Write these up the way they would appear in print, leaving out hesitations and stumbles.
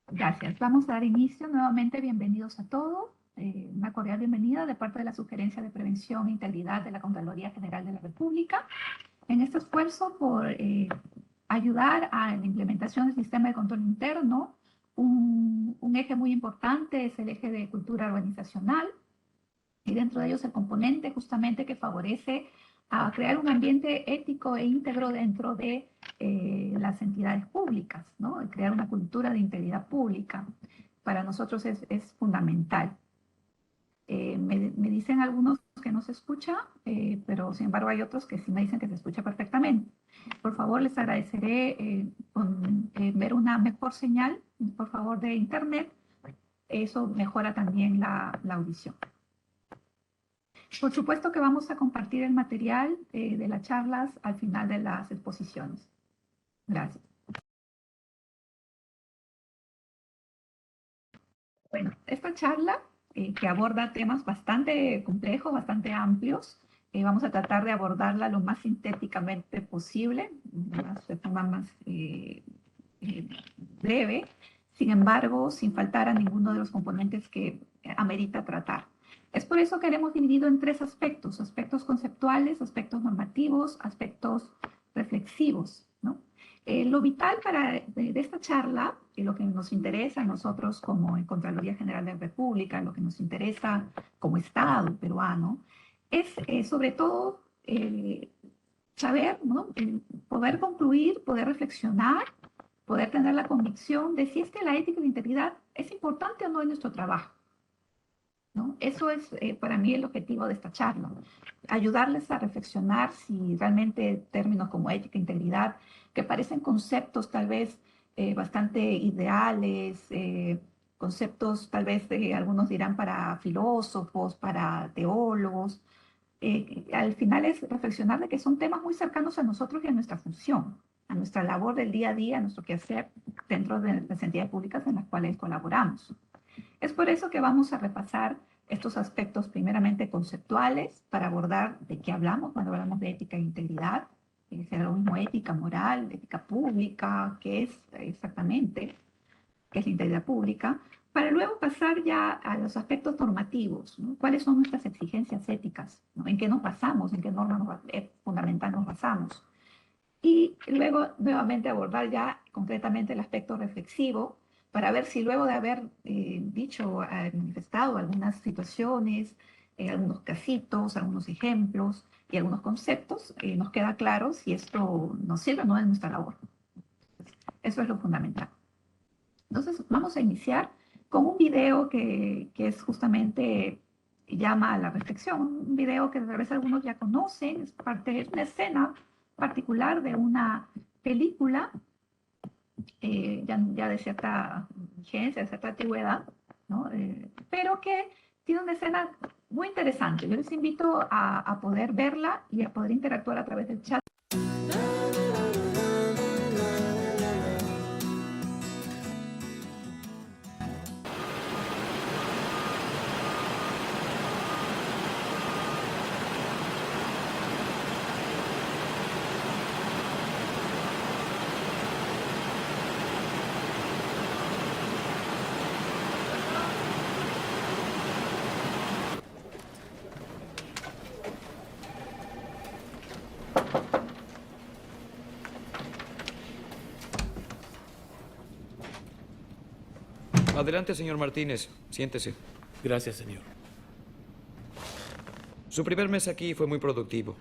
Gracias. Vamos a dar inicio nuevamente. Bienvenidos a todos. Una cordial bienvenida de parte de la Sugerencia de Prevención e Integridad de la Contraloría General de la República en este esfuerzo por ayudar a la implementación del sistema de control interno. Un eje muy importante es el eje de cultura organizacional y dentro de ellos el componente justamente que favorece a crear un ambiente ético e íntegro dentro de las entidades públicas, ¿no? Crear una cultura de integridad pública. Para nosotros es fundamental. Me dicen algunos que no se escucha, pero sin embargo hay otros que sí me dicen que se escucha perfectamente. Por favor, les agradeceré ver una mejor señal, por favor, de internet. Eso mejora también la audición. Por supuesto que vamos a compartir el material de las charlas al final de las exposiciones. Gracias. Bueno, esta charla que aborda temas bastante complejos, bastante amplios, vamos a tratar de abordarla lo más sintéticamente posible, de forma más breve, sin embargo, sin faltar a ninguno de los componentes que amerita tratar. Es por eso que hemos dividido en tres aspectos: aspectos conceptuales, aspectos normativos, aspectos reflexivos, ¿no? Lo vital de esta charla, y lo que nos interesa a nosotros como en Contraloría General de la República, lo que nos interesa como Estado peruano, es sobre todo saber, ¿no? Poder concluir, poder reflexionar, poder tener la convicción de si es que la ética y la integridad es importante o no en nuestro trabajo, ¿no? Eso es para mí el objetivo de esta charla, ayudarles a reflexionar si realmente términos como ética e integridad, que parecen conceptos tal vez bastante ideales, conceptos tal vez algunos dirán para filósofos, para teólogos, al final es reflexionar de que son temas muy cercanos a nosotros y a nuestra función, a nuestra labor del día a día, a nuestro quehacer dentro de las entidades públicas en las cuales colaboramos. Es por eso que vamos a repasar estos aspectos primeramente conceptuales para abordar de qué hablamos cuando hablamos de ética e integridad, será lo mismo ética moral, ética pública, qué es exactamente, qué es la integridad pública, para luego pasar ya a los aspectos normativos, ¿no? ¿Cuáles son nuestras exigencias éticas? ¿No? ¿En qué nos basamos? ¿En qué norma fundamental nos basamos? Y luego nuevamente abordar ya concretamente el aspecto reflexivo para ver si luego de haber manifestado algunas situaciones, algunos casitos, algunos ejemplos y algunos conceptos, nos queda claro si esto nos sirve o no en nuestra labor. Eso es lo fundamental. Entonces vamos a iniciar con un video que es justamente llama a la reflexión, un video que tal vez algunos ya conocen, es una escena particular de una película ya de cierta vigencia, de cierta antigüedad, ¿no? Pero que tiene una escena muy interesante. Yo les invito a poder verla y a poder interactuar a través del chat. Adelante, señor Martínez. Siéntese. Gracias, señor. Su primer mes aquí fue muy productivo.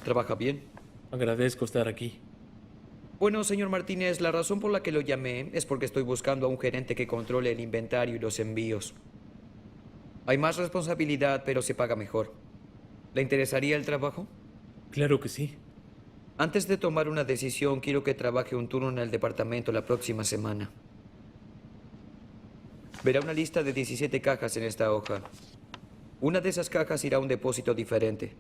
¿Trabaja bien? Agradezco estar aquí. Bueno, señor Martínez, la razón por la que lo llamé es porque estoy buscando a un gerente que controle el inventario y los envíos. Hay más responsabilidad, pero se paga mejor. ¿Le interesaría el trabajo? Claro que sí. Antes de tomar una decisión, quiero que trabaje un turno en el departamento la próxima semana. Verá una lista de 17 cajas en esta hoja. Una de esas cajas irá a un depósito diferente.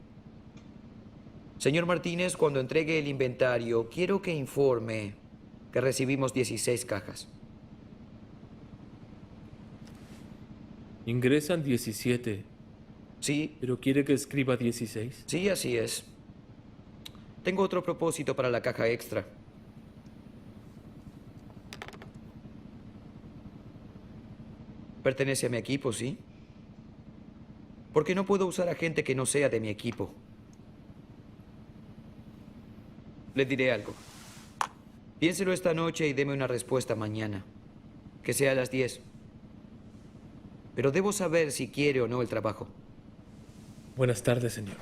Señor Martínez, cuando entregue el inventario, quiero que informe que recibimos 16 cajas. Ingresan 17. Sí, ¿Pero quiere que escriba 16? sí, así es. Tengo otro propósito para la caja extra. Pertenece a mi equipo, ¿sí? Porque no puedo usar a gente que no sea de mi equipo. Le diré algo. Piénselo esta noche y deme una respuesta mañana. Que sea a las 10. Pero debo saber si quiere o no el trabajo. Buenas tardes, señor.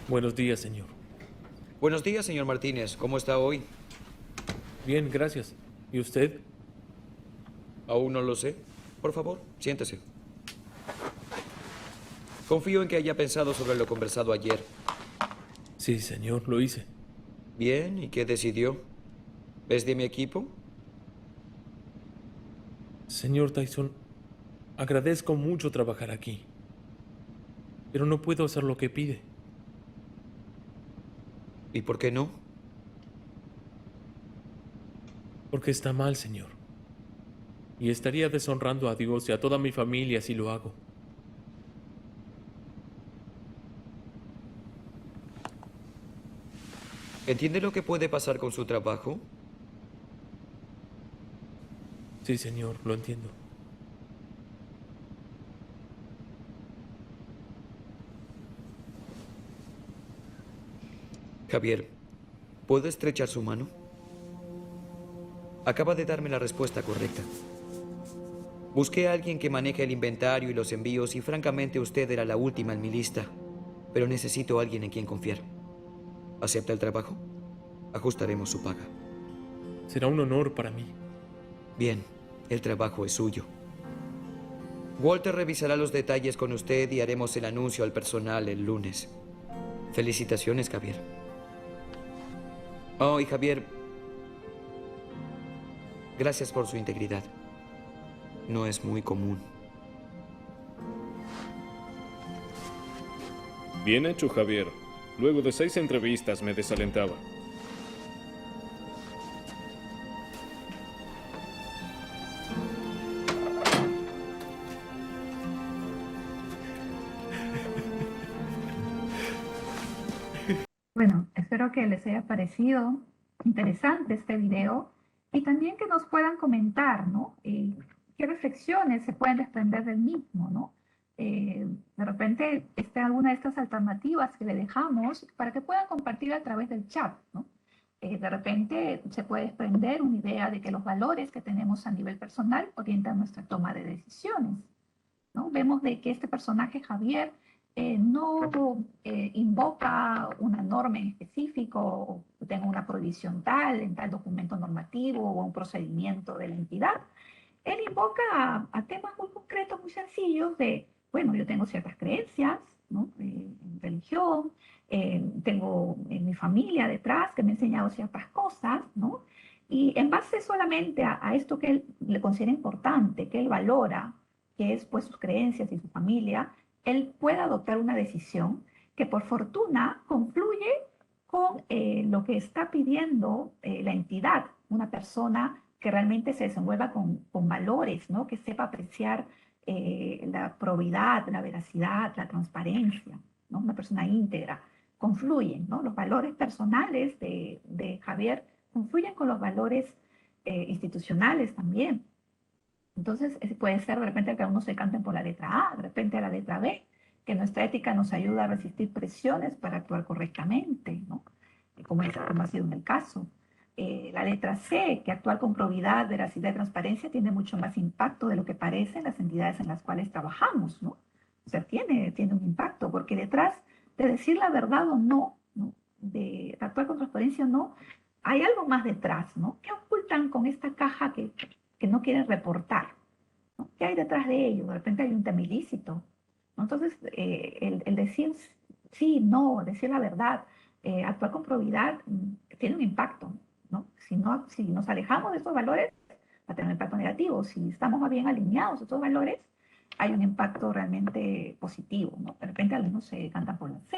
Buenos días, señor. Buenos días, señor Martínez. ¿Cómo está hoy? Bien, gracias. ¿Y usted? Aún no lo sé. Por favor, siéntese. Confío en que haya pensado sobre lo conversado ayer. Sí, señor, lo hice. Bien, ¿y qué decidió? ¿Es de mi equipo? Señor Tyson, agradezco mucho trabajar aquí, pero no puedo hacer lo que pide. ¿Y por qué no? Porque está mal, señor. Y estaría deshonrando a Dios y a toda mi familia si lo hago. ¿Entiende lo que puede pasar con su trabajo? Sí, señor, lo entiendo. Javier, ¿puedo estrechar su mano? Acaba de darme la respuesta correcta. Busqué a alguien que maneje el inventario y los envíos y francamente usted era la última en mi lista. Pero necesito a alguien en quien confiar. ¿Acepta el trabajo? Ajustaremos su paga. Será un honor para mí. Bien, el trabajo es suyo. Walter revisará los detalles con usted y haremos el anuncio al personal el lunes. Felicitaciones, Javier. Oh, y Javier, gracias por su integridad. No es muy común. Bien hecho, Javier. Luego de 6 entrevistas me desalentaba. Bueno, espero que les haya parecido interesante este video y también que nos puedan comentar, ¿no? ¿Qué reflexiones se pueden desprender del mismo, ¿no? De repente, alguna de estas alternativas que le dejamos para que puedan compartir a través del chat, ¿no? De repente se puede desprender una idea de que los valores que tenemos a nivel personal orientan nuestra toma de decisiones, ¿no? Vemos de que este personaje, Javier, no invoca una norma en específico o tenga una prohibición tal en tal documento normativo o un procedimiento de la entidad. Él invoca a temas muy concretos, muy sencillos de, bueno, yo tengo ciertas creencias, ¿no? En religión, tengo en mi familia detrás que me ha enseñado ciertas cosas, ¿no? Y en base solamente a esto que él le considera importante, que él valora, que es pues sus creencias y su familia, él puede adoptar una decisión que por fortuna confluye con lo que está pidiendo la entidad, una persona que realmente se desenvuelva con valores, ¿no? Que sepa apreciar la probidad, la veracidad, la transparencia, ¿no? Una persona íntegra. Confluyen, ¿no? Los valores personales de Javier confluyen con los valores institucionales también. Entonces, puede ser de repente que algunos se canten por la letra A, de repente a la letra B, que nuestra ética nos ayuda a resistir presiones para actuar correctamente, ¿no? Como ha sido en el caso. La letra C, que actuar con probidad, veracidad y transparencia tiene mucho más impacto de lo que parece en las entidades en las cuales trabajamos, ¿no? O sea, tiene un impacto, porque detrás de decir la verdad o no, ¿no? De actuar con transparencia o no, hay algo más detrás, ¿no? ¿Qué ocultan con esta caja que no quieren reportar? ¿No? ¿Qué hay detrás de ello? De repente hay un tema ilícito, ¿no? Entonces, el decir sí, no, decir la verdad, actuar con probidad, tiene un impacto, ¿no? Si nos alejamos de estos valores, va a tener un impacto negativo. Si estamos más bien alineados a estos valores, hay un impacto realmente positivo, ¿no? De repente algunos se decantan por la C,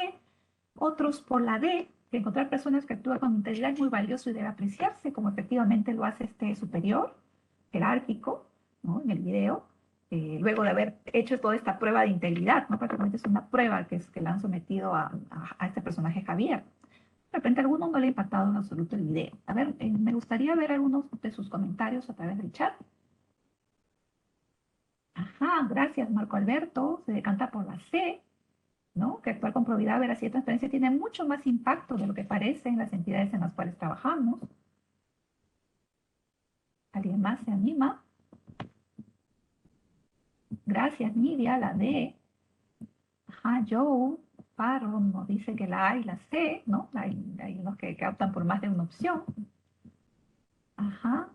otros por la D, que encontrar personas que actúan con integridad es muy valioso y debe apreciarse, como efectivamente lo hace este superior, jerárquico, ¿no? En el video, luego de haber hecho toda esta prueba de integridad, ¿no? Prácticamente es una prueba que le han sometido a este personaje Javier. De repente a alguno no le ha impactado en absoluto el video. A ver, me gustaría ver algunos de sus comentarios a través del chat. Ajá, gracias Marco Alberto, se decanta por la C, ¿no? Que actuar con probidad, veracidad y transparencia tiene mucho más impacto de lo que parece en las entidades en las cuales trabajamos. ¿Alguien más se anima? Gracias Nidia, la D. Ajá, Joe, Parro nos dice que la A y la C, ¿no? Hay unos que optan por más de una opción. Ajá.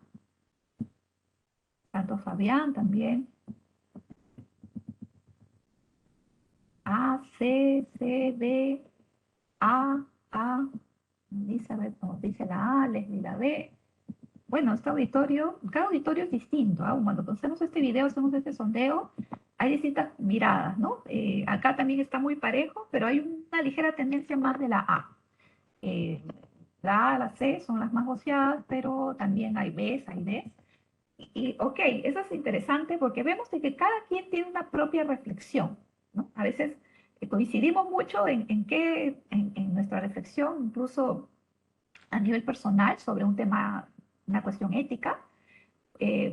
Tanto Fabián también. A, C, C, D, A, Elizabeth nos dice la A, Leslie la B. Bueno, este auditorio, cada auditorio es distinto. Cuando hacemos este video, hacemos este sondeo, hay distintas miradas, ¿no? Acá también está muy parejo, pero hay una ligera tendencia más de la A. La A, la C son las más voceadas, pero también hay Bs, hay Ds. Ok, eso es interesante porque vemos de que cada quien tiene una propia reflexión, ¿no? A veces coincidimos mucho en nuestra reflexión, incluso a nivel personal, sobre un tema, una cuestión ética,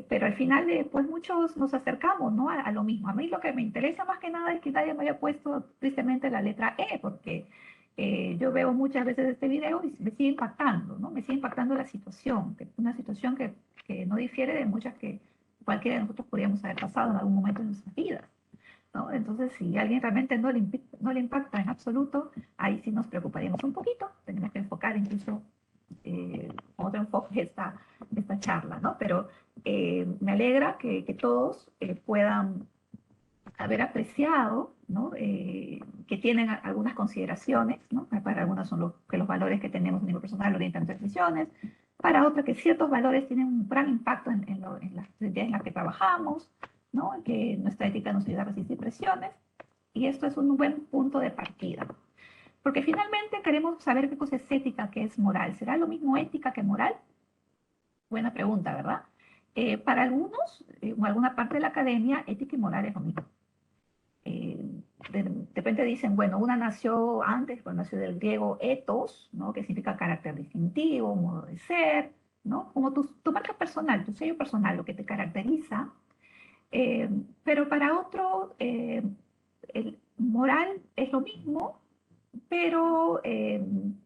pero al final, pues muchos nos acercamos, ¿no? A lo mismo. A mí lo que me interesa más que nada es que nadie me haya puesto tristemente la letra E, porque yo veo muchas veces este video y me sigue impactando, ¿no? Me sigue impactando la situación, una situación que no difiere de muchas que cualquiera de nosotros podríamos haber pasado en algún momento de nuestras vidas, ¿no? Entonces, si a alguien realmente no le impacta en absoluto, ahí sí nos preocuparíamos un poquito, tenemos que enfocar incluso otro enfoque esta charla, ¿no? Pero me alegra que todos puedan haber apreciado, ¿no? Que tienen algunas consideraciones, ¿no? Para algunas son los valores que tenemos a nivel personal orientan nuestras decisiones, para otras que ciertos valores tienen un gran impacto en las ideas en las que trabajamos, ¿no? Que nuestra ética nos ayuda a resistir presiones, y esto es un buen punto de partida. Porque finalmente queremos saber qué cosa es ética, qué es moral. ¿Será lo mismo ética que moral? Buena pregunta, ¿verdad? Para algunos, o alguna parte de la academia, ética y moral es lo mismo. De repente dicen, bueno, una nació antes, pues nació del griego ethos, ¿no? Que significa carácter distintivo, modo de ser, ¿no? Como tu marca personal, tu sello personal, lo que te caracteriza. Pero para otro, el moral es lo mismo, pero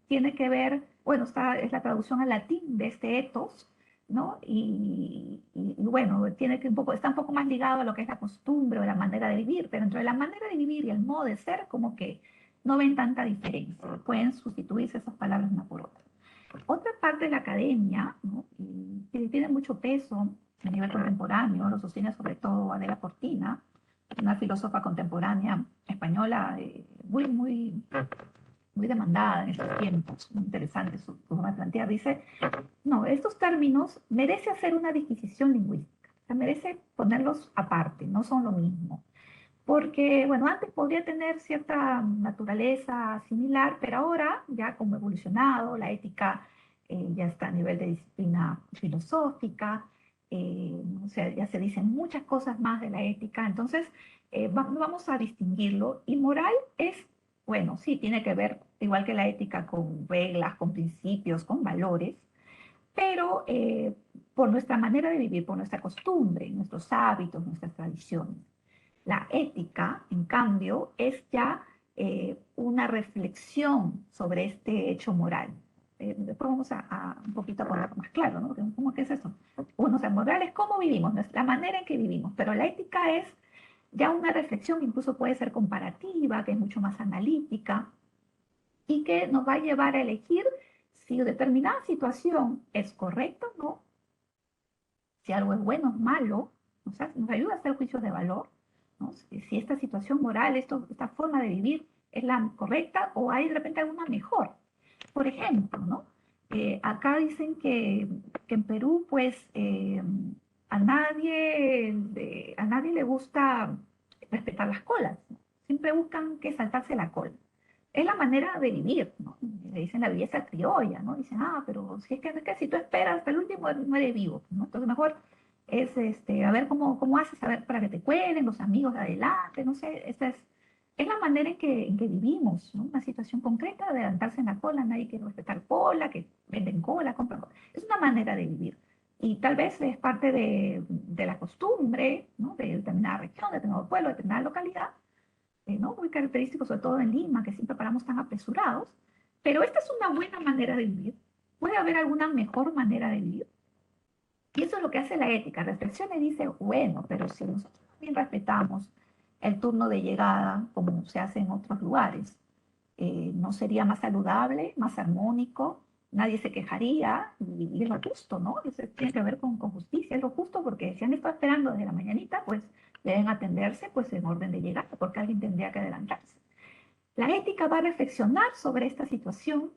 tiene que ver, bueno, es la traducción al latín de este ethos, ¿no? Y bueno, está un poco más ligado a lo que es la costumbre o la manera de vivir, pero entre la manera de vivir y el modo de ser, como que no ven tanta diferencia, pueden sustituirse esas palabras una por otra. Otra parte de la academia, ¿no? Y que tiene mucho peso a nivel contemporáneo, lo sostiene sobre todo Adela Cortina, una filósofa contemporánea española muy demandada en estos tiempos, muy interesante su forma de plantear. Dice, no, estos términos merece hacer una disquisición lingüística, o sea, merece ponerlos aparte, no son lo mismo. Porque, bueno, antes podría tener cierta naturaleza similar, pero ahora, ya como evolucionado, la ética ya está a nivel de disciplina filosófica, o sea, ya se dicen muchas cosas más de la ética, entonces vamos a distinguirlo. Y moral es, bueno, sí, tiene que ver, igual que la ética, con reglas, con principios, con valores, pero por nuestra manera de vivir, por nuestra costumbre, nuestros hábitos, nuestras tradiciones. La ética, en cambio, es ya una reflexión sobre este hecho moral. Después vamos a un poquito a ponerlo más claro, ¿no? ¿Cómo que es eso? Bueno, o sea, moral es cómo vivimos, la manera en que vivimos, pero la ética es ya una reflexión, incluso puede ser comparativa, que es mucho más analítica y que nos va a llevar a elegir si determinada situación es correcta o no, si algo es bueno o malo, o sea, nos ayuda a hacer juicios de valor, ¿no? Si esta situación moral, esta forma de vivir es la correcta o hay de repente alguna mejor. Por ejemplo, ¿no? Acá dicen que en Perú, pues, a nadie le gusta respetar las colas, ¿no? Siempre buscan que saltarse la cola. Es la manera de vivir, ¿no? Le dicen la belleza criolla, ¿no? Dicen, pero si es que si tú esperas hasta el último no eres vivo, ¿no? Entonces mejor es a ver cómo haces, a ver, para que te cuelen los amigos de adelante, no sé, esta es la manera en que vivimos, ¿no? Una situación concreta de adelantarse en la cola, nadie quiere respetar cola, que venden cola, compran cola. Es una manera de vivir. Y tal vez es parte de la costumbre, ¿no? De determinada región, de determinado pueblo, de determinada localidad, ¿no? Muy característico, sobre todo en Lima, que siempre paramos tan apresurados. Pero esta es una buena manera de vivir. ¿Puede haber alguna mejor manera de vivir? Y eso es lo que hace la ética. Reflexiona y dice, bueno, pero si nosotros también respetamos el turno de llegada, como se hace en otros lugares, ¿no sería más saludable, más armónico? Nadie se quejaría y es lo justo, ¿no? Eso tiene que ver con justicia, es lo justo porque si han estado esperando desde la mañanita, pues deben atenderse pues en orden de llegada, porque alguien tendría que adelantarse. La ética va a reflexionar sobre esta situación,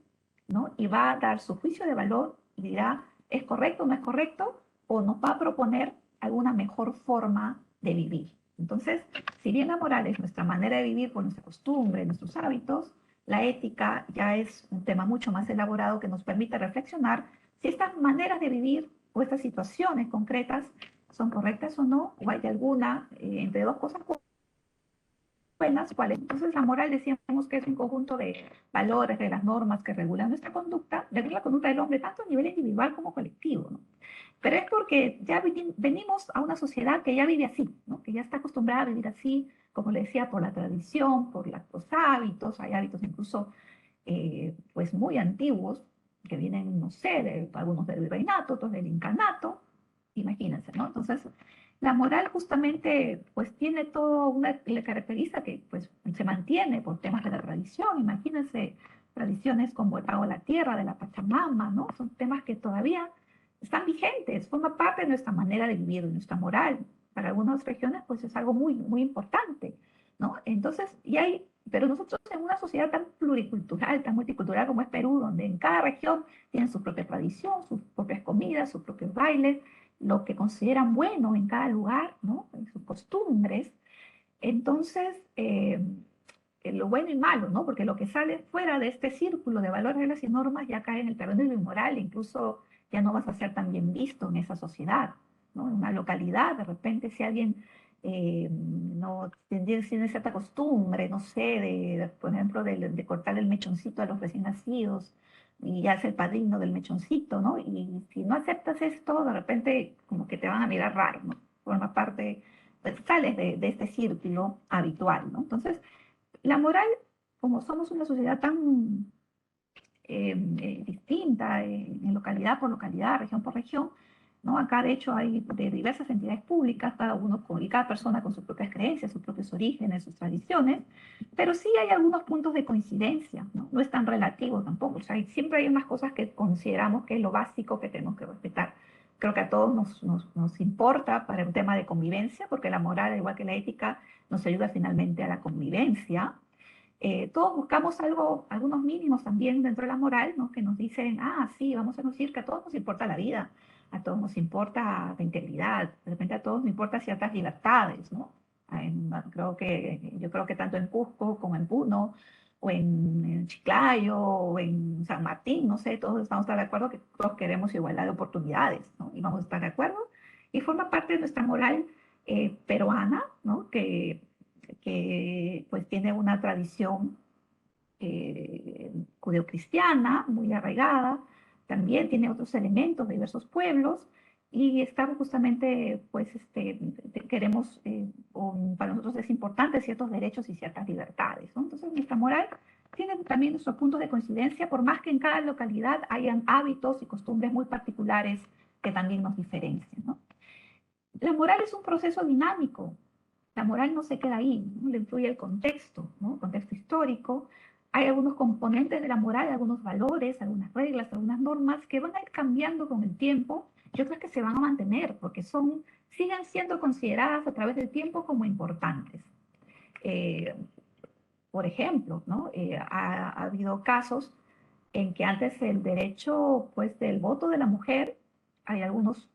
¿no? Y va a dar su juicio de valor y dirá, ¿es correcto o no es correcto? O nos va a proponer alguna mejor forma de vivir. Entonces, si bien la moral es nuestra manera de vivir por nuestra costumbre, nuestros hábitos, la ética ya es un tema mucho más elaborado que nos permite reflexionar si estas maneras de vivir o estas situaciones concretas son correctas o no, o hay alguna entre dos cosas buenas, ¿cuáles? Entonces la moral decíamos que es un conjunto de valores, de las normas que regulan nuestra conducta, regulan la conducta del hombre tanto a nivel individual como colectivo, ¿no? Pero es porque ya venimos a una sociedad que ya vive así, ¿no? Que ya está acostumbrada a vivir así, como le decía, por la tradición, por los hábitos, hay hábitos incluso pues muy antiguos, que vienen, no sé, algunos del virreinato, otros del incanato, imagínense, ¿no? Entonces, la moral justamente pues tiene todo una le caracteriza que pues se mantiene por temas de la tradición, imagínense tradiciones como el pago de la tierra, de la Pachamama, ¿no? Son temas que todavía están vigentes, forma parte de nuestra manera de vivir, de nuestra moral. Para algunas regiones pues es algo muy, muy importante, ¿no? Entonces, pero nosotros en una sociedad tan pluricultural, tan multicultural como es Perú, donde en cada región tienen su propia tradición, sus propias comidas, sus propios bailes, lo que consideran bueno en cada lugar, ¿no? En sus costumbres. Entonces, lo bueno y malo, ¿no? Porque lo que sale fuera de este círculo de valores, reglas y normas ya cae en el terreno de lo inmoral, incluso ya no vas a ser tan bien visto en esa sociedad, ¿no? En una localidad, de repente, si alguien no tiene cierta costumbre, no sé, por ejemplo, de cortar el mechoncito a los recién nacidos, y ya es el padrino del mechoncito, ¿no? Y si no aceptas esto, de repente como que te van a mirar raro, ¿no? Forma parte, pues, sales de este círculo habitual, ¿no? Entonces, la moral, como somos una sociedad tan distinta en localidad por localidad, región por región, ¿no? Acá, de hecho, hay de diversas entidades públicas, y cada persona con sus propias creencias, sus propios orígenes, sus tradiciones, pero sí hay algunos puntos de coincidencia, ¿no? No es tan relativo tampoco, o sea, siempre hay unas cosas que consideramos que es lo básico que tenemos que respetar. Creo que a todos nos importa para un tema de convivencia, porque la moral, igual que la ética, nos ayuda finalmente a la convivencia. Todos buscamos algunos mínimos también dentro de la moral, ¿no? Que nos dicen, sí, vamos a decir que a todos nos importa la vida, a todos nos importa la integridad, de repente a todos nos importan ciertas libertades, ¿no? Yo creo que tanto en Cusco como en Puno, o en Chiclayo, o en San Martín, no sé, todos estamos de acuerdo que todos queremos igualdad de oportunidades, ¿no? Y vamos a estar de acuerdo. Y forma parte de nuestra moral peruana, ¿no? Que pues tiene una tradición judeocristiana muy arraigada, también tiene otros elementos de diversos pueblos y estamos justamente, pues, queremos, para nosotros es importante ciertos derechos y ciertas libertades, ¿no? Entonces, nuestra moral tiene también nuestros puntos de coincidencia, por más que en cada localidad hayan hábitos y costumbres muy particulares que también nos diferencian, ¿no? La moral es un proceso dinámico. La moral no se queda ahí, ¿no? Le influye el contexto, ¿no? El contexto histórico. Hay algunos componentes de la moral, algunos valores, algunas reglas, algunas normas que van a ir cambiando con el tiempo y otras que se van a mantener porque siguen siendo consideradas a través del tiempo como importantes. Eh, por ejemplo, ¿no? Ha habido casos en que antes el derecho, pues, del voto de la mujer, hay algunos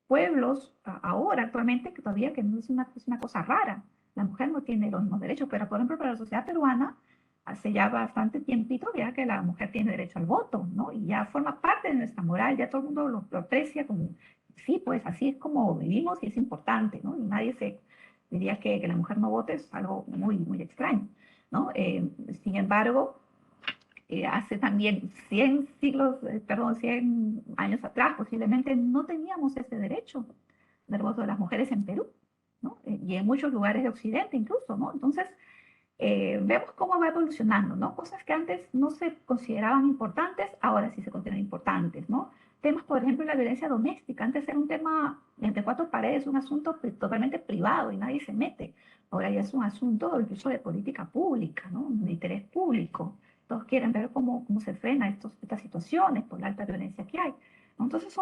pueblos ahora actualmente que todavía que no es una cosa rara, la mujer no tiene los mismos derechos, pero por ejemplo para la sociedad peruana, hace ya bastante tiempito ya que la mujer tiene derecho al voto, ¿no? Y ya forma parte de nuestra moral, ya todo el mundo lo aprecia como, sí, pues así es como vivimos y es importante, ¿no? Y nadie se diría que la mujer no vote es algo muy, muy extraño, ¿no? Sin embargo, hace también 100 siglos, perdón, 100 años atrás posiblemente no teníamos ese derecho del voto de las mujeres en Perú, ¿no? Y en muchos lugares de Occidente incluso, ¿no? Entonces, vemos cómo va evolucionando, ¿no? Cosas que antes no se consideraban importantes, ahora sí se consideran importantes, ¿no? Temas, por ejemplo, la violencia doméstica. Antes era un tema entre cuatro paredes, un asunto totalmente privado y nadie se mete. Ahora ya es un asunto incluso de política pública, ¿no? De interés público. Todos quieren ver cómo se frena estas situaciones por la alta violencia que hay. Entonces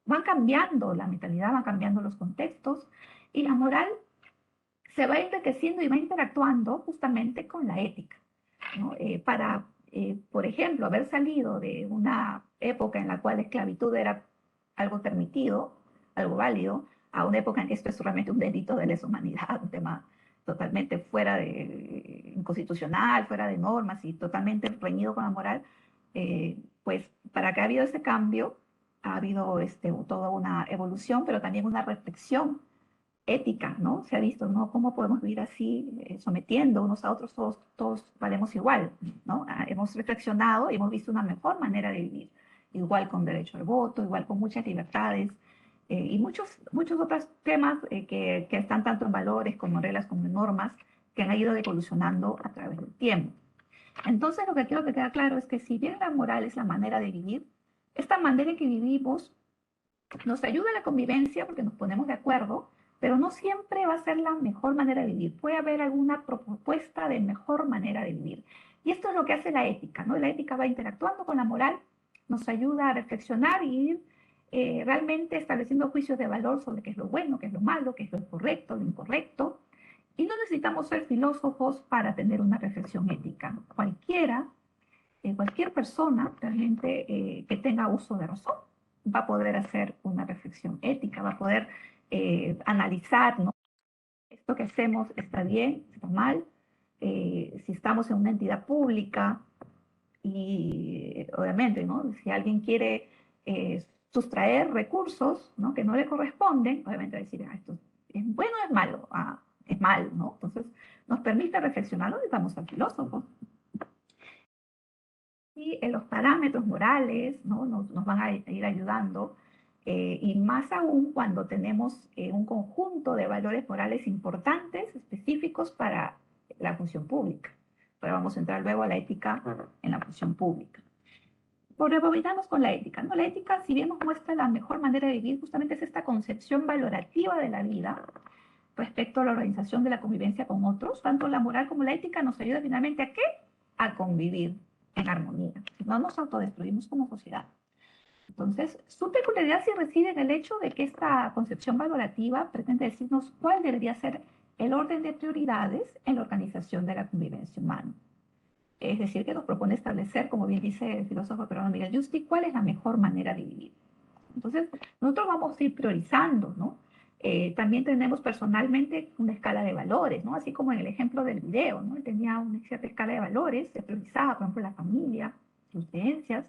van cambiando la mentalidad, van cambiando los contextos y la moral se va enriqueciendo y va interactuando justamente con la ética, ¿no? Por ejemplo, haber salido de una época en la cual la esclavitud era algo permitido, algo válido, a una época en que esto es solamente un delito de lesa humanidad, un tema totalmente fuera de inconstitucional, fuera de normas y totalmente reñido con la moral, pues para que ha habido ese cambio, ha habido toda una evolución, pero también una reflexión ética, ¿no? Se ha visto, ¿no? ¿Cómo podemos vivir así, sometiendo unos a otros, todos valemos igual, ¿no? Hemos reflexionado y hemos visto una mejor manera de vivir, igual con derecho al voto, igual con muchas libertades y muchos otros temas que están tanto en valores como en reglas como en normas que han ido evolucionando a través del tiempo. Entonces, lo que quiero que quede claro es que si bien la moral es la manera de vivir, esta manera en que vivimos nos ayuda a la convivencia porque nos ponemos de acuerdo, pero no siempre va a ser la mejor manera de vivir. Puede haber alguna propuesta de mejor manera de vivir. Y esto es lo que hace la ética, ¿no? La ética va interactuando con la moral, nos ayuda a reflexionar y ir realmente estableciendo juicios de valor sobre qué es lo bueno, qué es lo malo, qué es lo correcto, lo incorrecto. Y no necesitamos ser filósofos para tener una reflexión ética. Cualquier persona realmente que tenga uso de razón va a poder hacer una reflexión ética, va a poder analizar, ¿no? Esto que hacemos está bien, está mal, si estamos en una entidad pública y obviamente, ¿no? Si alguien quiere sustraer recursos, ¿no? Que no le corresponden, obviamente va a decir, esto es bueno o es malo, es malo, ¿no? Entonces nos permite reflexionar, no necesitamos al filósofo, y los parámetros morales, ¿no? nos van a ir ayudando, y más aún cuando tenemos un conjunto de valores morales importantes, específicos para la función pública. Pero vamos a entrar luego a la ética en la función pública. Por rebobinarnos con la ética, ¿no? La ética, si bien nos muestra la mejor manera de vivir, justamente es esta concepción valorativa de la vida respecto a la organización de la convivencia con otros. Tanto la moral como la ética nos ayuda finalmente ¿a qué? A convivir en armonía. No nos autodestruimos como sociedad. Entonces, su peculiaridad sí reside en el hecho de que esta concepción valorativa pretende decirnos cuál debería ser el orden de prioridades en la organización de la convivencia humana. Es decir, que nos propone establecer, como bien dice el filósofo peruano Miguel Yusti, cuál es la mejor manera de vivir. Entonces, nosotros vamos a ir priorizando, ¿no? También tenemos personalmente una escala de valores, ¿no? Así como en el ejemplo del video, ¿no? Él tenía una cierta escala de valores, se priorizaba, por ejemplo, la familia, sus creencias,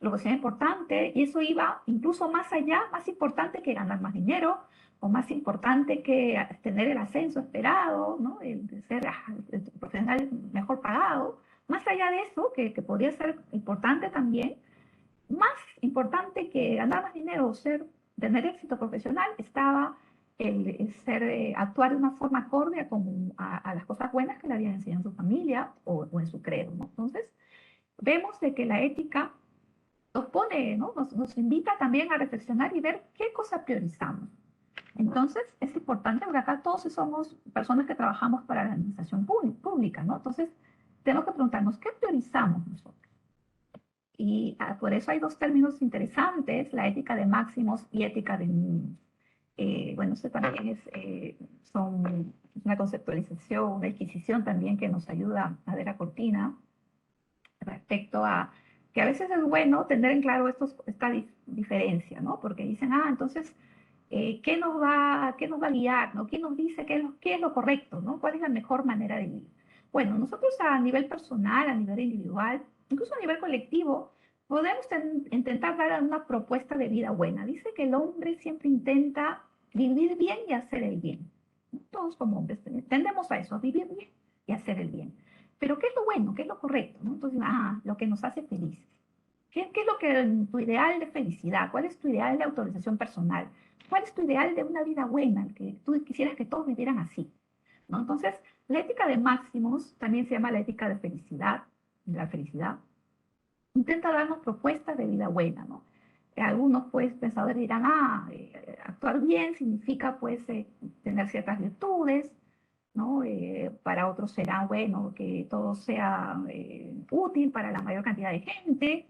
lo que sea importante, y eso iba incluso más allá, más importante que ganar más dinero, o más importante que tener el ascenso esperado, ¿no? El ser el profesional mejor pagado. Más allá de eso, que podría ser importante también, más importante que ganar más dinero o tener éxito profesional estaba actuar de una forma acorde a las cosas buenas que le habían enseñado en su familia o en su credo, ¿no? Entonces, vemos de que la ética nos pone, ¿no? Nos invita también a reflexionar y ver qué cosa priorizamos. Entonces, es importante porque acá todos somos personas que trabajamos para la administración pública, ¿no? Entonces, tenemos que preguntarnos, ¿qué priorizamos nosotros? Y por eso hay dos términos interesantes, la ética de máximos y ética de mínimos. Bueno, eso también son una conceptualización, una adquisición también que nos ayuda a ver a Cortina respecto a que a veces es bueno tener en claro esta diferencia, ¿no? Porque dicen, entonces qué nos va a guiar, ¿no? ¿Quién nos dice qué es lo correcto, ¿no? ¿Cuál es la mejor manera de vivir? Bueno, nosotros a nivel personal, a nivel individual, incluso a nivel colectivo, podemos intentar dar una propuesta de vida buena. Dice que el hombre siempre intenta vivir bien y hacer el bien. Todos como hombres tendemos a eso, a vivir bien y hacer el bien. Pero ¿qué es lo bueno? ¿Qué es lo correcto? ¿No? Entonces, lo que nos hace felices. ¿Qué es lo que tu ideal de felicidad? ¿Cuál es tu ideal de autorización personal? ¿Cuál es tu ideal de una vida buena? Que tú quisieras que todos vivieran así, ¿no? Entonces, la ética de máximos también se llama la ética de felicidad, de la felicidad. Intenta darnos propuestas de vida buena, ¿no? Algunos, pues, pensadores dirán, actuar bien significa, pues, tener ciertas virtudes, ¿no? Para otros será, bueno, que todo sea útil para la mayor cantidad de gente.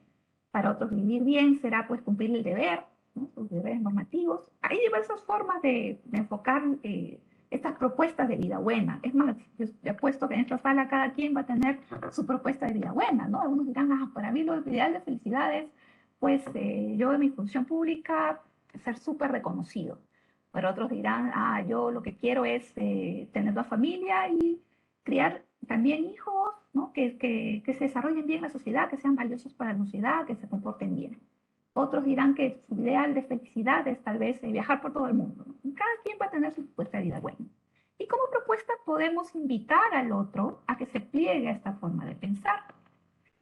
Para otros vivir bien será, pues, cumplir el deber, ¿no? Los deberes normativos. Hay diversas formas de enfocar estas propuestas de vida buena. Es más, yo apuesto que en esta sala cada quien va a tener su propuesta de vida buena, ¿no? Algunos dirán, para mí lo ideal de felicidad es, pues, yo en mi función pública ser súper reconocido. Pero otros dirán, yo lo que quiero es tener una familia y criar también hijos, ¿no? Que se desarrollen bien en la sociedad, que sean valiosos para la sociedad, que se comporten bien. Otros dirán que su ideal de felicidad es tal vez viajar por todo el mundo, ¿no? Y cada quien va a tener su propuesta de vida buena. Y como propuesta podemos invitar al otro a que se pliegue a esta forma de pensar,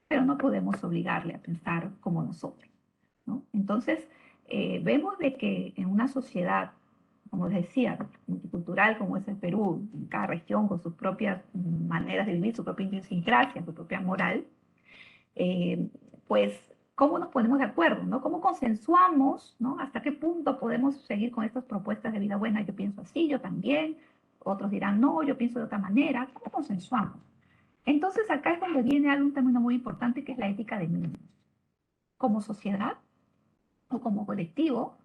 pero no podemos obligarle a pensar como nosotros, ¿no? Entonces, vemos de que en una sociedad, como les decía, multicultural como es el Perú, en cada región con sus propias maneras de vivir, su propia idiosincrasia, su propia moral, eh, pues, ¿cómo nos ponemos de acuerdo, ¿no? ¿Cómo consensuamos, ¿no? ¿Hasta qué punto podemos seguir con estas propuestas de vida buena? Yo pienso así, yo también. Otros dirán, no, yo pienso de otra manera. ¿Cómo consensuamos? Entonces, acá es donde viene algo, un término muy importante, que es la ética de mínimos. Como sociedad o como colectivo,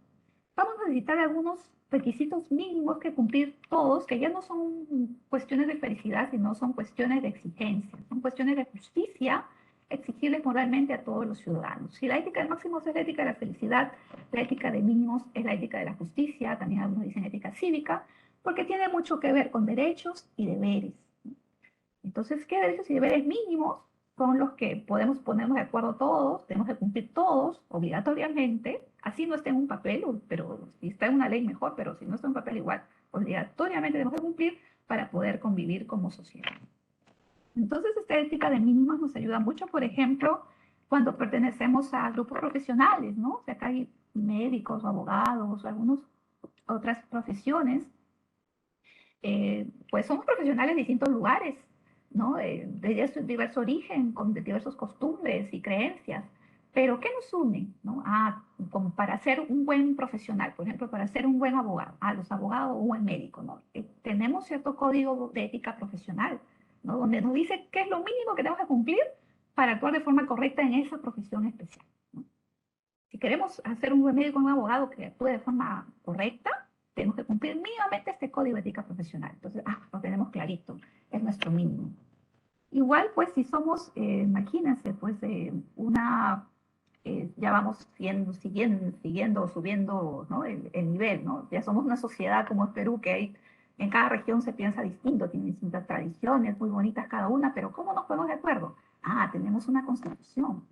vamos a necesitar algunos requisitos mínimos que cumplir todos, que ya no son cuestiones de felicidad, sino son cuestiones de exigencia, son cuestiones de justicia exigibles moralmente a todos los ciudadanos. Si la ética de máximos es la ética de la felicidad, la ética de mínimos es la ética de la justicia, también algunos dicen ética cívica, porque tiene mucho que ver con derechos y deberes. Entonces, ¿qué derechos y deberes mínimos son los que podemos ponernos de acuerdo todos? Tenemos que cumplir todos, obligatoriamente, así no esté en un papel, pero si está en una ley mejor, pero si no está en un papel igual, obligatoriamente tenemos que cumplir para poder convivir como sociedad. Entonces, esta ética de mínimos nos ayuda mucho, por ejemplo, cuando pertenecemos a grupos profesionales, ¿no? O sea, acá hay médicos, abogados, o algunas otras profesiones, pues somos profesionales de distintos lugares, ¿no? De diverso origen, con diversas costumbres y creencias. Pero ¿qué nos une? ¿No? Como para ser un buen profesional, por ejemplo, para ser un buen abogado, los abogados o un buen médico, ¿no? Tenemos cierto código de ética profesional, ¿no? Donde nos dice qué es lo mínimo que tenemos que cumplir para actuar de forma correcta en esa profesión especial, ¿no? Si queremos hacer un buen médico, un abogado que actúe de forma correcta, tenemos que cumplir mínimamente este código de ética profesional. Entonces, lo tenemos clarito, es nuestro mínimo. Igual, pues, si somos, imagínense, pues, ya vamos siguiendo, subiendo, ¿no? el nivel, ¿no? Ya somos una sociedad como es Perú, que hay, en cada región se piensa distinto, tiene distintas tradiciones, muy bonitas cada una, pero ¿cómo nos ponemos de acuerdo? Tenemos una constitución.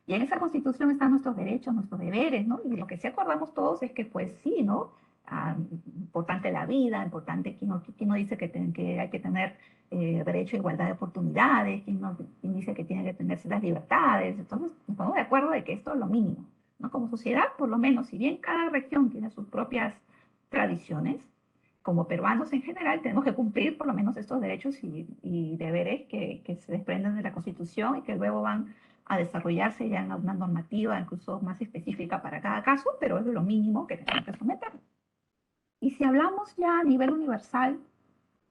Y en esa constitución están nuestros derechos, nuestros deberes, ¿no? Y lo que sí acordamos todos es que, pues sí, ¿no? Importante la vida, importante, ¿quién no dice que hay que tener derecho a igualdad de oportunidades? ¿Quién dice que tiene que tener ciertas libertades? Entonces, nos ponemos de acuerdo de que esto es lo mínimo, ¿no? Como sociedad, por lo menos, si bien cada región tiene sus propias tradiciones, como peruanos en general, tenemos que cumplir por lo menos estos derechos y deberes que se desprenden de la Constitución y que luego van a desarrollarse ya en una normativa incluso más específica para cada caso, pero es lo mínimo que tenemos que someter. Y si hablamos ya a nivel universal,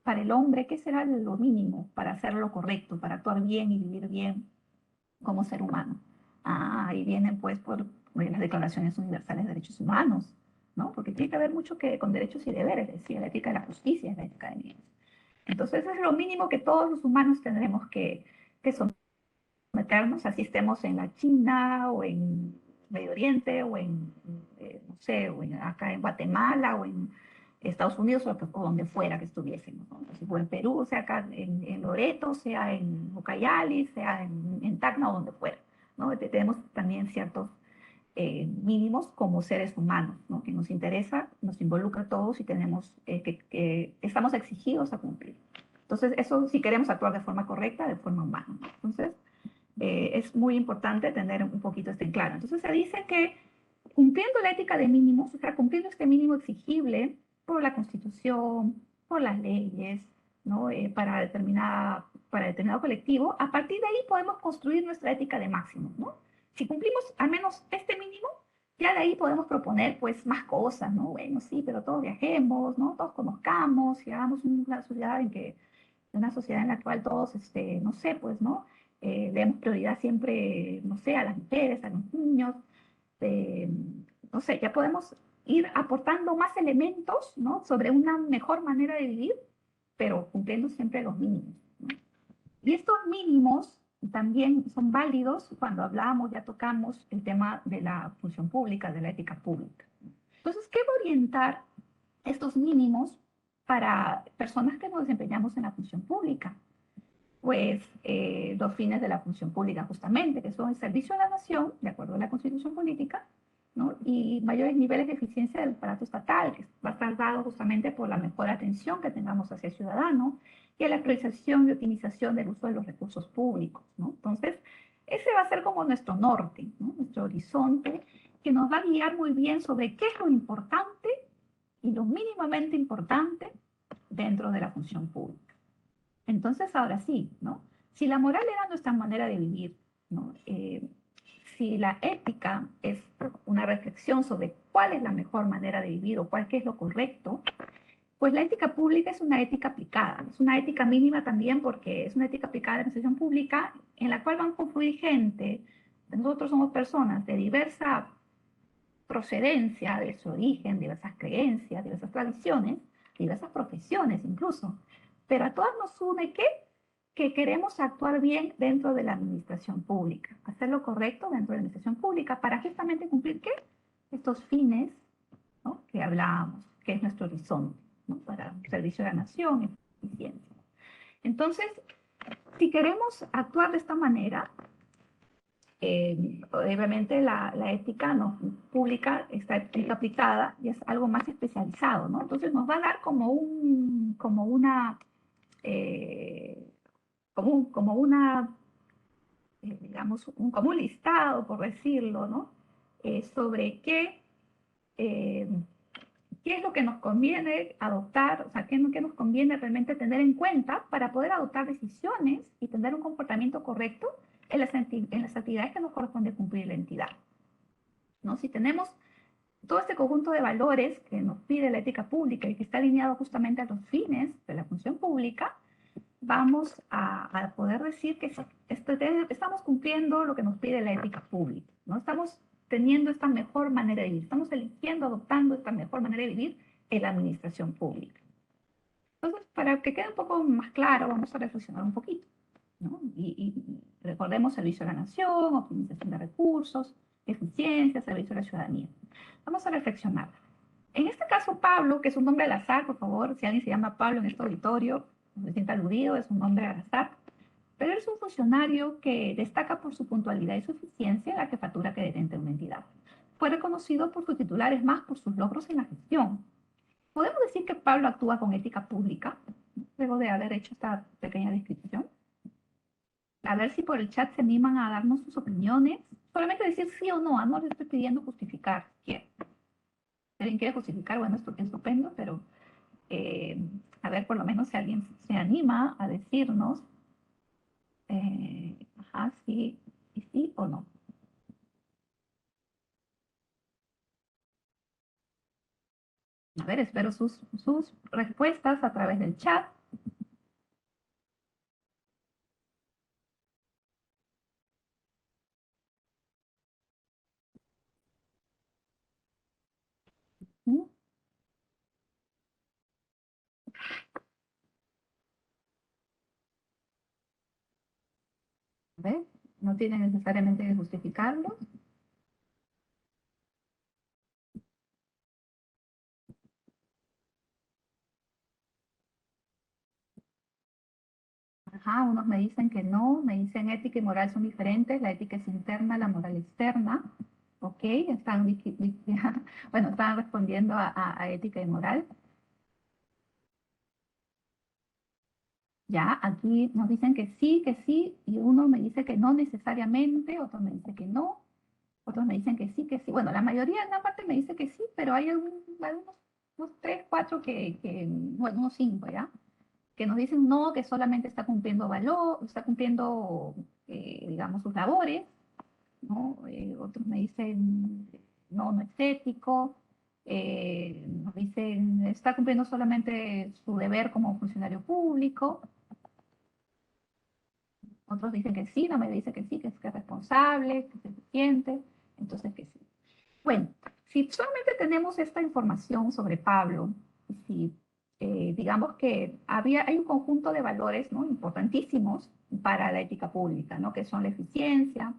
para el hombre, ¿qué será lo mínimo para hacer lo correcto, para actuar bien y vivir bien como ser humano? Ahí vienen pues por las declaraciones universales de derechos humanos, ¿no? Porque tiene que ver mucho con derechos y deberes, es decir, la ética de la justicia es la ética de bienes. Entonces es lo mínimo que todos los humanos tendremos que someternos, así estemos en la China o en Medio Oriente o en no sé, acá en Guatemala o en Estados Unidos o donde fuera que estuviésemos, ¿no? Si fue en Perú, sea acá en Loreto, sea en Ucayali, sea en Tacna o donde fuera, ¿no? Tenemos también ciertos mínimos como seres humanos, ¿no? Que nos interesa, nos involucra a todos y tenemos que estamos exigidos a cumplir. Entonces, eso si queremos actuar de forma correcta, de forma humana, ¿no? Entonces, es muy importante tener un poquito esto en claro. Entonces, se dice que cumpliendo la ética de mínimos, o sea, cumpliendo este mínimo exigible por la Constitución, por las leyes, ¿no? Para determinado colectivo, a partir de ahí podemos construir nuestra ética de máximos, ¿no? Si cumplimos al menos este mínimo, ya de ahí podemos proponer pues más cosas, ¿no? Bueno, sí, pero todos viajemos, ¿no? Todos conozcamos y hagamos una sociedad en la cual todos, no sé, pues, ¿no? Demos prioridad siempre, no sé, a las mujeres, a los niños, eh, no sé, ya podemos ir aportando más elementos, ¿no? Sobre una mejor manera de vivir, pero cumpliendo siempre los mínimos, ¿no? Y estos mínimos también son válidos cuando hablamos, ya tocamos el tema de la función pública, de la ética pública. Entonces, ¿qué va a orientar estos mínimos para personas que nos desempeñamos en la función pública? Pues los fines de la función pública justamente, que son el servicio a la nación, de acuerdo a la Constitución Política, ¿no? Y mayores niveles de eficiencia del aparato estatal, que va a estar dado justamente por la mejor atención que tengamos hacia el ciudadano y a la priorización y optimización del uso de los recursos públicos, ¿no? Entonces, ese va a ser como nuestro norte, ¿no? Nuestro horizonte, que nos va a guiar muy bien sobre qué es lo importante y lo mínimamente importante dentro de la función pública. Entonces, ahora sí, ¿no? Si la moral era nuestra manera de vivir, ¿no? Si la ética es una reflexión sobre cuál es la mejor manera de vivir o cuál es lo correcto, pues la ética pública es una ética aplicada, es una ética mínima también porque es una ética aplicada de la administración pública en la cual van a confluir gente, nosotros somos personas de diversa procedencia, de su origen, diversas creencias, diversas tradiciones, diversas profesiones incluso, pero a todas nos une que queremos actuar bien dentro de la administración pública, hacer lo correcto dentro de la administración pública para justamente cumplir ¿qué? Estos fines, ¿no? Que hablábamos, que es nuestro horizonte, ¿no? Para un servicio a la nación, eficiencia. Entonces, si queremos actuar de esta manera, obviamente la ética no, pública está ética aplicada y es algo más especializado, ¿no? Entonces nos va a dar como una, eh, como una digamos, como un listado, por decirlo, ¿no? Sobre eh, qué es lo que nos conviene adoptar, o sea, qué nos conviene realmente tener en cuenta para poder adoptar decisiones y tener un comportamiento correcto en las actividades que nos corresponde cumplir la entidad, ¿no? Si tenemos todo este conjunto de valores que nos pide la ética pública y que está alineado justamente a los fines de la función pública, vamos a poder decir que estamos cumpliendo lo que nos pide la ética pública, ¿no? Estamos teniendo esta mejor manera de vivir, estamos eligiendo, adoptando esta mejor manera de vivir en la administración pública. Entonces, para que quede un poco más claro, vamos a reflexionar un poquito, ¿no? Y recordemos servicio a la nación, optimización de recursos, eficiencia, servicio a la ciudadanía. Vamos a reflexionar. En este caso, Pablo, que es un nombre al azar, por favor, si alguien se llama Pablo en este auditorio, no se sienta aludido, es un nombre al azar, pero él es un funcionario que destaca por su puntualidad y su eficiencia en la jefatura que detenta una entidad. Fue reconocido por sus titulares más por sus logros en la gestión. ¿Podemos decir que Pablo actúa con ética pública, luego de haber hecho esta pequeña descripción? A ver si por el chat se animan a darnos sus opiniones. Solamente decir sí o no, no les estoy pidiendo justificar. ¿Quién? Si alguien quiere justificar, bueno, es estupendo, pero eh, a ver por lo menos si alguien se anima a decirnos sí, y sí o no. A ver, espero sus respuestas a través del chat. ¿Mm? A ver, no tienen necesariamente que justificarlo. Ajá, unos me dicen que no, me dicen ética y moral son diferentes, la ética es interna, la moral externa. Ok, están, bueno, están respondiendo a ética y moral. Ya, aquí nos dicen que sí, y uno me dice que no necesariamente, otro me dice que no, otros me dicen que sí. Bueno, la mayoría de la parte me dice que sí, pero hay algunos unos tres, cuatro bueno, unos cinco, ¿ya? Que nos dicen no, que solamente está cumpliendo valor, está cumpliendo, digamos, sus labores, ¿no? Otros me dicen no, no es ético, nos dicen está cumpliendo solamente su deber como funcionario público. Otros dicen que sí, no me dice que sí, que es responsable, que es eficiente, entonces que sí. Bueno, si solamente tenemos esta información sobre Pablo, si digamos que hay un conjunto de valores, ¿no?, importantísimos para la ética pública, ¿no?, que son la eficiencia,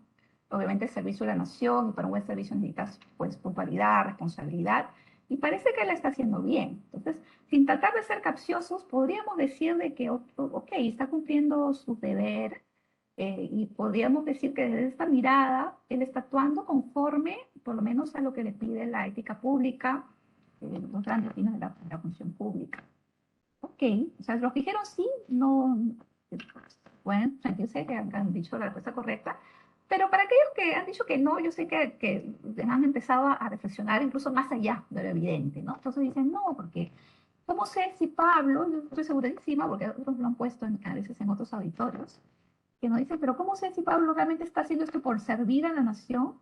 obviamente el servicio a la nación, y para un buen servicio necesitas pues puntualidad, responsabilidad, y parece que la está haciendo bien. Entonces, sin tratar de ser capciosos, podríamos decir de que, ok, está cumpliendo su deber, y podríamos decir que desde esta mirada él está actuando conforme, por lo menos, a lo que le pide la ética pública, los grandes fines de la función pública. Ok, o sea, los que dijeron sí, no, bueno, yo sé que han dicho la respuesta correcta, pero para aquellos que han dicho que no, yo sé que han empezado a reflexionar incluso más allá de lo evidente, ¿no? Entonces dicen, no, porque ¿cómo sé si Pablo, yo estoy segurísima, porque otros lo han puesto a veces en otros auditorios, que nos dicen, pero ¿cómo sé si Pablo realmente está haciendo esto por servir a la nación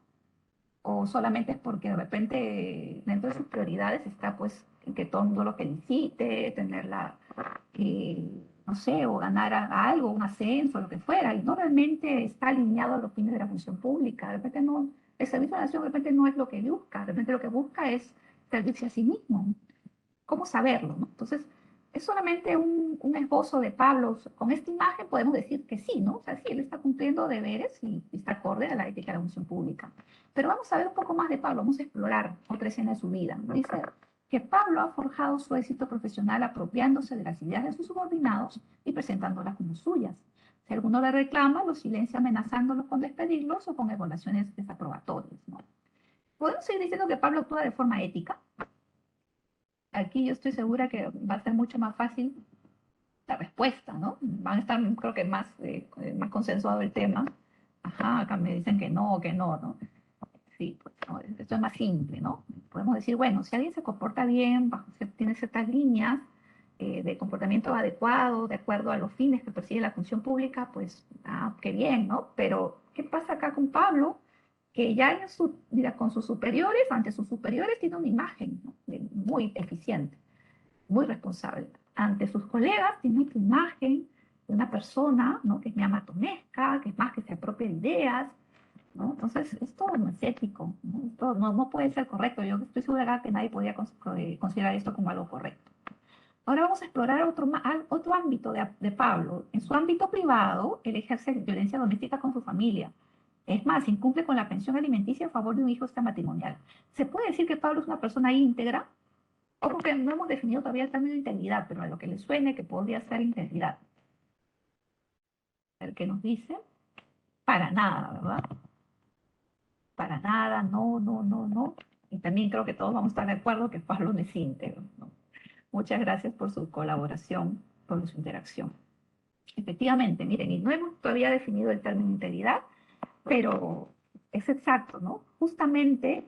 o solamente es porque de repente dentro de sus prioridades está pues que todo el mundo lo felicite, tener no sé, o ganar algo, un ascenso, lo que fuera, y no realmente está alineado a los fines de la función pública? De repente no, el servicio a la nación de repente no es lo que busca, de repente lo que busca es servirse a sí mismo. ¿Cómo saberlo, no? Entonces, es solamente un esbozo de Pablo. Con esta imagen podemos decir que sí, ¿no? O sea, sí, él está cumpliendo deberes y está acorde a la ética de la función pública. Pero vamos a ver un poco más de Pablo, vamos a explorar otra escena de su vida. Dice que Pablo ha forjado su éxito profesional apropiándose de las ideas de sus subordinados y presentándolas como suyas. Si alguno le reclama, lo silencia amenazándolos con despedirlos o con evaluaciones desaprobatorias, ¿no? Podemos seguir diciendo que Pablo actúa de forma ética. Aquí yo estoy segura que va a ser mucho más fácil la respuesta, ¿no? Van a estar, creo que más consensuado el tema. Ajá, acá me dicen que no, ¿no? Sí, pues no, esto es más simple, ¿no? Podemos decir, bueno, si alguien se comporta bien, tiene ciertas líneas de comportamiento adecuado, de acuerdo a los fines que persigue la función pública, pues, qué bien, ¿no? Pero, ¿qué pasa acá con Pablo? Que ya con sus superiores, ante sus superiores, tiene una imagen, ¿no?, muy eficiente, muy responsable. Ante sus colegas tiene una imagen de una persona, ¿no?, que es miamatonesca, que es más, que se apropia de ideas, ¿no? Entonces, esto no es ético, ¿no? Esto no puede ser correcto. Yo estoy segura que nadie podría considerar esto como algo correcto. Ahora vamos a explorar otro ámbito de Pablo. En su ámbito privado, él ejerce violencia doméstica con su familia. Es más, incumple con la pensión alimenticia a favor de un hijo extramatrimonial. ¿Se puede decir que Pablo es una persona íntegra? Ojo que no hemos definido todavía el término de integridad, pero a lo que le suene que podría ser integridad. El que nos dice, para nada, ¿verdad? Para nada, no, no, no, no. Y también creo que todos vamos a estar de acuerdo que Pablo no es íntegro, ¿no? Muchas gracias por su colaboración, por su interacción. Efectivamente, miren, y no hemos todavía definido el término integridad, pero es exacto, ¿no? Justamente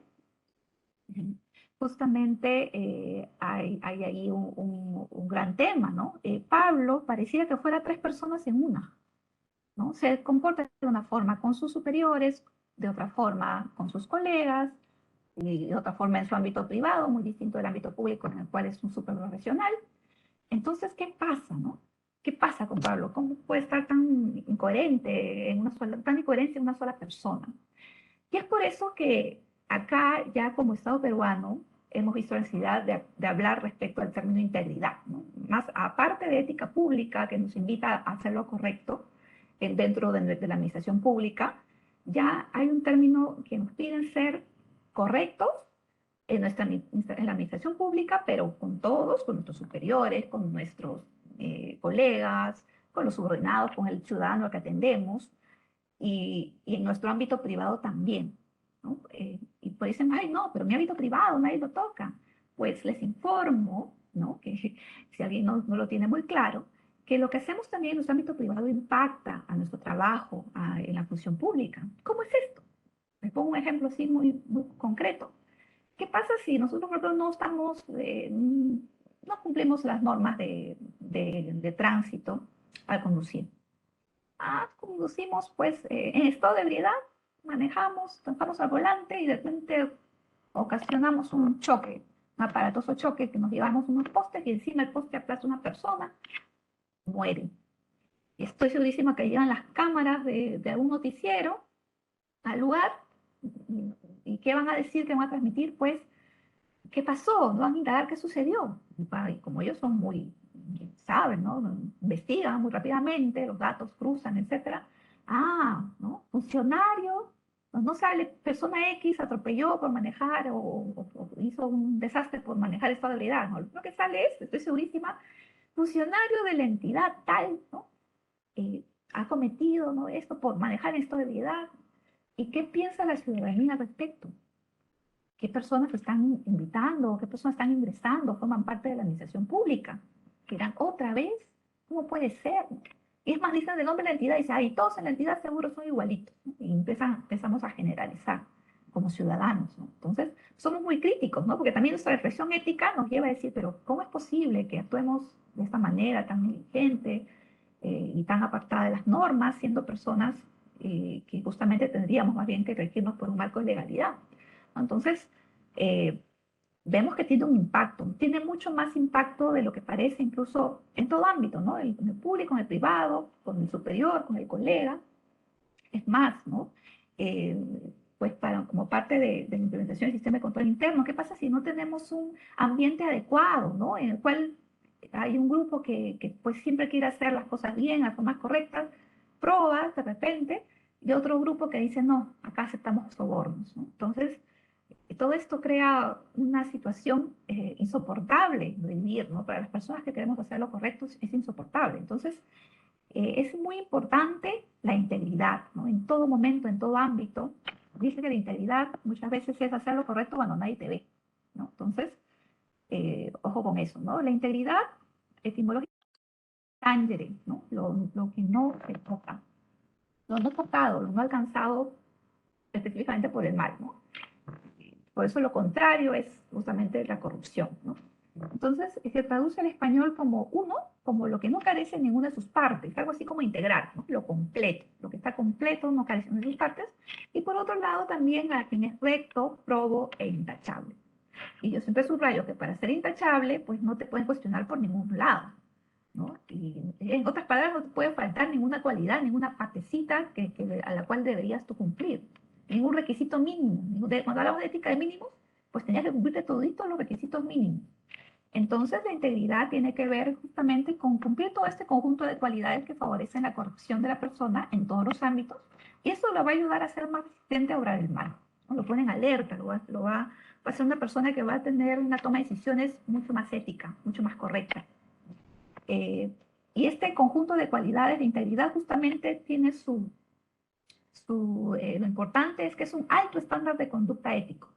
hay ahí un gran tema, ¿no? Pablo parecía que fuera tres personas en una, ¿no? Se comporta de una forma con sus superiores, de otra forma con sus colegas, y de otra forma en su ámbito privado, muy distinto del ámbito público en el cual es un súper profesional. Entonces, ¿qué pasa, no? ¿Qué pasa con Pablo? ¿Cómo puede estar tan incoherente tan incoherente en una sola persona? Y es por eso que acá, ya como Estado peruano, hemos visto la necesidad de hablar respecto al término integridad, ¿no? Más aparte de ética pública, que nos invita a hacer lo correcto dentro de la administración pública, ya hay un término que nos piden ser correctos en la administración pública, pero con todos, con nuestros superiores, con nuestros colegas, con los subordinados, con el ciudadano al que atendemos, y en nuestro ámbito privado también, ¿no? Y pues dicen, ay, no, pero mi ámbito privado nadie lo toca. Pues les informo, ¿no? Que si alguien no lo tiene muy claro, que lo que hacemos también en nuestro ámbito privado impacta a nuestro trabajo en la función pública. ¿Cómo es esto? Les pongo un ejemplo así muy concreto. ¿Qué pasa si nosotros, por ejemplo, no cumplimos las normas de tránsito al conducir? Conducimos pues en estado de ebriedad, manejamos, estamos al volante y de repente ocasionamos un choque, un aparatoso choque que nos llevamos unos postes y encima el poste aplasta una persona, muere. Y estoy segurísima que llegan las cámaras de algún noticiero al lugar y ¿qué van a decir? ¿Qué van a transmitir? Pues, ¿qué pasó? No van a indagar qué sucedió. Y como ellos son muy, saben, ¿no? Investigan muy rápidamente, los datos cruzan, etcétera. ¿No? Funcionario, no sale, persona X atropelló por manejar o hizo un desastre por manejar estado de ebriedad, ¿no? Lo que sale es, estoy segurísima, funcionario de la entidad tal, ¿no? Ha cometido, ¿no? Esto por manejar estado de ebriedad. ¿Y qué piensa la ciudadanía al respecto? ¿Qué personas están invitando? ¿Qué personas están ingresando? ¿Forman parte de la administración pública? ¿Que irán otra vez? ¿Cómo puede ser? Y es más, dicen el nombre de la entidad y dice, ay, todos en la entidad seguro son igualitos, ¿no? Y empezamos a generalizar como ciudadanos, ¿no? Entonces, somos muy críticos, ¿no? Porque también nuestra reflexión ética nos lleva a decir, pero ¿cómo es posible que actuemos de esta manera tan negligente y tan apartada de las normas, siendo personas que justamente tendríamos más bien que regirnos por un marco de legalidad? Entonces, vemos que tiene un impacto, tiene mucho más impacto de lo que parece incluso en todo ámbito, ¿no? En el público, en el privado, con el superior, con el colega. Es más, ¿no? Eh, pues como parte de la implementación del sistema de control interno, ¿qué pasa si no tenemos un ambiente adecuado, ¿no? En el cual hay un grupo que pues siempre quiere hacer las cosas bien, las formas correctas, prueba de repente, y otro grupo que dice, no, acá aceptamos sobornos, ¿no? Entonces, todo esto crea una situación insoportable de vivir, ¿no? Para las personas que queremos hacer lo correcto es insoportable. Entonces, es muy importante la integridad, ¿no? En todo momento, en todo ámbito. Dice que la integridad muchas veces es hacer lo correcto cuando nadie te ve, ¿no? Entonces, ojo con eso, ¿no? La integridad etimológica tangere, ¿no? Lo que no se toca, lo no tocado, lo no alcanzado específicamente por el mal, ¿no? Por eso lo contrario es justamente la corrupción, ¿no? Entonces, se traduce al español como uno, como lo que no carece en ninguna de sus partes, algo así como integral, ¿no? Lo completo, lo que está completo no carece en sus partes. Y por otro lado, también a quien es recto, probo e intachable. Y yo siempre subrayo que para ser intachable, pues no te pueden cuestionar por ningún lado, ¿no? Y en otras palabras, no te puede faltar ninguna cualidad, ninguna partecita a la cual deberías tú cumplir, ningún requisito mínimo. Cuando hablamos de ética de mínimos, pues tenías que cumplirte toditos los requisitos mínimos. Entonces, la integridad tiene que ver justamente con cumplir todo este conjunto de cualidades que favorecen la corrección de la persona en todos los ámbitos, y eso lo va a ayudar a ser más resistente a obrar el mal, ¿no? Lo pone en alerta, va a ser una persona que va a tener una toma de decisiones mucho más ética, mucho más correcta. Y este conjunto de cualidades de integridad justamente tiene lo importante es que es un alto estándar de conducta ético.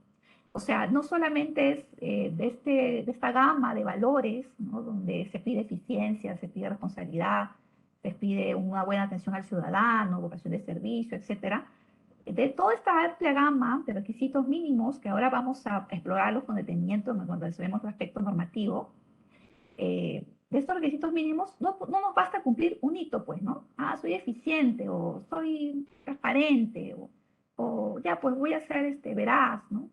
O sea, no solamente es de esta gama de valores, ¿no? Donde se pide eficiencia, se pide responsabilidad, se pide una buena atención al ciudadano, vocación de servicio, etcétera. De toda esta amplia gama de requisitos mínimos, que ahora vamos a explorarlos con detenimiento cuando resolvemos el aspecto normativo, de estos requisitos mínimos, no nos basta cumplir un hito, pues, ¿no? Soy eficiente, o soy transparente, o ya, pues voy a ser veraz, ¿no?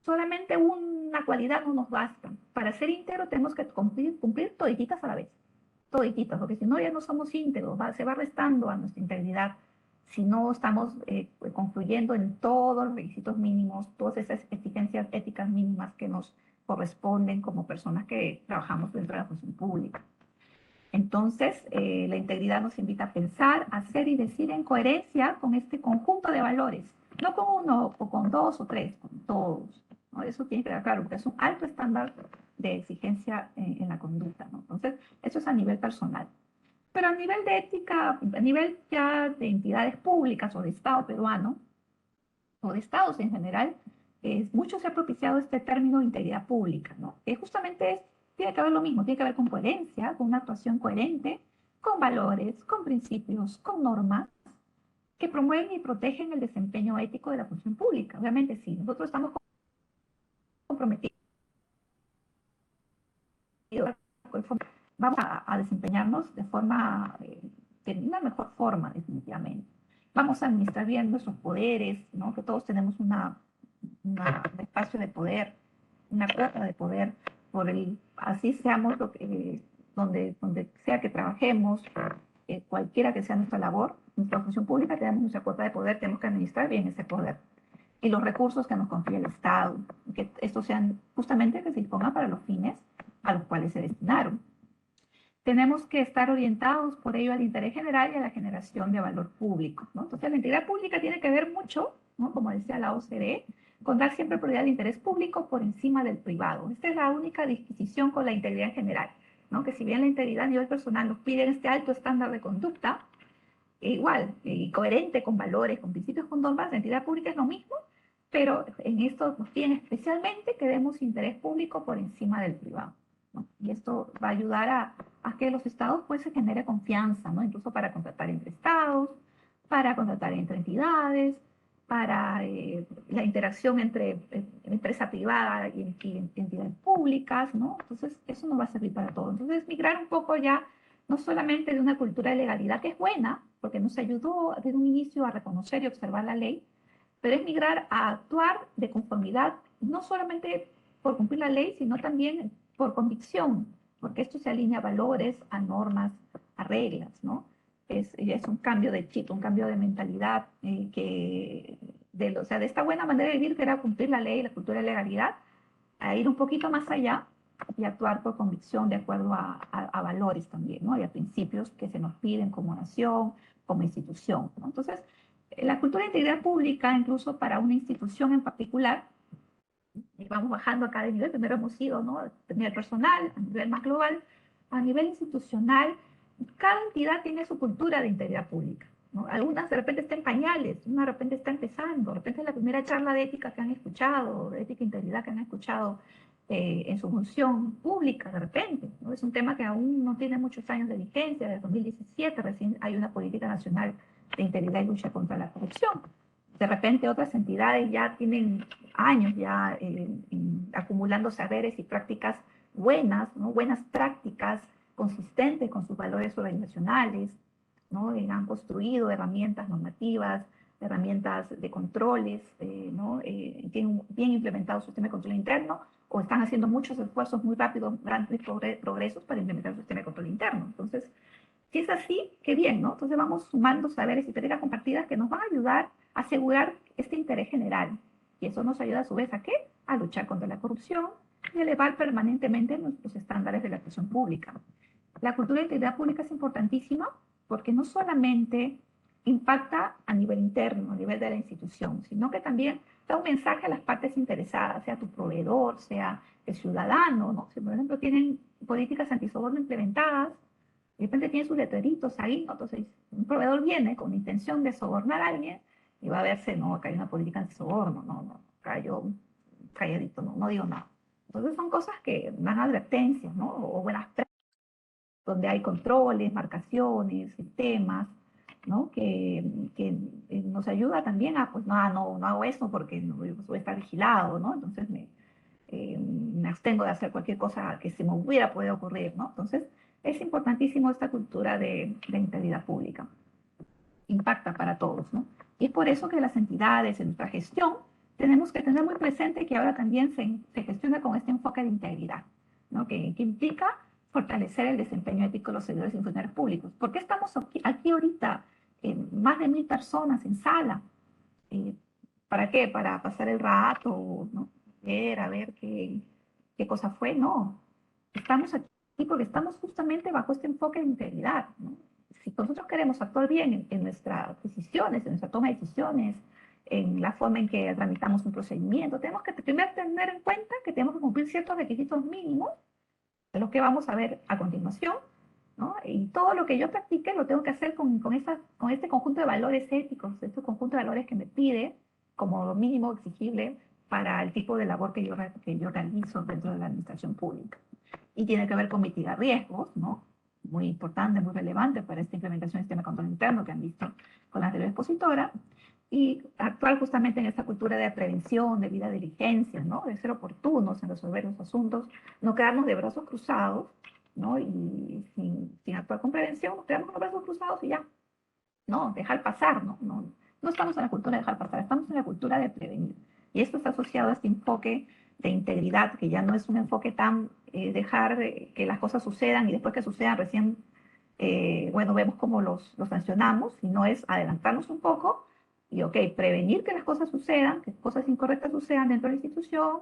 Solamente una cualidad no nos basta. Para ser íntegro tenemos que cumplir todititas a la vez. Todititas, porque si no ya no somos íntegros, se va restando a nuestra integridad si no estamos concluyendo en todos los requisitos mínimos, todas esas exigencias éticas mínimas que nos corresponden como personas que trabajamos dentro de la función pública. Entonces, la integridad nos invita a pensar, hacer y decir en coherencia con este conjunto de valores, no con uno o con dos o tres, con todos, ¿no? Eso tiene que quedar claro, porque es un alto estándar de exigencia en la conducta, ¿no? Entonces, eso es a nivel personal. Pero a nivel de ética, a nivel ya de entidades públicas o de Estado peruano, o de estados en general, mucho se ha propiciado este término de integridad pública, ¿no? Que justamente tiene que ver lo mismo, tiene que ver con coherencia, con una actuación coherente, con valores, con principios, con normas que promueven y protegen el desempeño ético de la función pública. Obviamente, sí, nosotros estamos comprometidos, vamos a desempeñarnos de forma, de una mejor forma, definitivamente. Vamos a administrar bien nuestros poderes, ¿no? Que todos tenemos un espacio de poder, una cuota de poder, así seamos donde sea que trabajemos, cualquiera que sea nuestra labor, nuestra función pública, tenemos nuestra cuota de poder, tenemos que administrar bien ese poder. Y los recursos que nos confía el Estado, que estos sean justamente que se dispongan para los fines a los cuales se destinaron. Tenemos que estar orientados por ello al interés general y a la generación de valor público, ¿no? Entonces la integridad pública tiene que ver mucho, ¿no? Como decía la OCDE, con dar siempre prioridad al interés público por encima del privado. Esta es la única disquisición con la integridad en general, ¿no? Que si bien la integridad a nivel personal nos pide este alto estándar de conducta, igual, y coherente con valores, con principios, con normas, la integridad pública es lo mismo, pero en esto nos piden especialmente que demos interés público por encima del privado, ¿no? Y esto va a ayudar a que los estados pues se genere confianza, ¿no? Incluso para contratar entre estados, para contratar entre entidades, para la interacción entre empresa privada y entidades públicas, ¿no? Entonces, eso nos va a servir para todo. Entonces, migrar un poco ya, no solamente de una cultura de legalidad, que es buena, porque nos ayudó desde un inicio a reconocer y observar la ley, pero es migrar a actuar de conformidad, no solamente por cumplir la ley, sino también por convicción, porque esto se alinea a valores, a normas, a reglas, ¿no? Es un cambio de chip, un cambio de mentalidad, o sea, de esta buena manera de vivir que era cumplir la ley, la cultura de legalidad, a ir un poquito más allá y actuar por convicción de acuerdo a valores también, ¿no? Y a principios que se nos piden como nación, como institución, ¿no? Entonces, la cultura de integridad pública, incluso para una institución en particular, y vamos bajando a cada nivel, primero hemos ido, ¿no? A nivel personal, a nivel más global, a nivel institucional, cada entidad tiene su cultura de integridad pública, ¿no? Algunas de repente están en pañales, una de repente está empezando, de repente es la primera charla de ética que han escuchado, de ética e integridad que han escuchado en su función pública, de repente, ¿no? Es un tema que aún no tiene muchos años de vigencia, desde 2017 recién hay una política nacional de integridad y lucha contra la corrupción. De repente otras entidades ya tienen años ya acumulando saberes y prácticas buenas, ¿no? Buenas prácticas consistentes con sus valores organizacionales, ¿no? Han construido herramientas normativas, herramientas de controles, ¿no? Tienen bien implementado su sistema de control interno o están haciendo muchos esfuerzos muy rápidos, grandes progresos para implementar su sistema de control interno. Entonces, si es así, qué bien, ¿no? Entonces vamos sumando saberes y prácticas compartidas que nos van a ayudar a asegurar este interés general. Y eso nos ayuda a su vez a ¿qué? A luchar contra la corrupción y elevar permanentemente nuestros estándares de la actuación pública. La cultura de integridad pública es importantísima porque no solamente impacta a nivel interno, a nivel de la institución, sino que también da un mensaje a las partes interesadas, sea tu proveedor, sea el ciudadano, ¿no? Si por ejemplo tienen políticas antisoborno implementadas, de repente tiene sus letreritos ahí, ¿no? Entonces un proveedor viene con la intención de sobornar a alguien y va a verse, no, acá hay una política antisoborno, no, acá yo calladito, no digo nada. Entonces son cosas que dan advertencias, ¿no? O buenas prácticas, donde hay controles, marcaciones, sistemas, ¿no? Que nos ayuda también a, pues no hago eso porque no, voy a estar vigilado, ¿no? Entonces me abstengo de hacer cualquier cosa que se me hubiera podido ocurrir, ¿no? Entonces, es importantísimo esta cultura de integridad pública. Impacta para todos, ¿no? Y es por eso que las entidades en nuestra gestión tenemos que tener muy presente que ahora también se gestiona con este enfoque de integridad, ¿no? Que implica fortalecer el desempeño ético de los servidores y funcionarios públicos. ¿Por qué estamos aquí ahorita, más de 1000 personas en sala? ¿Para qué? Para pasar el rato, ¿no? A ver qué cosa fue, no. Estamos aquí porque estamos justamente bajo este enfoque de integridad, ¿no? Si nosotros queremos actuar bien en nuestras decisiones, en nuestra toma de decisiones, en la forma en que tramitamos un procedimiento, tenemos que primero tener en cuenta que tenemos que cumplir ciertos requisitos mínimos, de los que vamos a ver a continuación, ¿no? Y todo lo que yo practique lo tengo que hacer con este conjunto de valores éticos, este conjunto de valores que me pide como mínimo exigible para el tipo de labor que yo realizo dentro de la administración pública. Y tiene que ver con mitigar riesgos, ¿no? Muy importante, muy relevante para esta implementación del sistema de control interno que han visto con la anterior expositora, y actuar justamente en esta cultura de prevención, de vida diligencia, ¿no? De ser oportunos en resolver los asuntos, no quedarnos de brazos cruzados, ¿no? Y sin actuar con prevención, nos quedamos con los brazos cruzados y ya, no, dejar pasar, no estamos en la cultura de dejar pasar, estamos en la cultura de prevenir. Y esto está asociado a este enfoque de integridad, que ya no es un enfoque tan dejar que las cosas sucedan y después que sucedan recién, bueno, vemos cómo los sancionamos, sino es adelantarnos un poco y, ok, prevenir que las cosas sucedan, que cosas incorrectas sucedan dentro de la institución,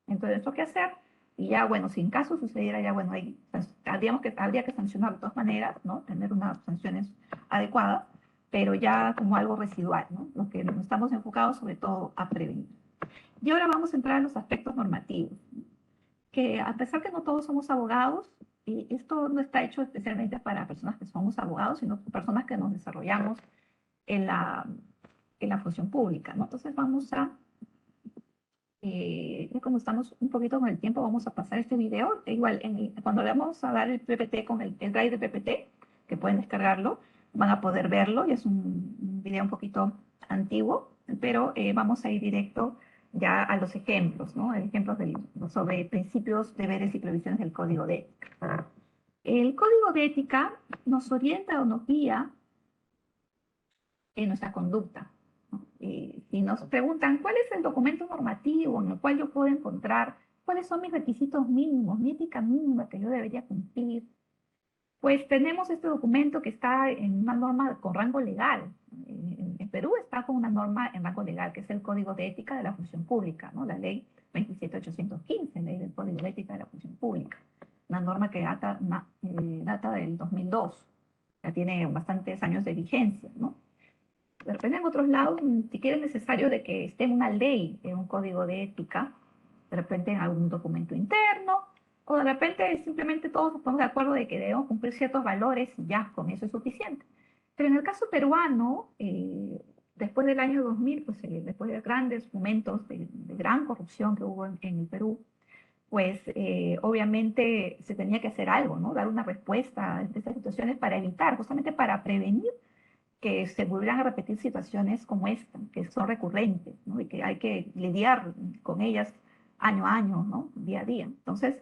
dentro de nuestro quehacer, y ya, bueno, si en caso sucediera, ya, bueno, habría que sancionar de todas maneras, ¿no? Tener unas sanciones adecuadas, pero ya como algo residual, ¿no? Lo que nos estamos enfocados sobre todo a prevenir. Y ahora vamos a entrar a los aspectos normativos, que a pesar que no todos somos abogados, y esto no está hecho especialmente para personas que somos abogados, sino personas que nos desarrollamos en la función pública, ¿no? Entonces vamos a, ya como estamos un poquito con el tiempo, vamos a pasar este video. Igual, cuando le vamos a dar el PPT con el drive de PPT, que pueden descargarlo, van a poder verlo, y es un video un poquito antiguo, pero vamos a ir directo ya a los ejemplos, ¿no? Ejemplos sobre principios, deberes y previsiones del Código de Ética. El Código de Ética nos orienta o nos guía en nuestra conducta, ¿no? Si nos preguntan cuál es el documento normativo en el cual yo puedo encontrar cuáles son mis requisitos mínimos, mi ética mínima que yo debería cumplir, pues tenemos este documento que está en una norma con rango legal. En Perú está con una norma en rango legal, que es el Código de Ética de la Función Pública, ¿no? La ley 27815, ley del Código de Ética de la Función Pública. Una norma que data del 2002, ya tiene bastantes años de vigencia, ¿no? De repente en otros lados, ni siquiera es necesario de que esté en una ley, en un código de ética, de repente en algún documento interno, o de repente simplemente todos nos ponemos de acuerdo de que debemos cumplir ciertos valores y ya, con eso es suficiente. Pero en el caso peruano, después del año 2000, pues después de grandes momentos de gran corrupción que hubo en el Perú, pues obviamente se tenía que hacer algo, ¿no? Dar una respuesta a estas situaciones para evitar, justamente para prevenir que se volvieran a repetir situaciones como esta, que son recurrentes, ¿no? Y que hay que lidiar con ellas año a año, ¿no? Día a día. Entonces,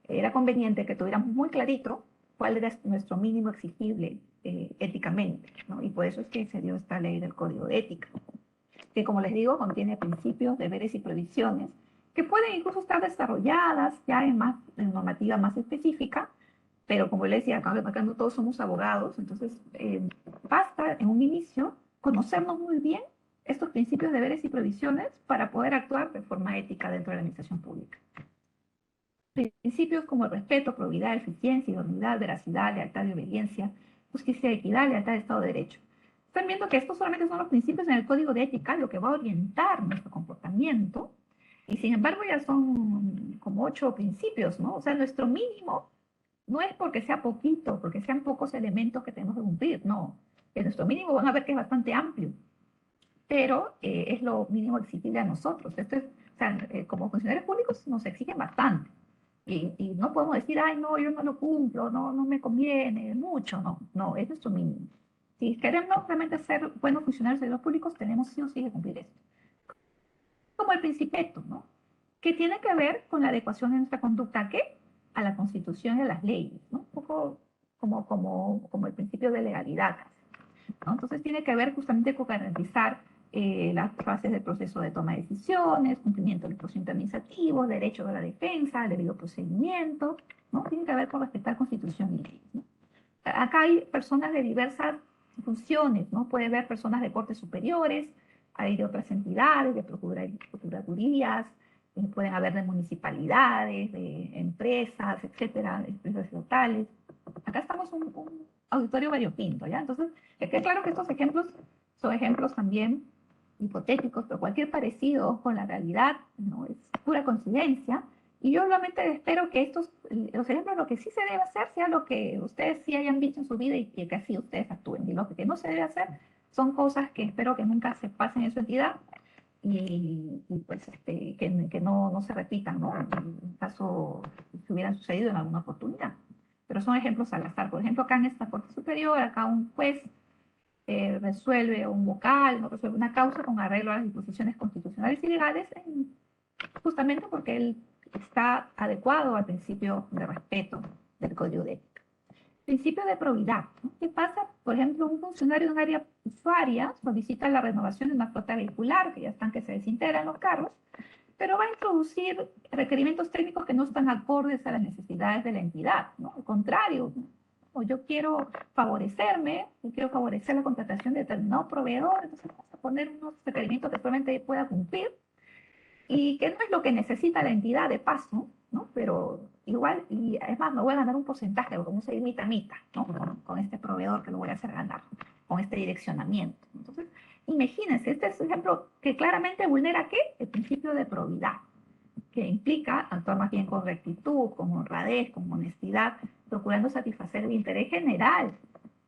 era conveniente que tuviéramos muy clarito cuál era nuestro mínimo exigible éticamente, ¿no? Y por eso es que se dio esta ley del Código de Ética, que, como les digo, contiene principios, deberes y provisiones que pueden incluso estar desarrolladas ya en normativa más específica, pero como les decía, acá no todos somos abogados, entonces basta en un inicio conocernos muy bien estos principios, deberes y provisiones para poder actuar de forma ética dentro de la administración pública. Principios como el respeto, probidad, eficiencia, idoneidad, veracidad, lealtad y obediencia, justicia, equidad, lealtad, Estado de Derecho. Están viendo que estos solamente son los principios en el Código de Ética, lo que va a orientar nuestro comportamiento, y sin embargo ya son como 8 principios, ¿no? O sea, nuestro mínimo no es porque sea poquito, porque sean pocos elementos que tenemos que cumplir, no. En nuestro mínimo van a ver que es bastante amplio, pero es lo mínimo exigible a nosotros. Esto es, o sea, como funcionarios públicos nos exigen bastante. Y no podemos decir, ay, no, yo no lo cumplo, no me conviene mucho, no, es nuestro mínimo. Si queremos realmente ser buenos funcionarios de los públicos, tenemos sí o sí que cumplir esto. Como el principito, ¿no? Que tiene que ver con la adecuación de nuestra conducta, ¿qué? A la Constitución y a las leyes, ¿no? Un poco como el principio de legalidad, ¿no? Entonces tiene que ver justamente con garantizar las fases del proceso de toma de decisiones, cumplimiento del procedimiento administrativo, derecho a la defensa, debido procedimiento, ¿no? Tiene que ver con respetar Constitución y leyes, ¿no? Acá hay personas de diversas funciones, ¿no? Puede haber personas de cortes superiores, hay de otras entidades, de procuradurías, pueden haber de municipalidades, de empresas, etcétera, de empresas estatales. Acá estamos un auditorio variopinto, ¿ya? Entonces, es que claro que estos ejemplos son ejemplos también hipotéticos, pero cualquier parecido con la realidad no es pura coincidencia, Y yo solamente espero que los ejemplos, lo que sí se debe hacer, sea lo que ustedes sí hayan visto en su vida y que así ustedes actúen. Y lo que no se debe hacer son cosas que espero que nunca se pasen en su entidad y pues que no se repitan, ¿no? En caso que hubieran sucedido en alguna oportunidad. Pero son ejemplos al azar. Por ejemplo, acá en esta Corte Superior, acá un juez resuelve un vocal, no resuelve una causa con arreglo a las disposiciones constitucionales y legales, justamente porque él está adecuado al principio de respeto del Código de Ética. Principio de probidad, ¿no? ¿Qué pasa? Por ejemplo, un funcionario de un área usuaria solicita la renovación de una flota vehicular, que ya están que se desintegran los carros, pero va a introducir requerimientos técnicos que no están acordes a las necesidades de la entidad, ¿no? Al contrario, ¿no? O yo quiero favorecerme, yo quiero favorecer la contratación de determinado proveedor, entonces vamos a poner unos requerimientos que solamente pueda cumplir y que no es lo que necesita la entidad de paso, ¿no? Pero igual, y además me voy a ganar un porcentaje, como se mitad, ¿no? Con este proveedor que lo voy a hacer ganar, con este direccionamiento. Entonces, imagínense, este es un ejemplo que claramente vulnera ¿qué? El principio de probidad, que implica actuar más bien con rectitud, con honradez, con honestidad, procurando satisfacer el interés general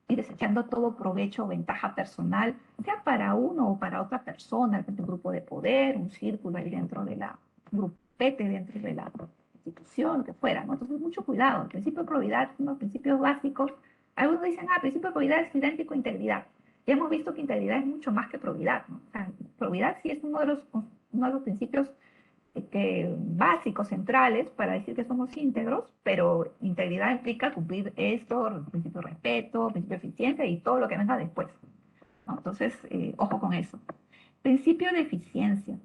y desechando todo provecho o ventaja personal, sea para uno o para otra persona, un grupo de poder, un círculo ahí dentro de la, un grupete dentro de la institución, lo que fuera, ¿no? Entonces, mucho cuidado. El principio de probidad es uno de los principios básicos. Algunos dicen, el principio de probidad es idéntico a integridad. Ya hemos visto que integridad es mucho más que probidad, ¿no? O sea, probidad sí es uno de los principios básicos, centrales, para decir que somos íntegros, pero integridad implica cumplir esto, el principio de respeto, el principio de eficiencia y todo lo que venga después, ¿no? Entonces, ojo con eso. Principio de eficiencia.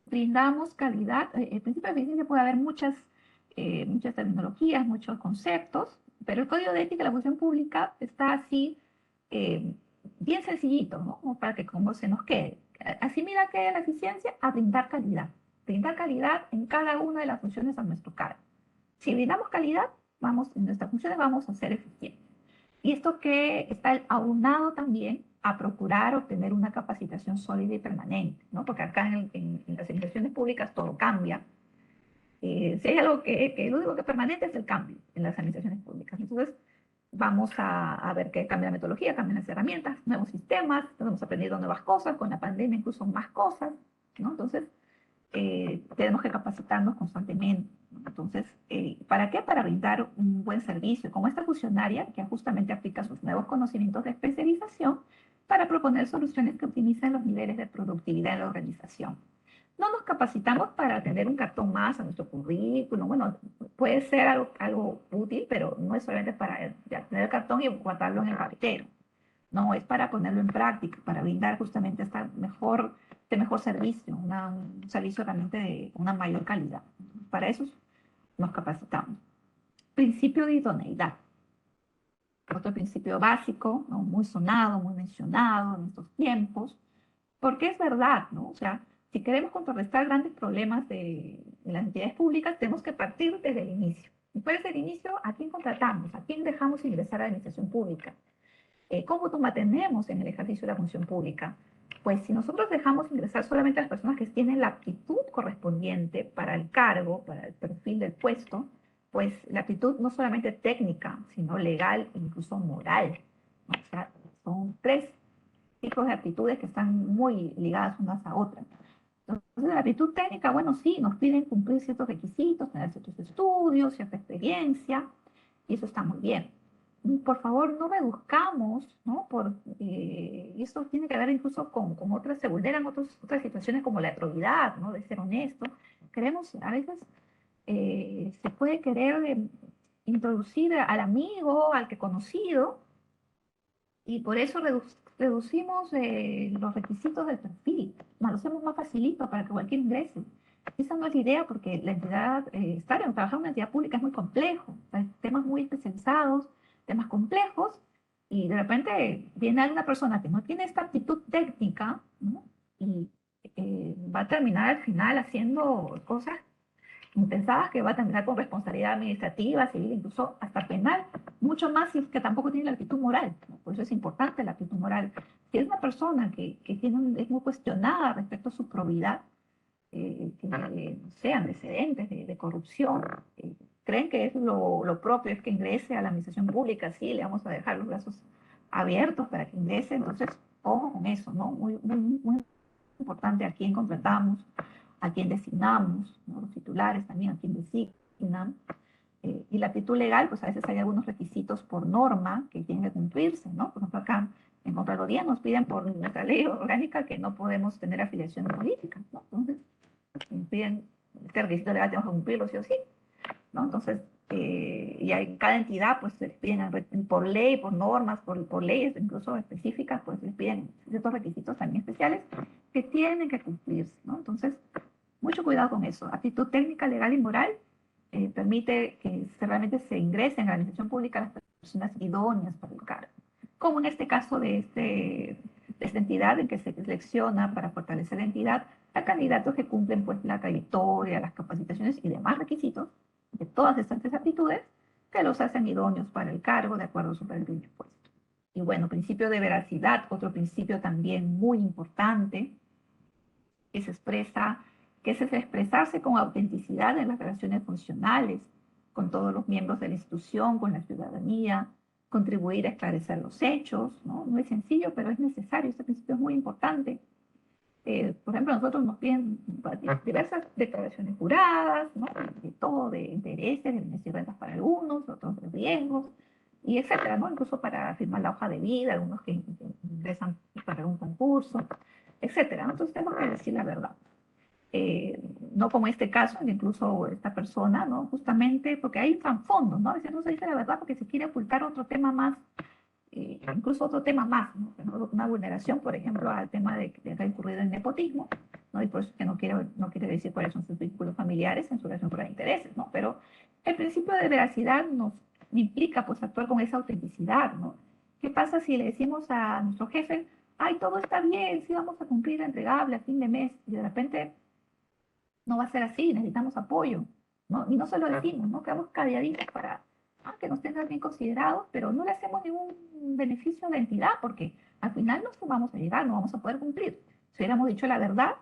Brindamos calidad. El principio de eficiencia puede haber muchas terminologías, muchos conceptos, pero el Código de Ética de la Función Pública está así, eh, bien sencillito, ¿no? Como para que como se nos quede. Asimila que la eficiencia a brindar calidad. Brindar calidad en cada una de las funciones a nuestro cargo. Si brindamos calidad, en nuestras funciones vamos a ser eficientes. Y esto que está aunado también a procurar obtener una capacitación sólida y permanente, ¿no? Porque acá en las administraciones públicas todo cambia. Si hay algo que lo único que es permanente es el cambio en las administraciones públicas. Entonces, vamos a ver que cambia la metodología, cambian las herramientas, nuevos sistemas, hemos aprendido nuevas cosas, con la pandemia incluso más cosas, ¿no? Entonces, tenemos que capacitarnos constantemente. Entonces, ¿para qué? Para brindar un buen servicio. Como esta funcionaria que justamente aplica sus nuevos conocimientos de especialización para proponer soluciones que optimicen los niveles de productividad en la organización. No nos capacitamos para tener un cartón más a nuestro currículum. Bueno, puede ser algo útil, pero no es solamente para tener el cartón y guardarlo en el gavetero. No, es para ponerlo en práctica, para brindar justamente este mejor servicio, un servicio realmente de una mayor calidad. Para eso nos capacitamos. Principio de idoneidad. Otro principio básico, ¿no? Muy sonado, muy mencionado en estos tiempos, porque es verdad, ¿no? O sea, si queremos contrarrestar grandes problemas de las entidades públicas, tenemos que partir desde el inicio. Después del inicio, ¿a quién contratamos? ¿A quién dejamos ingresar a la administración pública? ¿Cómo nos mantenemos en el ejercicio de la función pública? Pues si nosotros dejamos ingresar solamente a las personas que tienen la aptitud correspondiente para el cargo, para el perfil del puesto, pues la aptitud no solamente técnica, sino legal e incluso moral, ¿no? O sea, son tres tipos de aptitudes que están muy ligadas unas a otras. Entonces, la aptitud técnica, bueno, sí, nos piden cumplir ciertos requisitos, tener ciertos estudios, cierta experiencia, y eso está muy bien. Por favor, no reduzcamos, ¿no? Y esto tiene que ver incluso con otras, se vulneran otras situaciones como la de probidad, ¿no? De ser honesto. Queremos, a veces, se puede querer introducir al amigo, al que conocido, y por eso reducimos los requisitos del perfil, nos lo hacemos más facilito para que cualquiera ingrese. Esa no es la idea porque la entidad, trabajar en una entidad pública es muy complejo, hay temas muy especializados, temas complejos, y de repente viene alguna persona que no tiene esta aptitud técnica, ¿no? Y va a terminar al final haciendo cosas impensadas que va a terminar con responsabilidad administrativa, civil, incluso hasta penal, mucho más si es que tampoco tiene la actitud moral, ¿no? Por eso es importante la actitud moral. Si es una persona que es muy cuestionada respecto a su probidad, que no sé, antecedentes de corrupción. Creen que es lo propio, es que ingrese a la administración pública, sí, le vamos a dejar los brazos abiertos para que ingrese. Entonces, ojo con eso, ¿no? Muy importante a quién contratamos, a quién designamos, ¿no? Los titulares también, a quién designan. Y la actitud legal, pues a veces hay algunos requisitos por norma que tienen que cumplirse, ¿no? Por ejemplo, acá en Contraloría nos piden por nuestra ley orgánica que no podemos tener afiliaciones políticas, ¿no? Entonces, nos piden, este requisito legal tenemos que cumplirlo sí o sí, ¿no? Entonces, y en cada entidad, pues les piden por ley, por normas, por leyes incluso específicas, pues les piden ciertos requisitos también especiales que tienen que cumplirse, ¿no? Entonces, mucho cuidado con eso. Actitud técnica, legal y moral permite que realmente se ingresen a la administración pública las personas idóneas para el cargo. Como en este caso de esta entidad en que se selecciona para fortalecer la entidad a candidatos que cumplen pues la trayectoria, las capacitaciones y demás requisitos de todas estas tres aptitudes que los hacen idóneos para el cargo de acuerdo a su perfil de puesto. Y bueno, principio de veracidad, otro principio también muy importante que se expresa, que es expresarse con autenticidad en las relaciones funcionales con todos los miembros de la institución, con la ciudadanía, contribuir a esclarecer los hechos, ¿no? No es sencillo, pero es necesario, este principio es muy importante. Por ejemplo, nosotros nos piden diversas declaraciones juradas, ¿no? De todo, de intereses, de bienes y rentas para algunos, otros de riesgos, y etcétera, ¿no? Incluso para firmar la hoja de vida, algunos que ingresan para un concurso, etcétera. Entonces tenemos que decir la verdad. No como este caso, incluso esta persona, ¿no? Justamente porque hay trasfondos, ¿no? A veces no se dice la verdad porque se quiere ocultar otro tema más, incluso otro tema más, ¿no? Una vulneración, por ejemplo, al tema de haber incurrido en nepotismo, ¿no? Y por eso es que no quiere decir cuáles son sus vínculos familiares en su relación con los intereses, ¿no? Pero el principio de veracidad nos implica, pues, actuar con esa autenticidad, ¿no? ¿Qué pasa si le decimos a nuestro jefe, ay, todo está bien, sí vamos a cumplir la entregable a fin de mes, y de repente no va a ser así, necesitamos apoyo, ¿no? Y no se lo decimos, ¿no? Quedamos calladitos para que nos tengan bien considerados, pero no le hacemos ningún beneficio a la entidad porque al final no vamos a llegar, no vamos a poder cumplir. Si hubiéramos dicho la verdad,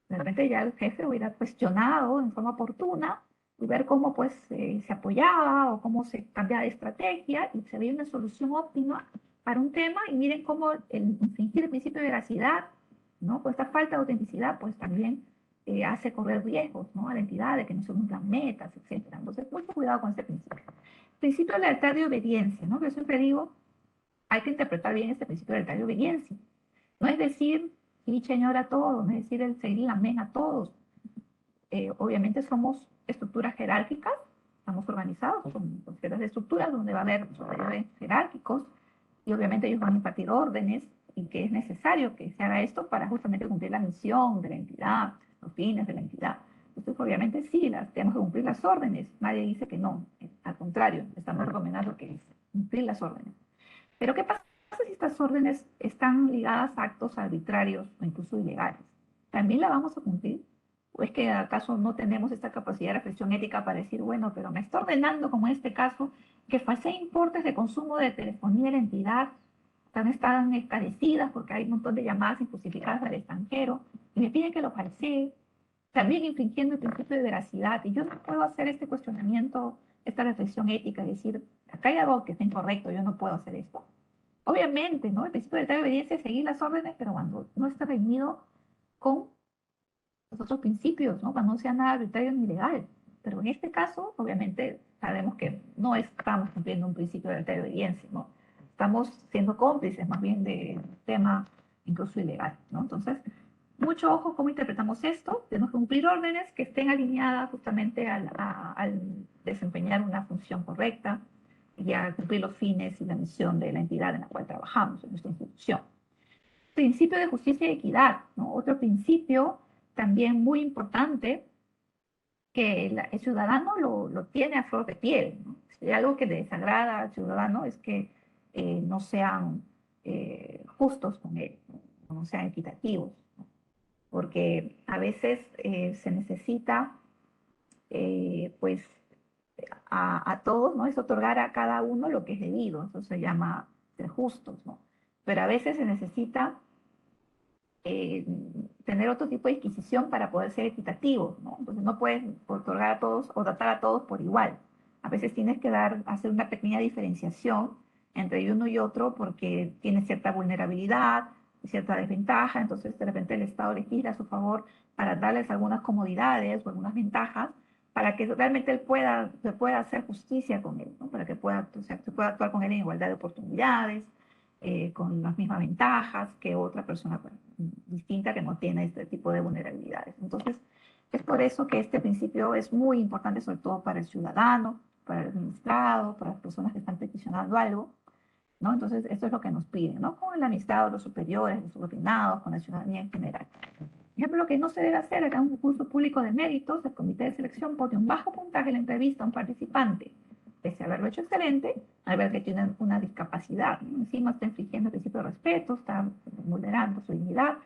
de repente ya el jefe hubiera cuestionado en forma oportuna y ver cómo pues se apoyaba o cómo se cambiaba de estrategia y se veía una solución óptima para un tema y miren cómo el infringir el principio de veracidad, ¿no? Con esta falta de autenticidad pues también hace correr riesgos, ¿no? A la entidad de que no se cumplan metas, etcétera. Entonces, mucho cuidado con este principio. Principio de lealtad y obediencia, ¿no? Que yo siempre digo, hay que interpretar bien este principio de lealtad y obediencia. No es decir, sí, señor a todos, no es decir el seguir la amén a todos. Obviamente somos estructuras jerárquicas, estamos organizados con ciertas estructuras donde va a haber superiores jerárquicos y obviamente ellos van a impartir órdenes y que es necesario que se haga esto para justamente cumplir la misión de la entidad, los fines de la entidad. Entonces, obviamente sí, tenemos que cumplir las órdenes. Nadie dice que no. Al contrario, estamos recomendando que cumplir las órdenes. Pero ¿qué pasa si estas órdenes están ligadas a actos arbitrarios o incluso ilegales? ¿También la vamos a cumplir? ¿O es que acaso no tenemos esta capacidad de reflexión ética para decir, bueno, pero me está ordenando, como en este caso, que falsee importes de consumo de telefonía de la entidad, también están esclarecidas porque hay un montón de llamadas injustificadas al extranjero, y me piden que lo falsee, también infringiendo el principio de veracidad? Y yo no puedo hacer este cuestionamiento, esta reflexión ética, decir, acá hay algo que está incorrecto, yo no puedo hacer esto. Obviamente, ¿no? El principio de tal obediencia es seguir las órdenes, pero cuando no está reñido con los otros principios, ¿no? Cuando no sea nada arbitrario ni ilegal. Pero en este caso, obviamente, sabemos que no estamos cumpliendo un principio de tal obediencia, ¿no? Estamos siendo cómplices más bien de un tema incluso ilegal, ¿no? Entonces, mucho ojo cómo interpretamos esto. Tenemos que cumplir órdenes que estén alineadas justamente al desempeñar una función correcta y a cumplir los fines y la misión de la entidad en la cual trabajamos, en nuestra institución. Principio de justicia y equidad, ¿no? Otro principio también muy importante que el ciudadano lo tiene a flor de piel, ¿no? Si hay algo que le desagrada al ciudadano es que no sean justos con él, no sean equitativos, ¿no? Porque a veces se necesita, pues, a todos, ¿no? Es otorgar a cada uno lo que es debido, eso se llama ser justos, ¿no? Pero a veces se necesita tener tener otro tipo de disquisición para poder ser equitativo, ¿no? Entonces no puedes otorgar a todos o tratar a todos por igual. A veces tienes que hacer una pequeña diferenciación entre uno y otro porque tiene cierta vulnerabilidad, cierta desventaja, entonces de repente el Estado legisla a su favor para darles algunas comodidades o algunas ventajas para que realmente se pueda hacer justicia con él, ¿no? Para que pueda, o sea, se pueda actuar con él en igualdad de oportunidades, con las mismas ventajas que otra persona distinta que no tiene este tipo de vulnerabilidades. Entonces, es por eso que este principio es muy importante, sobre todo para el ciudadano, para el administrado, para las personas que están peticionando algo, ¿no? Entonces, esto es lo que nos piden, ¿no? Con el administrado, los superiores, los subordinados, con la ciudadanía en general. Por ejemplo, lo que no se debe hacer en un concurso público de méritos, el comité de selección pone un bajo puntaje en la entrevista a un participante, pese a haberlo hecho excelente, al ver que tiene una discapacidad, ¿no? Encima está infringiendo el principio de respeto, está vulnerando su dignidad,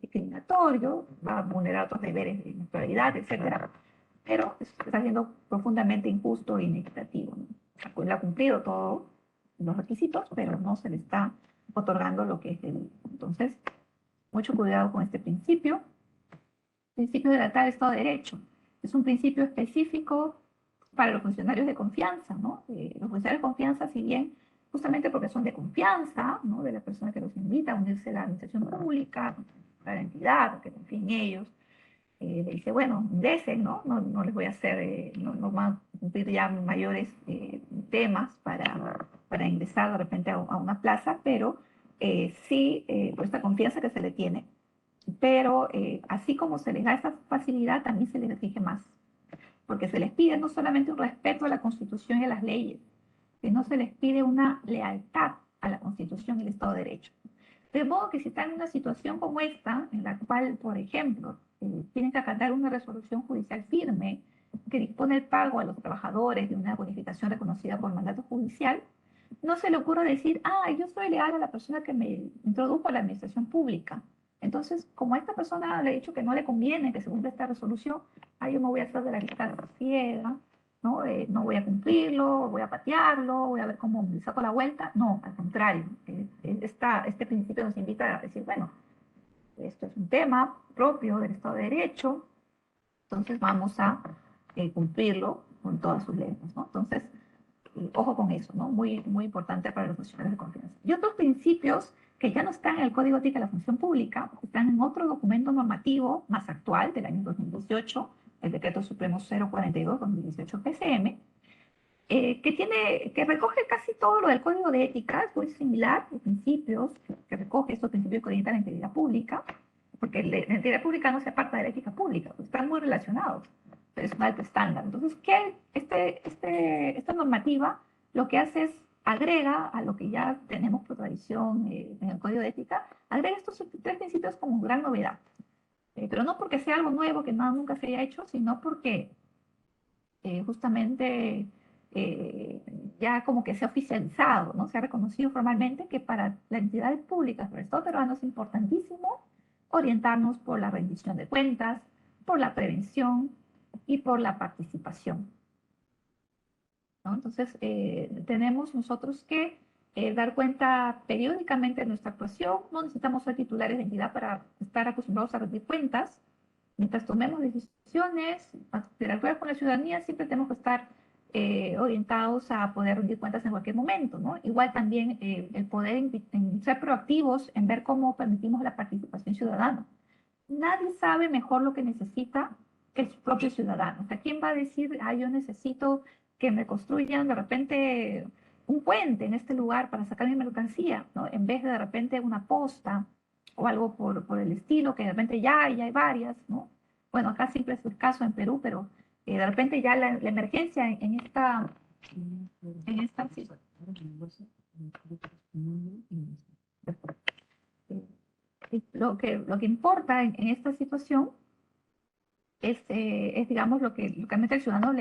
discriminatorio, va a vulnerar otros deberes de neutralidad, etc. Pero está siendo profundamente injusto e inequitativo, ¿no? Él ha cumplido todos los requisitos, pero no se le está otorgando lo que es debido. Entonces, mucho cuidado con este principio. Principio de lealtad al Estado de Derecho. Es un principio específico para los funcionarios de confianza, ¿no? Los funcionarios de confianza, si bien justamente porque son de confianza, ¿no? De la persona que los invita a unirse a la administración pública, a la entidad, que confíe en ellos, le dice, bueno, ingresen, ¿no? No les voy a hacer, no van a cumplir ya mayores temas para ingresar de repente a una plaza, pero sí, por esta confianza que se le tiene. Pero así como se les da esa facilidad, también se les exige más, porque se les pide no solamente un respeto a la Constitución y a las leyes, sino se les pide una lealtad a la Constitución y el Estado de Derecho. De modo que si están en una situación como esta, en la cual, por ejemplo, tienen que acatar una resolución judicial firme que dispone el pago a los trabajadores de una bonificación reconocida por mandato judicial, no se le ocurra decir, yo soy leal a la persona que me introdujo a la administración pública. Entonces, como a esta persona le he dicho que no le conviene que se cumpla esta resolución, yo me voy a hacer de la lista ciega, ¿no? No voy a cumplirlo, voy a patearlo, voy a ver cómo me saco la vuelta. No, al contrario, este principio nos invita a decir, bueno, esto es un tema propio del Estado de Derecho, entonces vamos a cumplirlo con todas sus leyes, ¿no? Entonces, ojo con eso, ¿no? Muy, muy importante para los funcionarios de confianza. Y otros principios que ya no están en el Código de Ética de la Función Pública, están en otro documento normativo más actual del año 2018, el Decreto Supremo 042-2018 PCM, que recoge casi todo lo del Código de Ética, es muy similar, los principios que recoge estos principios que orientan la integridad pública, porque la integridad pública no se aparta de la ética pública, pues están muy relacionados, pero es un alto estándar. Entonces, esta normativa lo que hace es agrega a lo que ya tenemos por tradición en el Código de Ética, agrega estos tres principios como gran novedad. Pero no porque sea algo nuevo que nunca se haya hecho, sino porque justamente ya como que se ha oficializado, ¿no? Se ha reconocido formalmente que para las entidades públicas, para el Estado peruano, es importantísimo orientarnos por la rendición de cuentas, por la prevención y por la participación, ¿no? Entonces, tenemos nosotros que dar cuenta periódicamente de nuestra actuación. No necesitamos ser titulares de entidad para estar acostumbrados a rendir cuentas. Mientras tomemos decisiones, interactuar con la ciudadanía, siempre tenemos que estar orientados a poder rendir cuentas en cualquier momento, ¿no? Igual también el poder en ser proactivos en ver cómo permitimos la participación ciudadana. Nadie sabe mejor lo que necesita que el propio ciudadano. O sea, ¿quién va a decir, yo necesito que me construyan de repente un puente en este lugar para sacar mi mercancía, ¿no? En vez de repente una posta o algo por el estilo, que de repente ya hay varias, ¿no? Bueno, acá siempre es el caso en Perú, pero de repente ya la emergencia en esta situación. Lo que importa en esta situación es, digamos, lo que realmente al ciudadano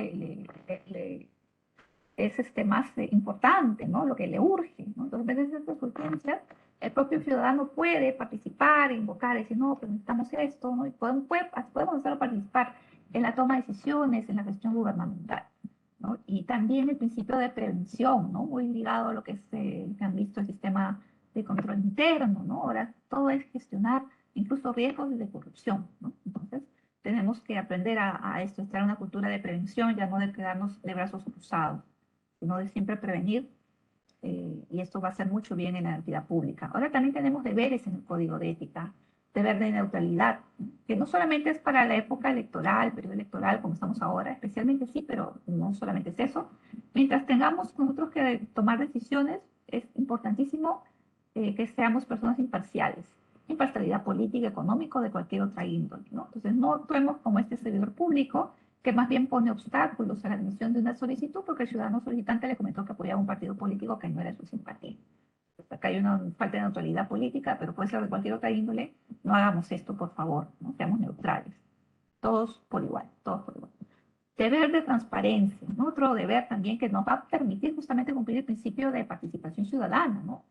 es más importante, ¿no? Lo que le urge, ¿no? Entonces, en vez de estas urgencias, el propio ciudadano puede participar, invocar, decir, no, pero necesitamos esto, ¿no? Y podemos hacerlo participar en la toma de decisiones, en la gestión gubernamental, ¿no? Y también el principio de prevención, ¿no? Muy ligado a lo que han visto el sistema de control interno, ¿no? Ahora todo es gestionar incluso riesgos de corrupción, ¿no? Entonces, tenemos que aprender a esto, estar en una cultura de prevención, ya no de quedarnos de brazos cruzados, sino de siempre prevenir, y esto va a hacer mucho bien en la entidad pública. Ahora también tenemos deberes en el Código de Ética, deber de neutralidad, que no solamente es para la época electoral, periodo electoral, como estamos ahora, especialmente sí, pero no solamente es eso. Mientras tengamos nosotros que tomar decisiones, es importantísimo que seamos personas imparciales, imparcialidad política, económica o de cualquier otra índole, ¿no? Entonces no actuemos como este servidor público que más bien pone obstáculos a la admisión de una solicitud porque el ciudadano solicitante le comentó que apoyaba un partido político que no era de su simpatía. Acá hay una falta de neutralidad política, pero puede ser de cualquier otra índole. No hagamos esto, por favor, ¿no? Seamos neutrales. Todos por igual, todos por igual. Deber de transparencia, ¿no? Otro deber también que nos va a permitir justamente cumplir el principio de participación ciudadana, ¿no?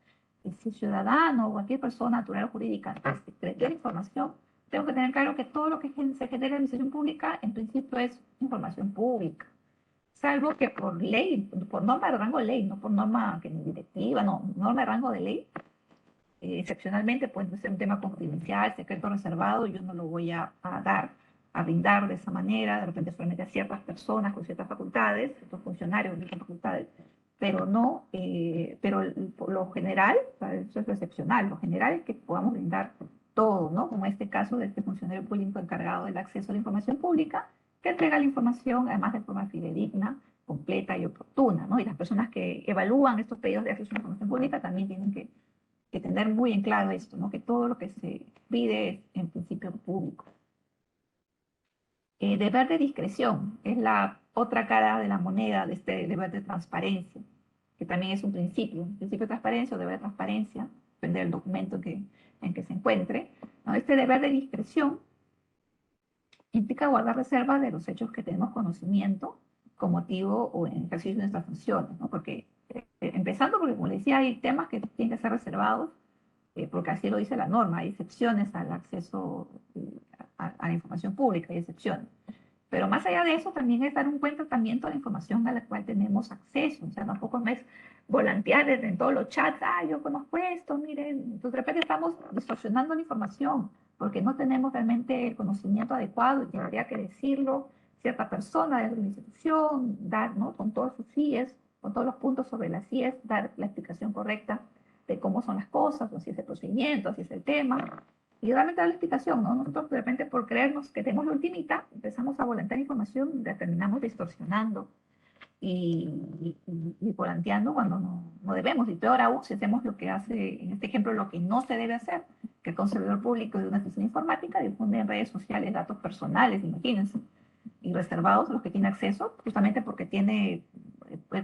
Si el ciudadano o cualquier persona natural o jurídica requiere información, tengo que tener claro que todo lo que se genera en la administración pública, en principio es información pública, salvo que por ley, por norma de rango de ley, no por norma que ni directiva, no, norma de rango de ley, excepcionalmente puede ser un tema confidencial, secreto reservado, yo no lo voy a brindar de esa manera, de repente solamente a ciertas personas con ciertas facultades, ciertos funcionarios con ciertas facultades, pero no, pero por lo general, eso es lo excepcional, lo general es que podamos brindar todo, ¿no? Como este caso de este funcionario público encargado del acceso a la información pública, que entrega la información, además de forma fidedigna, completa y oportuna, ¿no? Y las personas que evalúan estos pedidos de acceso a la información pública también tienen que tener muy en claro esto, ¿no? Que todo lo que se pide es en principio público. Deber de discreción es la otra cara de la moneda de este deber de transparencia, que también es un principio de transparencia o deber de transparencia, depende del documento en que se encuentre, ¿no? Este deber de discreción implica guardar reserva de los hechos que tenemos conocimiento con motivo o en ejercicio de nuestras funciones, ¿no? Porque, empezando porque, como les decía, hay temas que tienen que ser reservados, porque así lo dice la norma, hay excepciones al acceso a la información pública, hay excepciones. Pero más allá de eso, también es dar un buen tratamiento a la información a la cual tenemos acceso. O sea, tampoco es volantear en todos los chats, yo conozco esto, miren. Entonces, de repente estamos distorsionando la información porque no tenemos realmente el conocimiento adecuado y tendría que decirlo cierta persona de la institución, dar, ¿no? Con todos sus CIEs, con todos los puntos sobre las CIEs, dar la explicación correcta de cómo son las cosas, o si es el procedimiento, si es el tema, y realmente dar la explicación, ¿no? Nosotros de repente por creernos que tenemos la ultimita, empezamos a volantear información y la terminamos distorsionando y volanteando cuando no debemos, y peor aún si hacemos lo que hace, en este ejemplo, lo que no se debe hacer, que el servidor público de una institución informática difunde en redes sociales datos personales, imagínense, y reservados a los que tienen acceso, justamente porque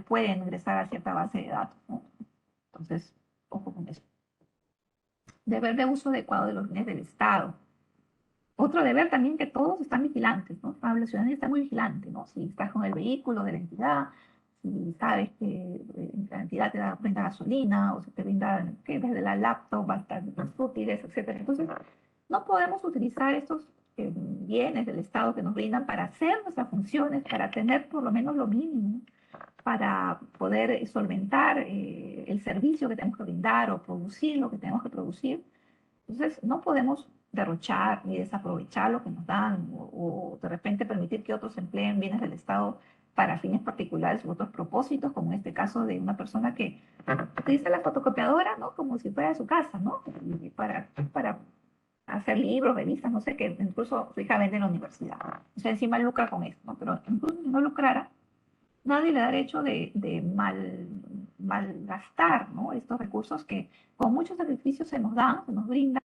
pueden ingresar a cierta base de datos, ¿no? Entonces, ojo con eso. Deber de uso adecuado de los bienes del Estado. Otro deber también que todos están vigilantes, ¿no? La ciudadanía está muy vigilante, ¿no? Si estás con el vehículo de la entidad, si sabes que la entidad te brinda gasolina o se te brinda que desde la laptop hasta los útiles, etc. Entonces, no podemos utilizar estos bienes del Estado que nos brindan para hacer nuestras funciones, para tener por lo menos lo mínimo, para poder solventar el servicio que tenemos que brindar o producir lo que tenemos que producir. Entonces, no podemos derrochar ni desaprovechar lo que nos dan o de repente permitir que otros empleen bienes del Estado para fines particulares u otros propósitos, como en este caso de una persona que utiliza la fotocopiadora, ¿no? Como si fuera de su casa, ¿no? Y para hacer libros, revistas, no sé, que incluso su hija vende en la universidad. O sea, encima lucra con esto, ¿no? Pero incluso si no lucrara, nadie le da derecho de malgastar, ¿no? Estos recursos que con muchos sacrificios se nos dan, se nos brindan,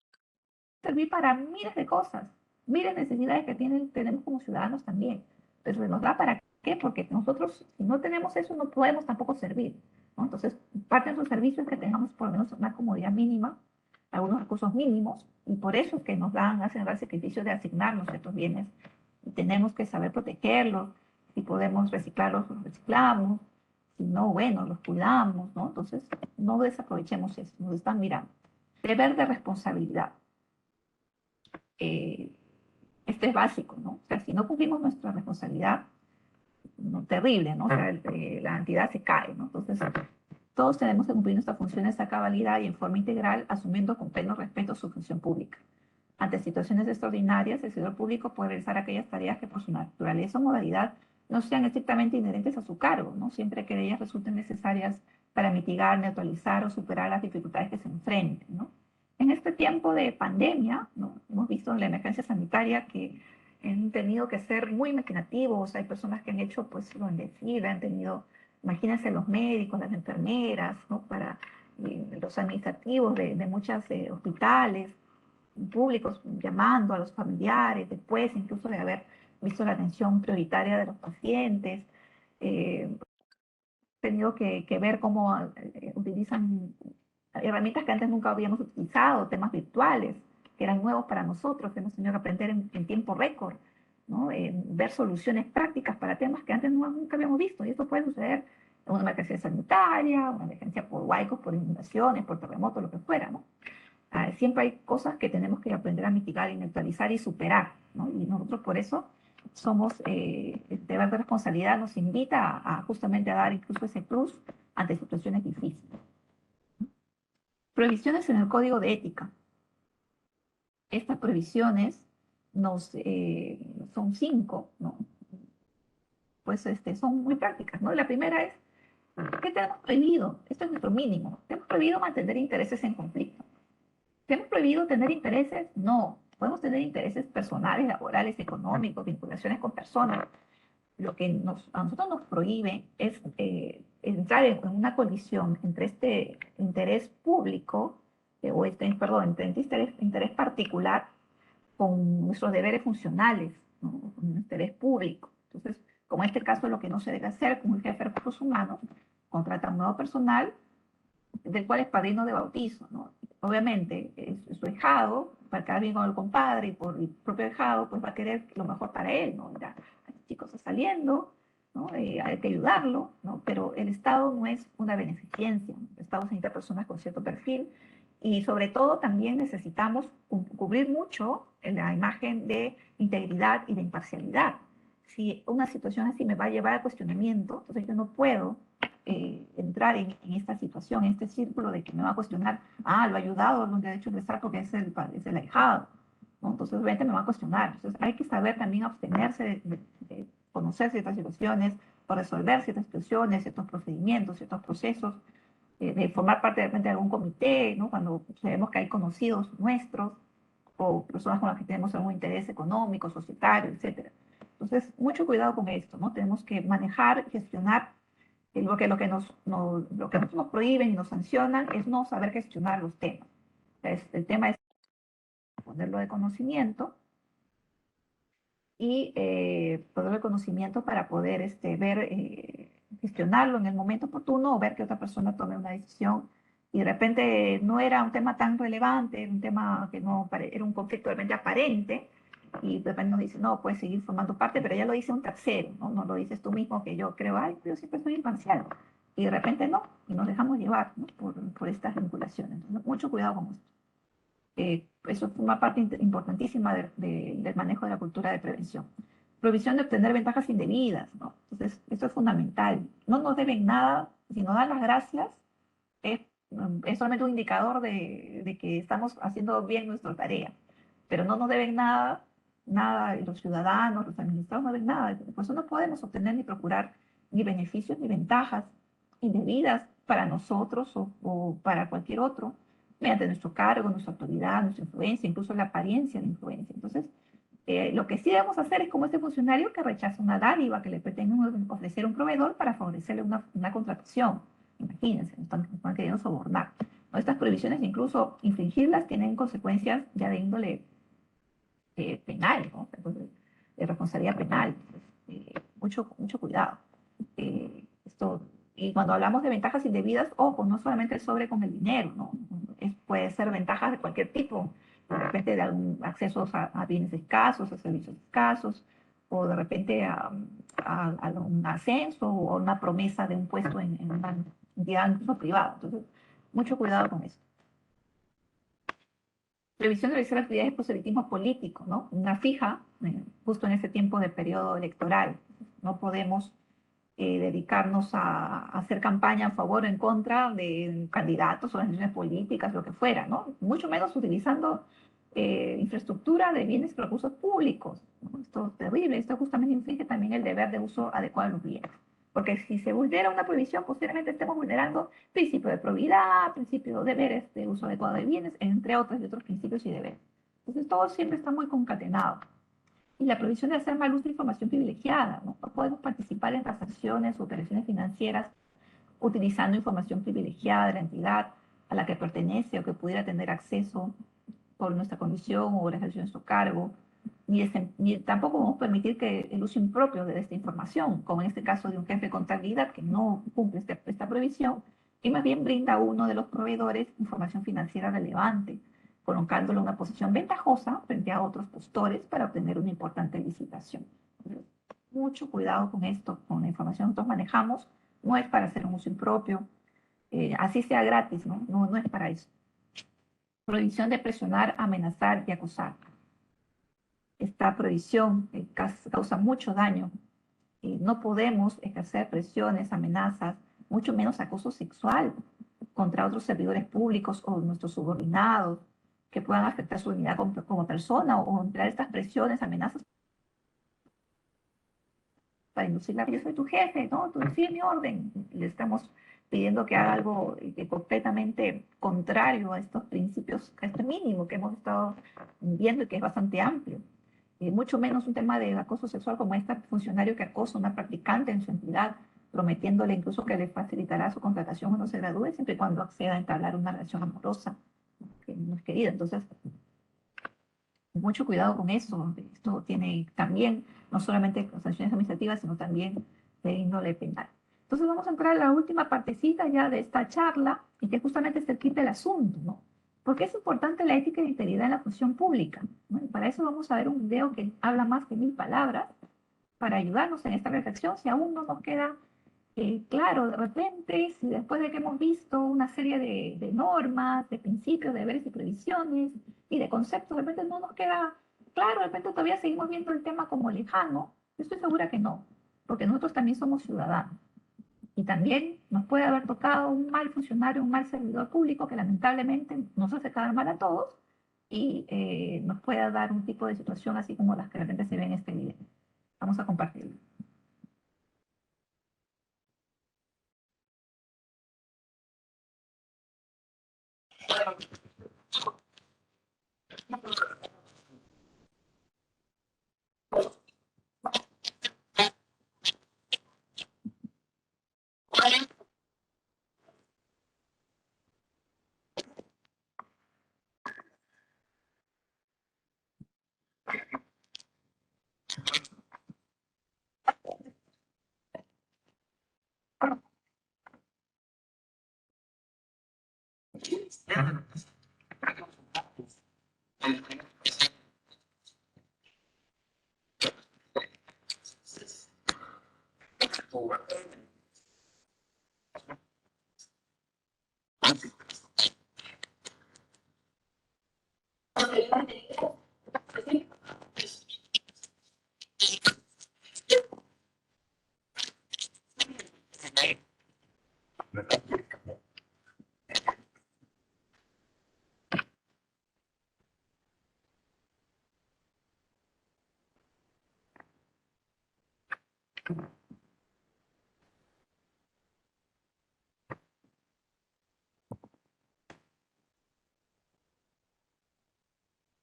servir para miles de cosas, miles de necesidades que tenemos como ciudadanos también. Pero se nos da para qué, porque nosotros, si no tenemos eso, no podemos tampoco servir, ¿no? Entonces, parte de nuestros servicios es que tengamos por lo menos una comodidad mínima, algunos recursos mínimos, y por eso es que hacen el sacrificio de asignarnos estos bienes. Y tenemos que saber protegerlos. Si podemos reciclarlos, los reciclamos. Si no, bueno, los cuidamos, ¿no? Entonces, no desaprovechemos eso, nos están mirando. Deber de responsabilidad. Este es básico, ¿no? O sea, si no cumplimos nuestra responsabilidad, no, terrible, ¿no? O sea, la entidad se cae, ¿no? Entonces, todos tenemos que cumplir nuestras funciones a cabalidad y en forma integral, asumiendo con pleno respeto su función pública. Ante situaciones extraordinarias, el servidor público puede realizar aquellas tareas que por su naturaleza o modalidad no sean estrictamente inherentes a su cargo, ¿no? Siempre que ellas resulten necesarias para mitigar, neutralizar o superar las dificultades que se enfrenten, ¿no? En este tiempo de pandemia, ¿no? Hemos visto en la emergencia sanitaria que han tenido que ser muy imaginativos. Hay personas que han hecho, pues, lo indecible, han tenido, imagínense, los médicos, las enfermeras, ¿no? Para los administrativos de muchos hospitales públicos, llamando a los familiares, después incluso de haber visto la atención prioritaria de los pacientes, tenido que ver cómo utilizan herramientas que antes nunca habíamos utilizado, temas virtuales, que eran nuevos para nosotros, que hemos tenido que aprender en tiempo récord, ¿no? Ver soluciones prácticas para temas que antes nunca habíamos visto. Y esto puede suceder en una emergencia sanitaria, una emergencia por huaicos, por inundaciones, por terremotos, lo que fuera, ¿no? Siempre hay cosas que tenemos que aprender a mitigar y neutralizar y superar, ¿no? Y nosotros por eso somos, el deber de responsabilidad nos invita justamente a dar incluso ese plus ante situaciones difíciles. Prohibiciones en el Código de Ética. Estas prohibiciones son 5, ¿no? Pues son muy prácticas, ¿no? La primera es, ¿qué tenemos prohibido? Esto es nuestro mínimo. Tenemos prohibido mantener intereses en conflicto. ¿Tenemos prohibido tener intereses? No. Podemos tener intereses personales, laborales, económicos, vinculaciones con personas. Lo que a nosotros nos prohíbe es entrar en una colisión entre este interés público, entre este interés particular con nuestros deberes funcionales, ¿no? Con un interés público. Entonces, como en este caso, lo que no se debe hacer como un jefe de recursos humanos, contrata un nuevo personal del cual es padrino de bautizo, ¿no? Obviamente, es su ahijado, para quedar bien con el compadre y por el propio ahijado, pues va a querer lo mejor para él, ¿no? Mira, este chico está saliendo, ¿no? Hay que ayudarlo, ¿no? Pero el Estado no es una beneficencia, ¿no? El Estado necesita personas con cierto perfil y sobre todo también necesitamos cubrir mucho la imagen de integridad y de imparcialidad. Si una situación así me va a llevar al cuestionamiento, entonces yo no puedo entrar en esta situación, en este círculo de que me va a cuestionar, lo ha ayudado, lo ha hecho ingresar porque es el ahijado, ¿no? Entonces obviamente me va a cuestionar. Entonces hay que saber también abstenerse de conocer ciertas situaciones, o resolver ciertas situaciones, ciertos procedimientos, ciertos procesos, de formar parte de repente de algún comité, ¿no? Cuando sabemos que hay conocidos nuestros o personas con las que tenemos algún interés económico, societario, etcétera. Entonces, mucho cuidado con esto, ¿no? Tenemos que manejar, gestionar lo que nos prohíben y nos sancionan es no saber gestionar los temas. Entonces, el tema es ponerlo de conocimiento y ponerlo de conocimiento para poder gestionarlo en el momento oportuno o ver que otra persona tome una decisión y de repente no era un tema tan relevante, era un tema que no era un conflicto de repente aparente y de repente nos dice, no, puedes seguir formando parte, pero ya lo dice un tercero, ¿no? No lo dices tú mismo que yo creo, yo siempre soy imparcial. Y de repente no, y nos dejamos llevar, ¿no? por estas vinculaciones. Entonces, mucho cuidado con esto. Eso es una parte importantísima del manejo de la cultura de prevención. Prohibición de obtener ventajas indebidas, ¿no? Entonces, esto es fundamental. No nos deben nada, si nos dan las gracias, es solamente un indicador de que estamos haciendo bien nuestra tarea, pero no nos deben nada, nada los ciudadanos, los administrados no deben nada, por eso no podemos obtener ni procurar ni beneficios ni ventajas indebidas para nosotros o para cualquier otro, mediante nuestro cargo, nuestra autoridad, nuestra influencia, incluso la apariencia de influencia. Entonces, lo que sí debemos hacer es como este funcionario que rechaza una dádiva que le pretende ofrecer un proveedor para favorecerle una contratación. Imagínense, están queriendo sobornar. ¿No? Estas prohibiciones, incluso infringirlas, tienen consecuencias ya de índole penal, ¿no? Entonces, de responsabilidad penal. Mucho cuidado. Y cuando hablamos de ventajas indebidas, ojo, no solamente es sobre con el dinero, ¿no? Puede ser ventajas de cualquier tipo, de repente de algún acceso a bienes escasos, a servicios escasos, o de repente a un ascenso o una promesa de un puesto en una entidad incluso privada. Entonces, mucho cuidado con eso. Previsión de realizar actividades de proselitismo político, ¿no? Una fija, justo en ese tiempo de periodo electoral. No podemos dedicarnos a hacer campaña a favor o en contra de candidatos, organizaciones políticas, lo que fuera, ¿no? Mucho menos utilizando infraestructura de bienes y recursos públicos, ¿no? Esto es terrible, esto justamente infringe también el deber de uso adecuado de los bienes. Porque si se vulnera una prohibición, posiblemente estemos vulnerando principio de probidad, principio de deberes de uso adecuado de bienes, entre otros y otros principios y deberes. Entonces todo siempre está muy concatenado. Y la prohibición de hacer mal uso de información privilegiada, ¿no? No podemos participar en transacciones o operaciones financieras utilizando información privilegiada de la entidad a la que pertenece o que pudiera tener acceso por nuestra condición o la ejercicio de nuestro cargo, ni tampoco vamos a permitir que el uso impropio de esta información, como en este caso de un jefe de contabilidad que no cumple esta prohibición, y más bien brinda a uno de los proveedores información financiera relevante, colocándolo en una posición ventajosa frente a otros postores para obtener una importante licitación. Mucho cuidado con esto, con la información que nosotros manejamos, no es para hacer un uso impropio, así sea gratis, ¿no? No es para eso. Prohibición de presionar, amenazar y acosar. Esta prohibición causa mucho daño. No podemos ejercer presiones, amenazas, mucho menos acoso sexual contra otros servidores públicos o nuestros subordinados que puedan afectar su dignidad como persona o emplear estas presiones, amenazas para inducir la yo soy tu jefe, ¿no? Tú decides mi orden. Le estamos pidiendo que haga algo completamente contrario a estos principios, a este mínimo que hemos estado viendo y que es bastante amplio. Mucho menos un tema de acoso sexual como este funcionario que acosa a una practicante en su entidad, prometiéndole incluso que le facilitará su contratación cuando se gradúe, siempre y cuando acceda a entablar una relación amorosa, que no es querida. Entonces, mucho cuidado con eso. Esto tiene también, no solamente sanciones administrativas, sino también de índole penal. Entonces vamos a entrar a la última partecita ya de esta charla, y que justamente es el kit del asunto, ¿no? Porque es importante la ética y la integridad en la función pública, ¿no? Y para eso vamos a ver un video que habla más que 1000 palabras, para ayudarnos en esta reflexión, si aún no nos queda claro, de repente, si después de que hemos visto una serie de normas, de principios, de deberes y previsiones y de conceptos, de repente no nos queda claro, de repente todavía seguimos viendo el tema como lejano, yo estoy segura que no, porque nosotros también somos ciudadanos. Y también nos puede haber tocado un mal funcionario, un mal servidor público que lamentablemente nos hace quedar mal a todos y nos puede dar un tipo de situación así como las que de repente se ven en este video. Vamos a compartirlo.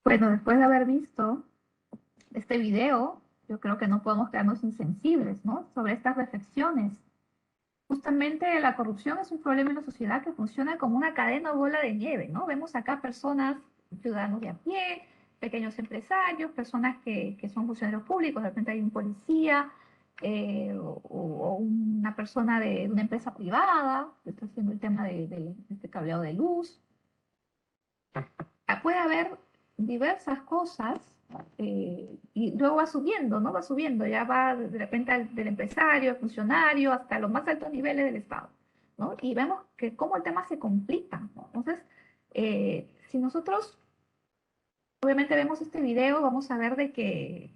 Bueno, después de haber visto este video, yo creo que no podemos quedarnos insensibles, ¿no? Sobre estas reflexiones. Justamente la corrupción es un problema en la sociedad que funciona como una cadena o bola de nieve, ¿no? Vemos acá personas, ciudadanos de a pie, pequeños empresarios, personas que son funcionarios públicos, de repente hay un policía o una persona de una empresa privada que está haciendo el tema de este cableado de luz. Puede haber diversas cosas y luego va subiendo, ¿no? Va subiendo, ya va de repente del empresario, el funcionario, hasta los más altos niveles del Estado, ¿no? Y vemos que cómo el tema se complica, ¿no? Entonces, si nosotros obviamente vemos este video, vamos a ver de que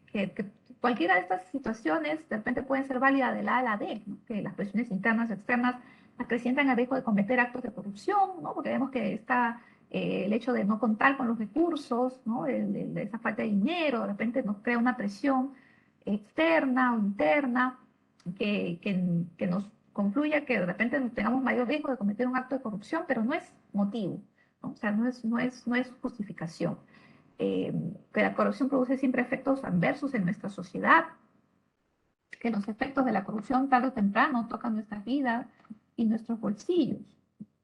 cualquiera de estas situaciones de repente pueden ser válidas de la A a la D, ¿no? Que las presiones internas y externas acrecientan el riesgo de cometer actos de corrupción, ¿no? Porque vemos que está el hecho de no contar con los recursos, ¿no? De esa falta de dinero, de repente nos crea una presión externa o interna que nos confluya que de repente nos tengamos mayor riesgo de cometer un acto de corrupción, pero no es motivo, ¿no? O sea, no es justificación. Que la corrupción produce siempre efectos adversos en nuestra sociedad, que los efectos de la corrupción tarde o temprano tocan nuestras vidas y nuestros bolsillos,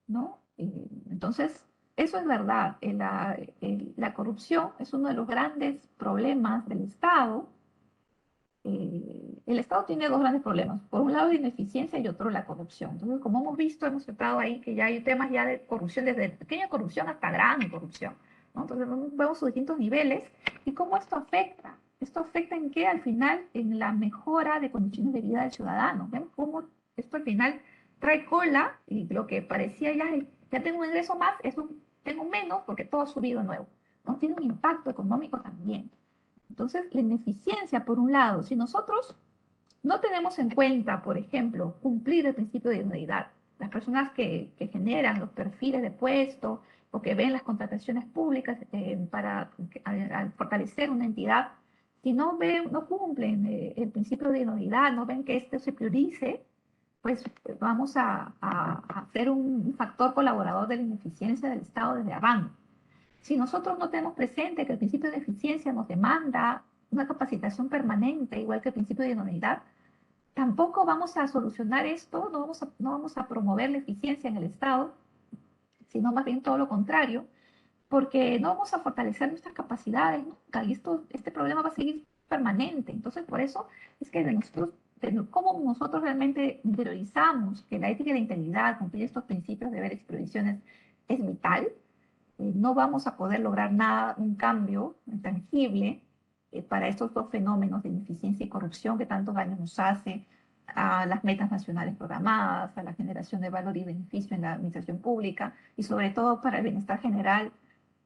¿no? Entonces, eso es verdad. La corrupción es uno de los grandes problemas del Estado. El Estado tiene dos grandes problemas. Por un lado, la ineficiencia y otro, la corrupción. Entonces, como hemos visto, hemos tratado ahí que ya hay temas ya de corrupción, desde pequeña corrupción hasta gran corrupción, ¿no? Entonces, vemos sus distintos niveles y cómo esto afecta. ¿Esto afecta en qué? Al final, en la mejora de condiciones de vida del ciudadano. Vemos cómo esto al final trae cola y lo que parecía ya tengo un ingreso más, tengo menos porque todo ha subido de nuevo, ¿no? Tiene un impacto económico también. Entonces, la ineficiencia, por un lado, si nosotros no tenemos en cuenta, por ejemplo, cumplir el principio de idoneidad, las personas que generan los perfiles de puesto o que ven las contrataciones públicas para al fortalecer una entidad, si no cumplen el principio de idoneidad, no ven que esto se priorice, pues vamos a ser un factor colaborador de la ineficiencia del Estado desde abajo. Si nosotros no tenemos presente que el principio de eficiencia nos demanda una capacitación permanente, igual que el principio de idoneidad, tampoco vamos a solucionar esto, no vamos a promover la eficiencia en el Estado, sino más bien todo lo contrario, porque no vamos a fortalecer nuestras capacidades nunca, y este problema va a seguir permanente. Entonces, por eso es que de cómo nosotros realmente interiorizamos que la ética y la integridad, cumplir estos principios, deberes y prohibiciones, es vital. No vamos a poder lograr nada, un cambio tangible para estos dos fenómenos de ineficiencia y corrupción que tantos daños nos hace a las metas nacionales programadas, a la generación de valor y beneficio en la administración pública y sobre todo para el bienestar general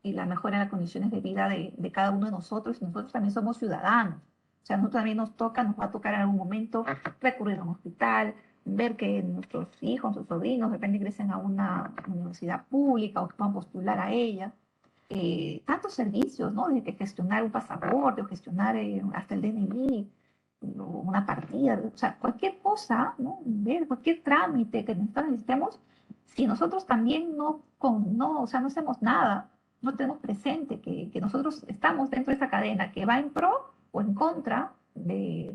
y la mejora de las condiciones de vida de cada uno de nosotros. Y nosotros también somos ciudadanos. O sea, nosotros también nos va a tocar en algún momento recurrir a un hospital, ver que nuestros hijos, nuestros sobrinos, de repente ingresen a una universidad pública o que puedan postular a ella. Tantos servicios, ¿no? Desde que gestionar un pasaporte o gestionar hasta el DNI, una partida, o sea, cualquier cosa, ¿no? Ver cualquier trámite que necesitemos, si nosotros también o sea, no hacemos nada, no tenemos presente que nosotros estamos dentro de esa cadena que va en pro o en contra de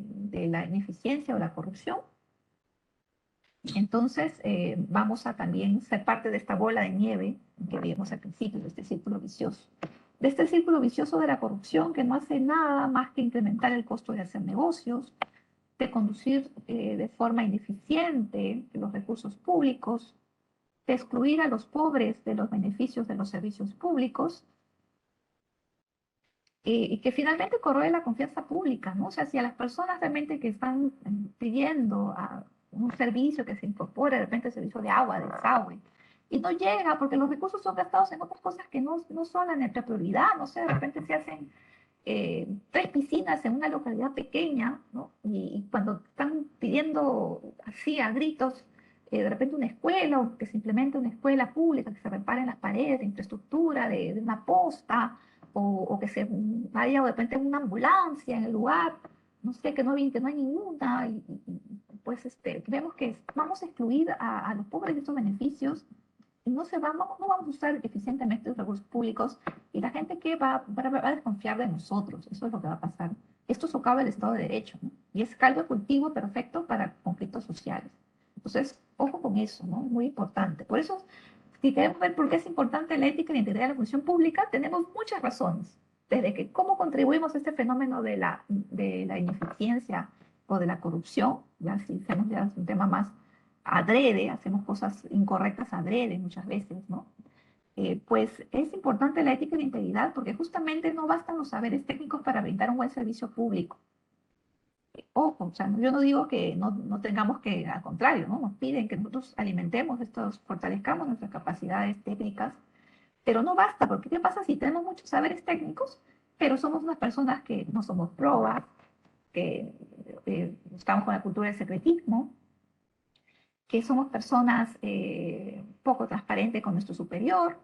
la ineficiencia o la corrupción, entonces vamos a también ser parte de esta bola de nieve que vimos al principio, de este círculo vicioso. De este círculo vicioso de la corrupción que no hace nada más que incrementar el costo de hacer negocios, de conducir de forma ineficiente los recursos públicos, de excluir a los pobres de los beneficios de los servicios públicos, y que finalmente corroe la confianza pública, ¿no? O sea, si a las personas realmente que están pidiendo un servicio que se incorpore, de repente el servicio de agua, de desagüe, y no llega porque los recursos son gastados en otras cosas que no son la nuestra prioridad, no sé, de repente se hacen 3 piscinas en una localidad pequeña, ¿no? Y cuando están pidiendo así a gritos, de repente una escuela o que se implemente una escuela pública, que se reparen las paredes de infraestructura, de una posta, o que se vaya de repente una ambulancia en el lugar, no sé, que no hay ninguna, pues vemos que vamos a excluir a los pobres de estos beneficios y no vamos a usar eficientemente los recursos públicos y la gente que va a desconfiar de nosotros, eso es lo que va a pasar. Esto socava el Estado de Derecho, ¿no? Y es caldo de cultivo perfecto para conflictos sociales. Entonces, ojo con eso, ¿no? Muy importante. Por eso, si queremos ver por qué es importante la ética y la integridad de la función pública, tenemos muchas razones. Desde que cómo contribuimos a este fenómeno de la ineficiencia o de la corrupción, ya si hacemos ya un tema más adrede, hacemos cosas incorrectas adrede muchas veces, ¿no? Pues es importante la ética y la integridad porque justamente no bastan los saberes técnicos para brindar un buen servicio público. Ojo, o sea, yo no digo que no tengamos que, al contrario, ¿no? Nos piden que nosotros alimentemos fortalezcamos nuestras capacidades técnicas, pero no basta, porque ¿qué pasa si tenemos muchos saberes técnicos, pero somos unas personas que no somos probas, que estamos con la cultura del secretismo, que somos personas poco transparentes con nuestro superior,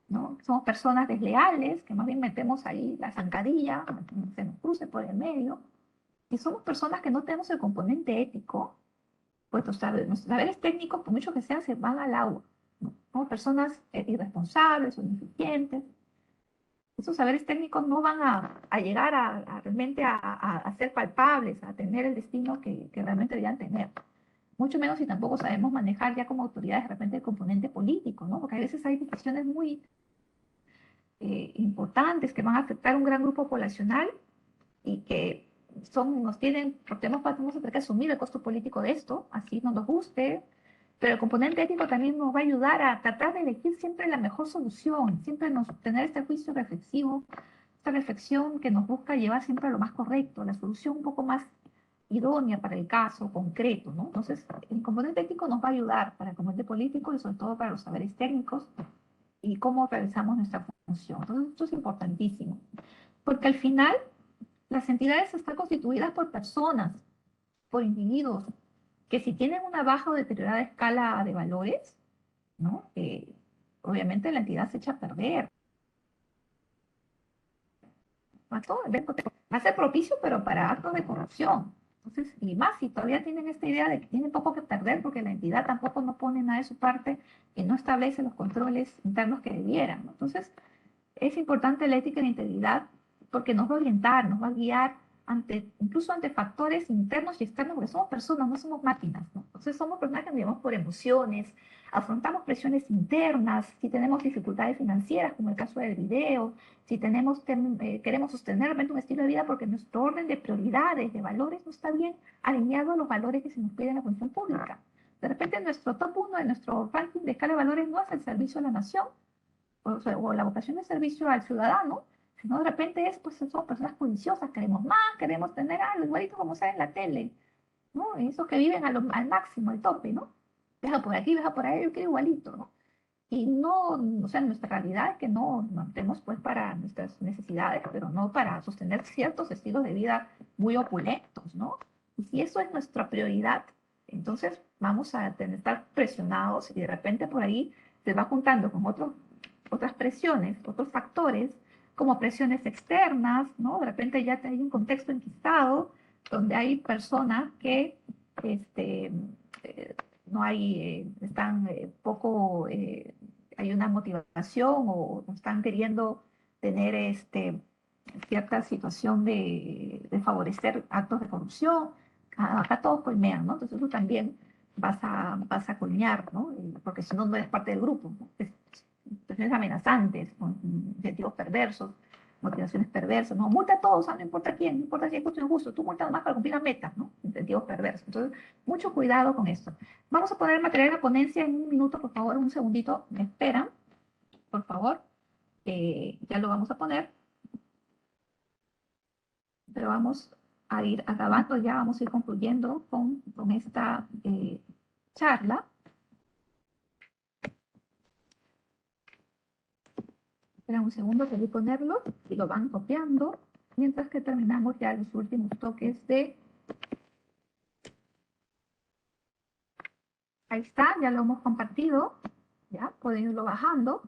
¿no? somos personas desleales, que más bien metemos ahí la zancadilla, se nos cruce por el medio, y somos personas que no tenemos el componente ético, pues nuestros saberes técnicos, por mucho que sean, se van al agua, ¿no? Somos personas irresponsables o ineficientes. Esos saberes técnicos no van a llegar realmente a ser palpables, a tener el destino que realmente deberían tener. Mucho menos si tampoco sabemos manejar ya como autoridades de repente el componente político, ¿no? Porque a veces hay decisiones muy importantes que van a afectar a un gran grupo poblacional y que tenemos que asumir el costo político de esto, así no nos guste, pero el componente ético también nos va a ayudar a tratar de elegir siempre la mejor solución, siempre tener este juicio reflexivo, esta reflexión que nos busca llevar siempre a lo más correcto, la solución un poco más idónea para el caso concreto, ¿no? Entonces, el componente ético nos va a ayudar para el componente político y sobre todo para los saberes técnicos y cómo realizamos nuestra función. Entonces, esto es importantísimo, porque al final las entidades están constituidas por personas, por individuos, que si tienen una baja o deteriorada escala de valores, ¿no? Obviamente la entidad se echa a perder. Va a ser propicio, pero para actos de corrupción. Entonces, y más si todavía tienen esta idea de que tienen poco que perder porque la entidad tampoco no pone nada de su parte y no establece los controles internos que debieran, ¿no? Entonces, es importante la ética y la integridad porque nos va a orientar, nos va a guiar incluso ante factores internos y externos, porque somos personas, no somos máquinas, ¿no? Entonces somos personas que vivimos por emociones, afrontamos presiones internas, si tenemos dificultades financieras, como el caso del video, si queremos sostener realmente un estilo de vida porque nuestro orden de prioridades, de valores, no está bien alineado a los valores que se nos piden en la función pública. De repente nuestro top 1 de nuestro ranking de escala de valores no es el servicio a la nación, o la vocación de servicio al ciudadano, sino de repente pues somos personas codiciosas, queremos más, queremos tener algo igualito como sale en la tele, ¿no? Esos que viven al máximo, al tope, ¿no? Deja por aquí, deja por ahí, yo quiero igualito, ¿no? Y no, o sea, nuestra realidad es que no tenemos pues para nuestras necesidades, pero no para sostener ciertos estilos de vida muy opulentos, ¿no? Y si eso es nuestra prioridad, entonces vamos a estar presionados y de repente por ahí se va juntando con otras presiones, otros factores, como presiones externas, ¿no? De repente ya hay un contexto enquistado donde hay personas que no hay, están poco, hay una motivación o están queriendo tener cierta situación de favorecer actos de corrupción. Acá todos coimean, ¿no? Entonces tú también vas a coimear, ¿no? Porque si no, no eres parte del grupo, ¿no? Situaciones amenazantes, con objetivos perversos, motivaciones perversas, no, multa a todos, no importa quién, no importa si es justo o injusto, tú multas más para cumplir la meta, ¿no? Incentivos perversos. Entonces, mucho cuidado con esto. Vamos a poner el material de la ponencia en un minuto, por favor, un segundito, me esperan, por favor. Ya lo vamos a poner, pero vamos a ir acabando ya, vamos a ir concluyendo con esta charla. Espera un segundo, que voy a ponerlo y lo van copiando, mientras que terminamos ya los últimos toques de... Ahí está, ya lo hemos compartido, ya pueden irlo bajando.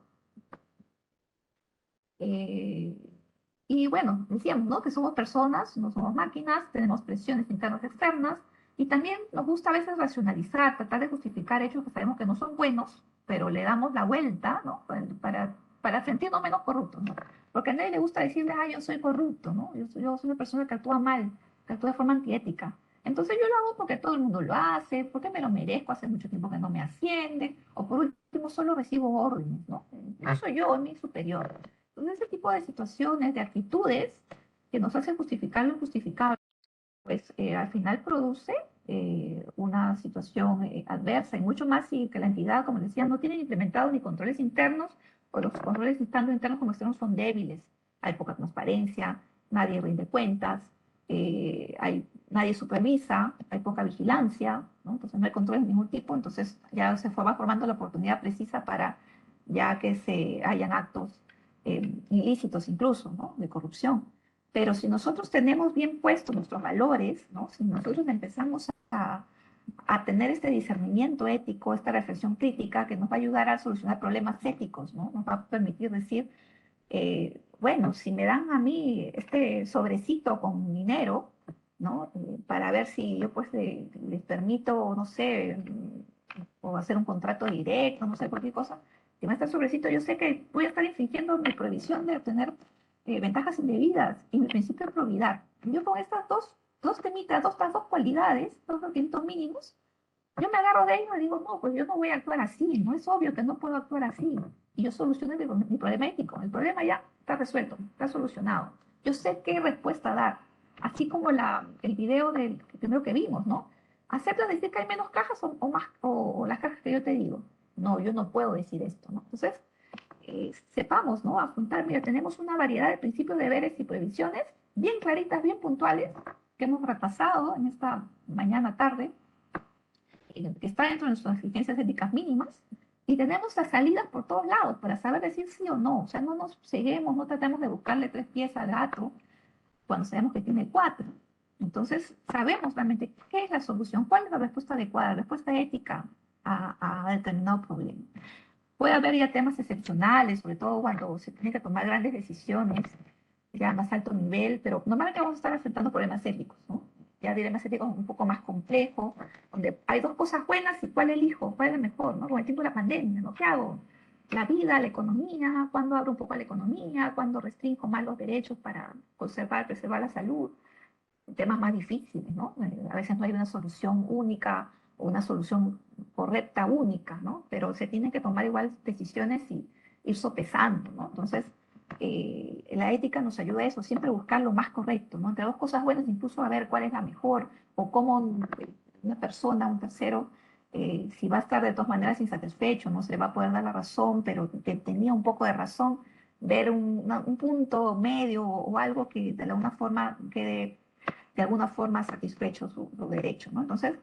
Y bueno, decíamos, ¿no? Que somos personas, no somos máquinas, tenemos presiones internas y externas, y también nos gusta a veces racionalizar, tratar de justificar hechos que sabemos que no son buenos, pero le damos la vuelta, ¿no? Para sentirnos menos corruptos, ¿no? Porque a nadie le gusta decirle, ah, yo soy corrupto, ¿no? Yo soy una persona que actúa mal, que actúa de forma antiética. Entonces yo lo hago porque todo el mundo lo hace, porque me lo merezco, hace mucho tiempo que no me ascienden, o por último solo recibo órdenes, ¿no? No soy yo, es mi superior. Entonces ese tipo de situaciones, de actitudes que nos hacen justificar lo injustificable, pues al final produce una situación adversa y mucho más si que la entidad, como decía, no tiene implementados ni controles internos o los controles tanto internos como externos son débiles. Hay poca transparencia, nadie rinde cuentas, nadie supervisa, hay poca vigilancia, ¿no? Entonces no hay controles de ningún tipo, entonces ya va formando la oportunidad precisa para ya que se hayan actos ilícitos incluso, ¿no? De corrupción. Pero si nosotros tenemos bien puestos nuestros valores, ¿no? Si nosotros empezamos a tener este discernimiento ético, esta reflexión crítica que nos va a ayudar a solucionar problemas éticos, ¿no? Nos va a permitir decir, bueno, si me dan a mí este sobrecito con dinero, ¿no? Para ver si yo pues les permito, no sé, o hacer un contrato directo, no sé, cualquier cosa, si me da este sobrecito, yo sé que voy a estar infringiendo mi prohibición de obtener ventajas indebidas y mi principio de probidad. Yo con estas dos temitas, estas dos cualidades, dos requisitos mínimos, yo me agarro de ellos y digo, no, pues yo no voy a actuar así, no es obvio que no puedo actuar así. Y yo soluciono mi problema ético. El problema ya está resuelto, está solucionado. Yo sé qué respuesta dar. Así como el video del primero que vimos, ¿no? ¿Aceptas decir que hay menos cajas o más, o las cajas que yo te digo? No, yo no puedo decir esto, ¿no? Entonces, sepamos, ¿no? Apuntar, mira, tenemos una variedad de principios, deberes y previsiones bien claritas, bien puntuales, que hemos repasado en esta mañana tarde, que está dentro de nuestras exigencias éticas mínimas, y tenemos las salidas por todos lados para saber decir sí o no. O sea, no nos ceguemos, no tratemos de buscarle tres pies al gato cuando sabemos que tiene cuatro. Entonces, sabemos realmente qué es la solución, cuál es la respuesta adecuada, la respuesta ética a determinado problema. Puede haber ya temas excepcionales, sobre todo cuando se tienen que tomar grandes decisiones, ya a más alto nivel, pero normalmente vamos a estar enfrentando problemas éticos, ¿no? Ya dilemas éticos un poco más complejos, donde hay dos cosas buenas y cuál elijo, cuál es la mejor, ¿no? Con el tiempo de la pandemia, ¿no? ¿Qué hago? La vida, la economía, cuándo abro un poco la economía, cuándo restringo más los derechos para preservar la salud, temas más difíciles, ¿no? A veces no hay una solución única o una solución correcta única, ¿no? Pero se tienen que tomar igual decisiones y ir sopesando, ¿no? Entonces, la ética nos ayuda a eso, siempre buscar lo más correcto, ¿no? Entre dos cosas buenas, incluso a ver cuál es la mejor o cómo una persona, un tercero, si va a estar de todas maneras insatisfecho, no se le va a poder dar la razón, pero que tenía un poco de razón, ver un punto medio o algo que de alguna forma quede de alguna forma satisfecho su derecho, ¿no? Entonces,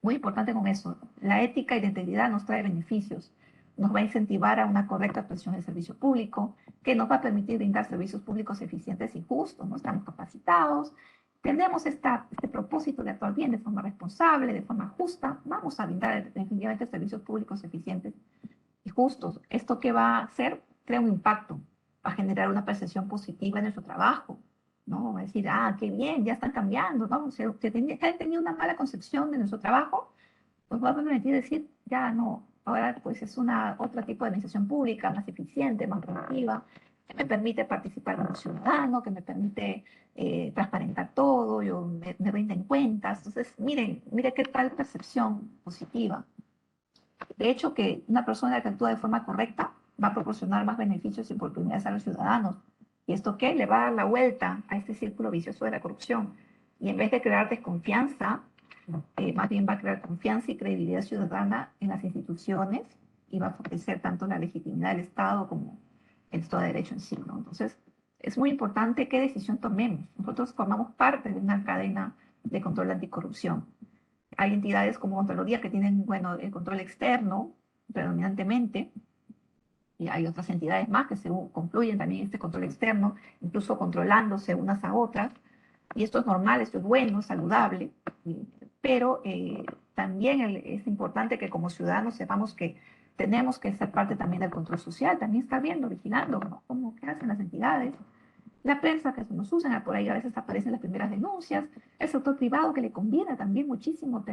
muy importante con eso. La ética y la integridad nos trae beneficios. Nos va a incentivar a una correcta actuación del servicio público, que nos va a permitir brindar servicios públicos eficientes y justos. ¿No? Estamos capacitados, tenemos este propósito de actuar bien, de forma responsable, de forma justa. Vamos a brindar definitivamente servicios públicos eficientes y justos. ¿Esto qué va a hacer? Crea un impacto, va a generar una percepción positiva en nuestro trabajo, ¿no? Va a decir, ah, qué bien, ya están cambiando, ¿no? Si han tenido una mala concepción de nuestro trabajo, pues va a permitir decir, ya no, ahora pues es otro tipo de administración pública, más eficiente, más productiva, que me permite participar como ciudadano, que me permite transparentar todo, me rinden cuentas. Entonces, miren qué tal percepción positiva. De hecho, que una persona que actúa de forma correcta va a proporcionar más beneficios y oportunidades a los ciudadanos. ¿Y esto qué? Le va a dar la vuelta a este círculo vicioso de la corrupción. Y en vez de crear desconfianza, más bien va a crear confianza y credibilidad ciudadana en las instituciones y va a fortalecer tanto la legitimidad del Estado como el Estado de Derecho en sí, ¿no? Entonces, es muy importante qué decisión tomemos. Nosotros formamos parte de una cadena de control anticorrupción. Hay entidades como Contraloría que tienen, bueno, el control externo predominantemente, y hay otras entidades más que se concluyen también este control externo, incluso controlándose unas a otras, y esto es normal, esto es bueno, saludable, pero también es importante que como ciudadanos sepamos que tenemos que ser parte también del control social, también estar viendo, vigilando, ¿no? Cómo qué hacen las entidades, la prensa que nos usan, por ahí a veces aparecen las primeras denuncias, el sector privado que le conviene también muchísimo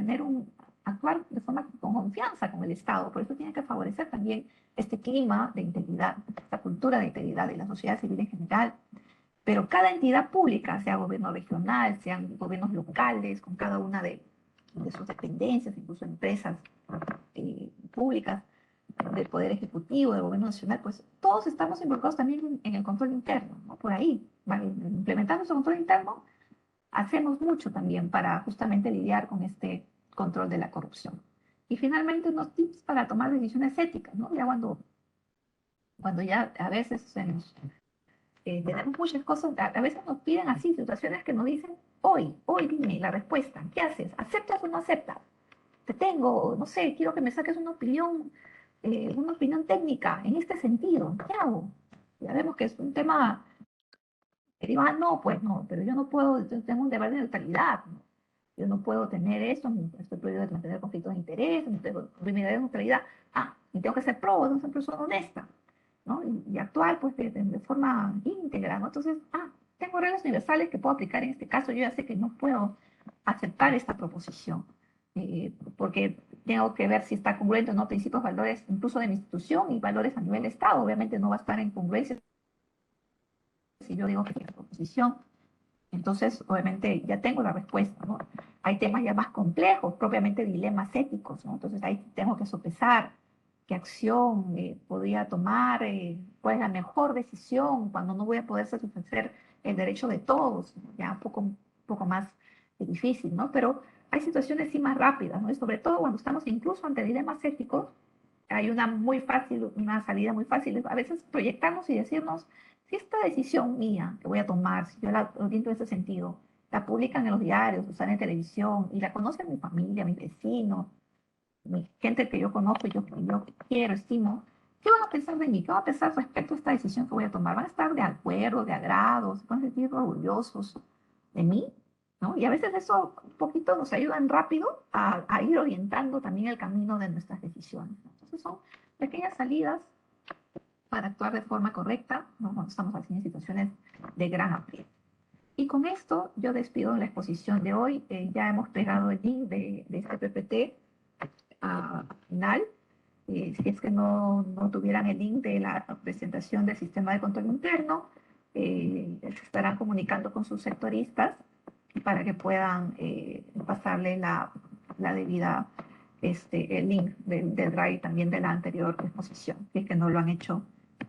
actuar de forma con confianza con el Estado, por eso tiene que favorecer también este clima de integridad, esta cultura de integridad de la sociedad civil en general, pero cada entidad pública, sea gobierno regional, sean gobiernos locales, con cada una de sus dependencias, incluso empresas públicas, del Poder Ejecutivo, del Gobierno Nacional, pues todos estamos involucrados también en el control interno, ¿no? Por ahí, ¿vale? Implementando ese control interno, hacemos mucho también para justamente lidiar con este control de la corrupción. Y finalmente, unos tips para tomar decisiones éticas, ¿no? Ya cuando ya a veces tenemos muchas cosas, a veces nos piden así situaciones que nos dicen, hoy dime la respuesta, ¿qué haces? ¿Aceptas o no aceptas? Te tengo, no sé, quiero que me saques una opinión técnica en este sentido. ¿Qué hago? Ya vemos que es un tema que digo, ah, no, pues no, pero yo no puedo, yo tengo un deber de neutralidad, ¿no? yo no puedo tener eso, estoy prohibido de tener conflictos de interés, prohibido de neutralidad. Y tengo que ser pro, tengo que ser persona honesta, ¿no? Y actuar pues de forma íntegra, ¿no? Entonces, tengo reglas universales que puedo aplicar en este caso, yo ya sé que no puedo aceptar esta proposición, porque tengo que ver si está congruente o no principios, valores, incluso de mi institución y valores a nivel de Estado. Obviamente no va a estar en congruencia si yo digo que la proposición. Entonces, obviamente, ya tengo la respuesta, ¿no? Hay temas ya más complejos, propiamente dilemas éticos, ¿no? Entonces, ahí tengo que sopesar qué acción podría tomar, cuál es la mejor decisión cuando no voy a poder satisfacer el derecho de todos, ¿no? Ya un poco más difícil, ¿no? Pero hay situaciones sí más rápidas, ¿no? Y sobre todo cuando estamos incluso ante dilemas éticos, hay una salida muy fácil. A veces proyectarnos y decirnos, si esta decisión mía que voy a tomar, si yo la oriento en ese sentido, la publican en los diarios, o sale en televisión, y la conocen mi familia, mis vecinos, mi gente que yo conozco y yo quiero, estimo, ¿qué van a pensar de mí? ¿Qué van a pensar respecto a esta decisión que voy a tomar? ¿Van a estar de acuerdo, de agrado? ¿Se van a sentir orgullosos de mí? ¿No? Y a veces eso un poquito nos ayudan rápido a ir orientando también el camino de nuestras decisiones, ¿no? Entonces son pequeñas salidas para actuar de forma correcta, ¿no? Cuando estamos así en situaciones de gran aprieto. Y con esto yo despido la exposición de hoy. Ya hemos pegado el link de este PPT al final. Si es que no tuvieran el link de la presentación del sistema de control interno, se estarán comunicando con sus sectoristas para que puedan pasarle la debida, el link del Drive también de la anterior exposición, si es que no lo han hecho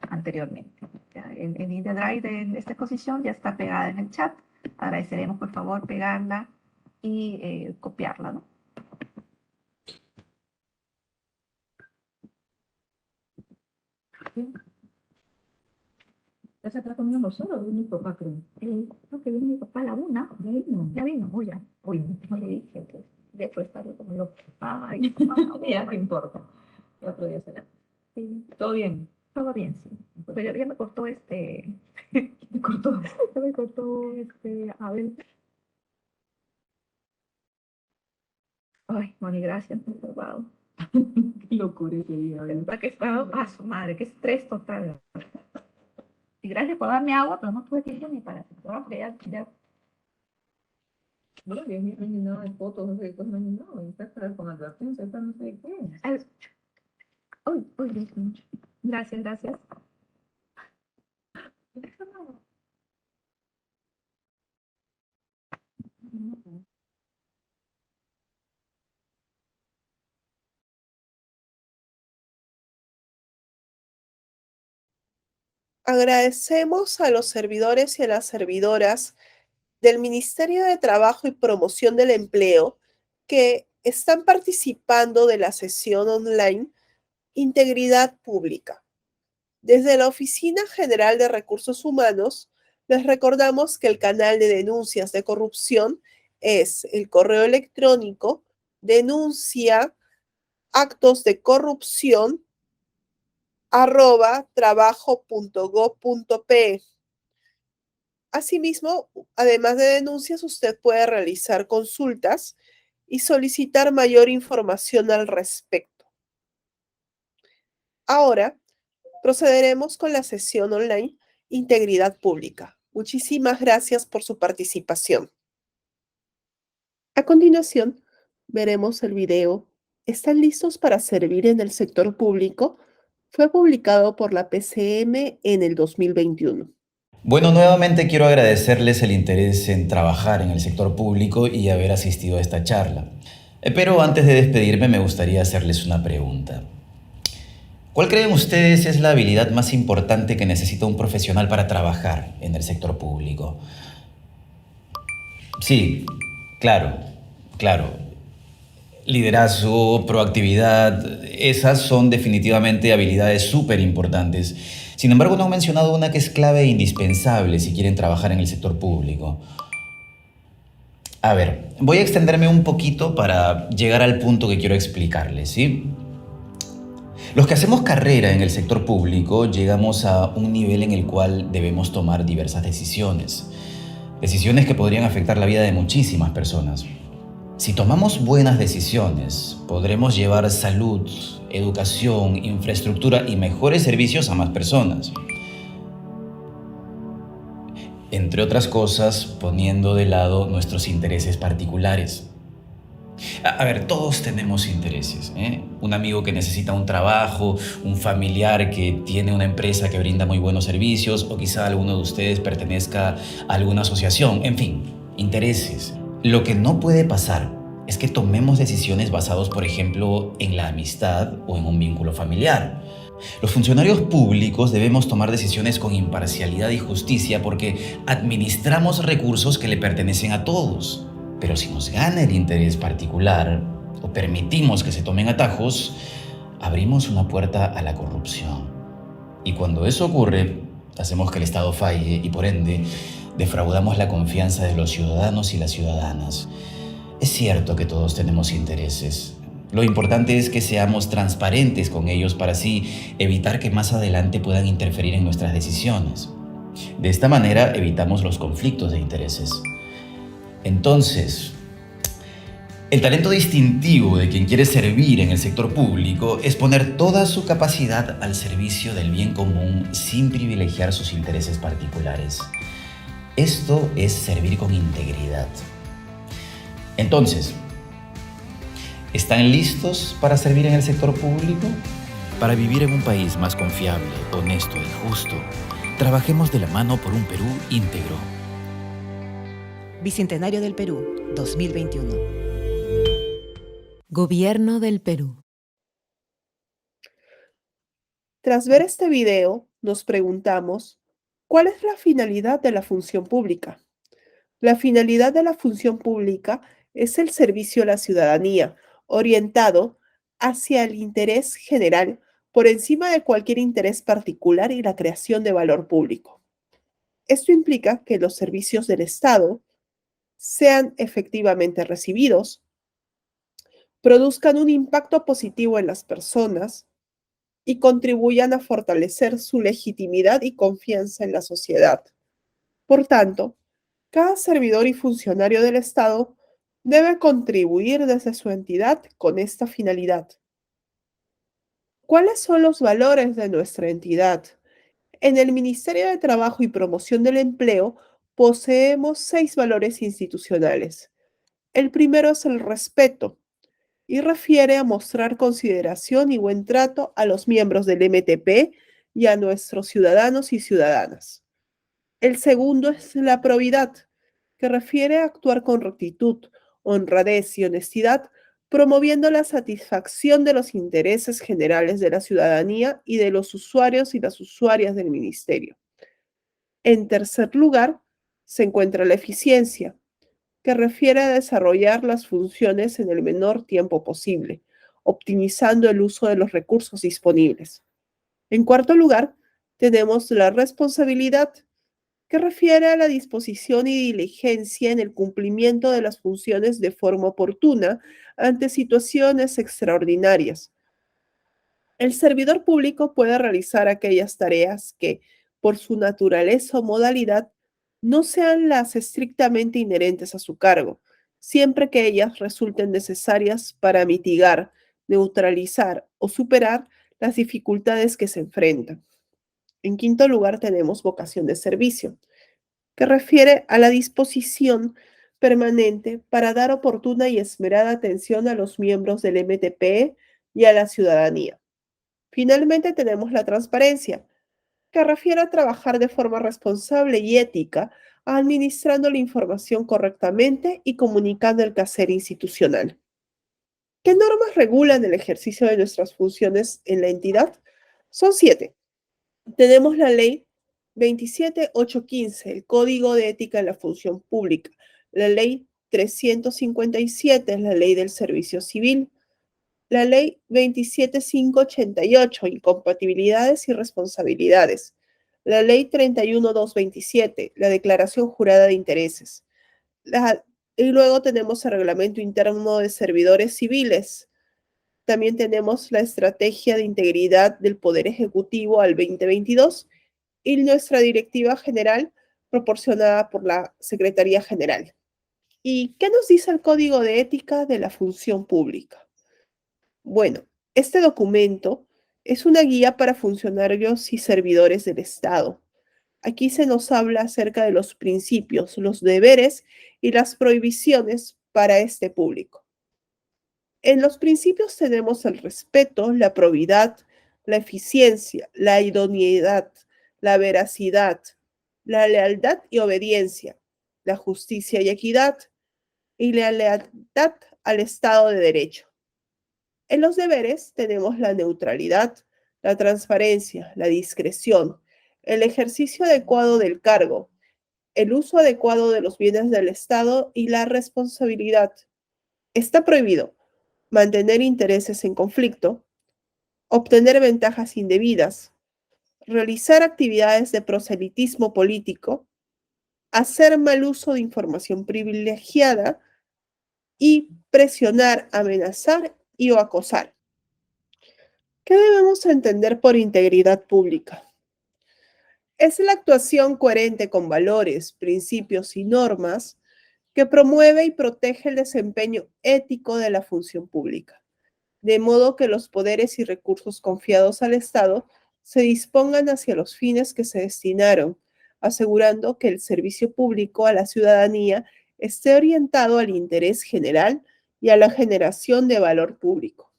anteriormente. El link de Drive de esta exposición ya está pegada en el chat. Agradeceremos por favor pegarla y copiarla, ¿no? ¿Ya se está comiendo solo? ¿Viene mi papá, creo? Creo que viene mi papá a la 1. ¿Ya vino? Ya vino, uy, ya. Uy, no le dije que después estaré como loco. Ay, Ya, no importa. El otro día será. sí, ¿Todo bien? todo bien, sí. Pero ya me cortó Me cortó. ya me cortó a ver. Ay, Moni, gracias, me he salvado. Qué locura ese día. De verdad que estaba, su madre, qué estrés total. Y gracias por darme agua, pero no tuve tiempo ni para porque ya. Bueno, Dios mío, no hay ni nada de fotos, no sé qué cosa, no hay ni nada. Está con advertencia, está no sé qué. Uy, Dios mío. Gracias, gracias. Agradecemos a los servidores y a las servidoras del Ministerio de Trabajo y Promoción del Empleo que están participando de la sesión online Integridad Pública. Desde la Oficina General de Recursos Humanos, les recordamos que el canal de denuncias de corrupción es el correo electrónico denuncia@trabajo.gov.pe. Asimismo, además de denuncias, usted puede realizar consultas y solicitar mayor información al respecto. Ahora, procederemos con la sesión online Integridad Pública. Muchísimas gracias por su participación. A continuación, veremos el video ¿Están listos para servir en el sector público? Fue publicado por la PCM en el 2021. Bueno, nuevamente quiero agradecerles el interés en trabajar en el sector público y haber asistido a esta charla. Pero antes de despedirme me gustaría hacerles una pregunta. ¿Cuál creen ustedes es la habilidad más importante que necesita un profesional para trabajar en el sector público? Sí, claro. Liderazgo, proactividad, esas son definitivamente habilidades súper importantes. Sin embargo, no han mencionado una que es clave e indispensable si quieren trabajar en el sector público. A ver, voy a extenderme un poquito para llegar al punto que quiero explicarles, ¿sí? Los que hacemos carrera en el sector público llegamos a un nivel en el cual debemos tomar diversas decisiones. Decisiones que podrían afectar la vida de muchísimas personas. Si tomamos buenas decisiones, podremos llevar salud, educación, infraestructura y mejores servicios a más personas. Entre otras cosas, poniendo de lado nuestros intereses particulares. A ver, todos tenemos intereses, ¿eh? Un amigo que necesita un trabajo, un familiar que tiene una empresa que brinda muy buenos servicios, o quizá alguno de ustedes pertenezca a alguna asociación. En fin, intereses. Lo que no puede pasar es que tomemos decisiones basadas, por ejemplo, en la amistad o en un vínculo familiar. Los funcionarios públicos debemos tomar decisiones con imparcialidad y justicia porque administramos recursos que le pertenecen a todos. Pero si nos gana el interés particular o permitimos que se tomen atajos, abrimos una puerta a la corrupción. Y cuando eso ocurre, hacemos que el Estado falle y por ende defraudamos la confianza de los ciudadanos y las ciudadanas. Es cierto que todos tenemos intereses. Lo importante es que seamos transparentes con ellos para así evitar que más adelante puedan interferir en nuestras decisiones. De esta manera evitamos los conflictos de intereses. Entonces, el talento distintivo de quien quiere servir en el sector público es poner toda su capacidad al servicio del bien común sin privilegiar sus intereses particulares. Esto es servir con integridad. Entonces, ¿están listos para servir en el sector público? Para vivir en un país más confiable, honesto y justo, trabajemos de la mano por un Perú íntegro. Bicentenario del Perú, 2021. Gobierno del Perú. Tras ver este video, nos preguntamos, ¿cuál es la finalidad de la función pública? La finalidad de la función pública es el servicio a la ciudadanía, orientado hacia el interés general por encima de cualquier interés particular y la creación de valor público. Esto implica que los servicios del Estado sean efectivamente recibidos, produzcan un impacto positivo en las personas y contribuyan a fortalecer su legitimidad y confianza en la sociedad. Por tanto, cada servidor y funcionario del Estado debe contribuir desde su entidad con esta finalidad. ¿Cuáles son los valores de nuestra entidad? En el Ministerio de Trabajo y Promoción del Empleo poseemos 6 valores institucionales. El primero es el respeto y refiere a mostrar consideración y buen trato a los miembros del MTP y a nuestros ciudadanos y ciudadanas. El segundo es la probidad, que refiere a actuar con rectitud, honradez y honestidad, promoviendo la satisfacción de los intereses generales de la ciudadanía y de los usuarios y las usuarias del ministerio. En tercer lugar, se encuentra la eficiencia, que refiere a desarrollar las funciones en el menor tiempo posible, optimizando el uso de los recursos disponibles. En cuarto lugar, tenemos la responsabilidad, que refiere a la disposición y diligencia en el cumplimiento de las funciones de forma oportuna ante situaciones extraordinarias. El servidor público puede realizar aquellas tareas que, por su naturaleza o modalidad, no sean las estrictamente inherentes a su cargo, siempre que ellas resulten necesarias para mitigar, neutralizar o superar las dificultades que se enfrentan. En quinto lugar, tenemos vocación de servicio, que refiere a la disposición permanente para dar oportuna y esmerada atención a los miembros del MTP y a la ciudadanía. Finalmente, tenemos la transparencia, que refiere a trabajar de forma responsable y ética, administrando la información correctamente y comunicando el quehacer institucional. ¿Qué normas regulan el ejercicio de nuestras funciones en la entidad? Son 7. Tenemos la Ley 27815, el Código de Ética en la Función Pública. La Ley 357 es la Ley del Servicio Civil. La Ley 27588, incompatibilidades y responsabilidades. La Ley 31227, la Declaración Jurada de Intereses. Y luego tenemos el Reglamento Interno de Servidores Civiles. También tenemos la Estrategia de Integridad del Poder Ejecutivo al 2022 y nuestra Directiva General proporcionada por la Secretaría General. ¿Y qué nos dice el Código de Ética de la Función Pública? Bueno, este documento es una guía para funcionarios y servidores del Estado. Aquí se nos habla acerca de los principios, los deberes y las prohibiciones para este público. En los principios tenemos el respeto, la probidad, la eficiencia, la idoneidad, la veracidad, la lealtad y obediencia, la justicia y equidad, y la lealtad al Estado de Derecho. En los deberes tenemos la neutralidad, la transparencia, la discreción, el ejercicio adecuado del cargo, el uso adecuado de los bienes del Estado y la responsabilidad. Está prohibido mantener intereses en conflicto, obtener ventajas indebidas, realizar actividades de proselitismo político, hacer mal uso de información privilegiada y presionar, amenazar y o acosar. ¿Qué debemos entender por integridad pública? Es la actuación coherente con valores, principios y normas que promueve y protege el desempeño ético de la función pública, de modo que los poderes y recursos confiados al Estado se dispongan hacia los fines que se destinaron, asegurando que el servicio público a la ciudadanía esté orientado al interés general y a la generación de valor público.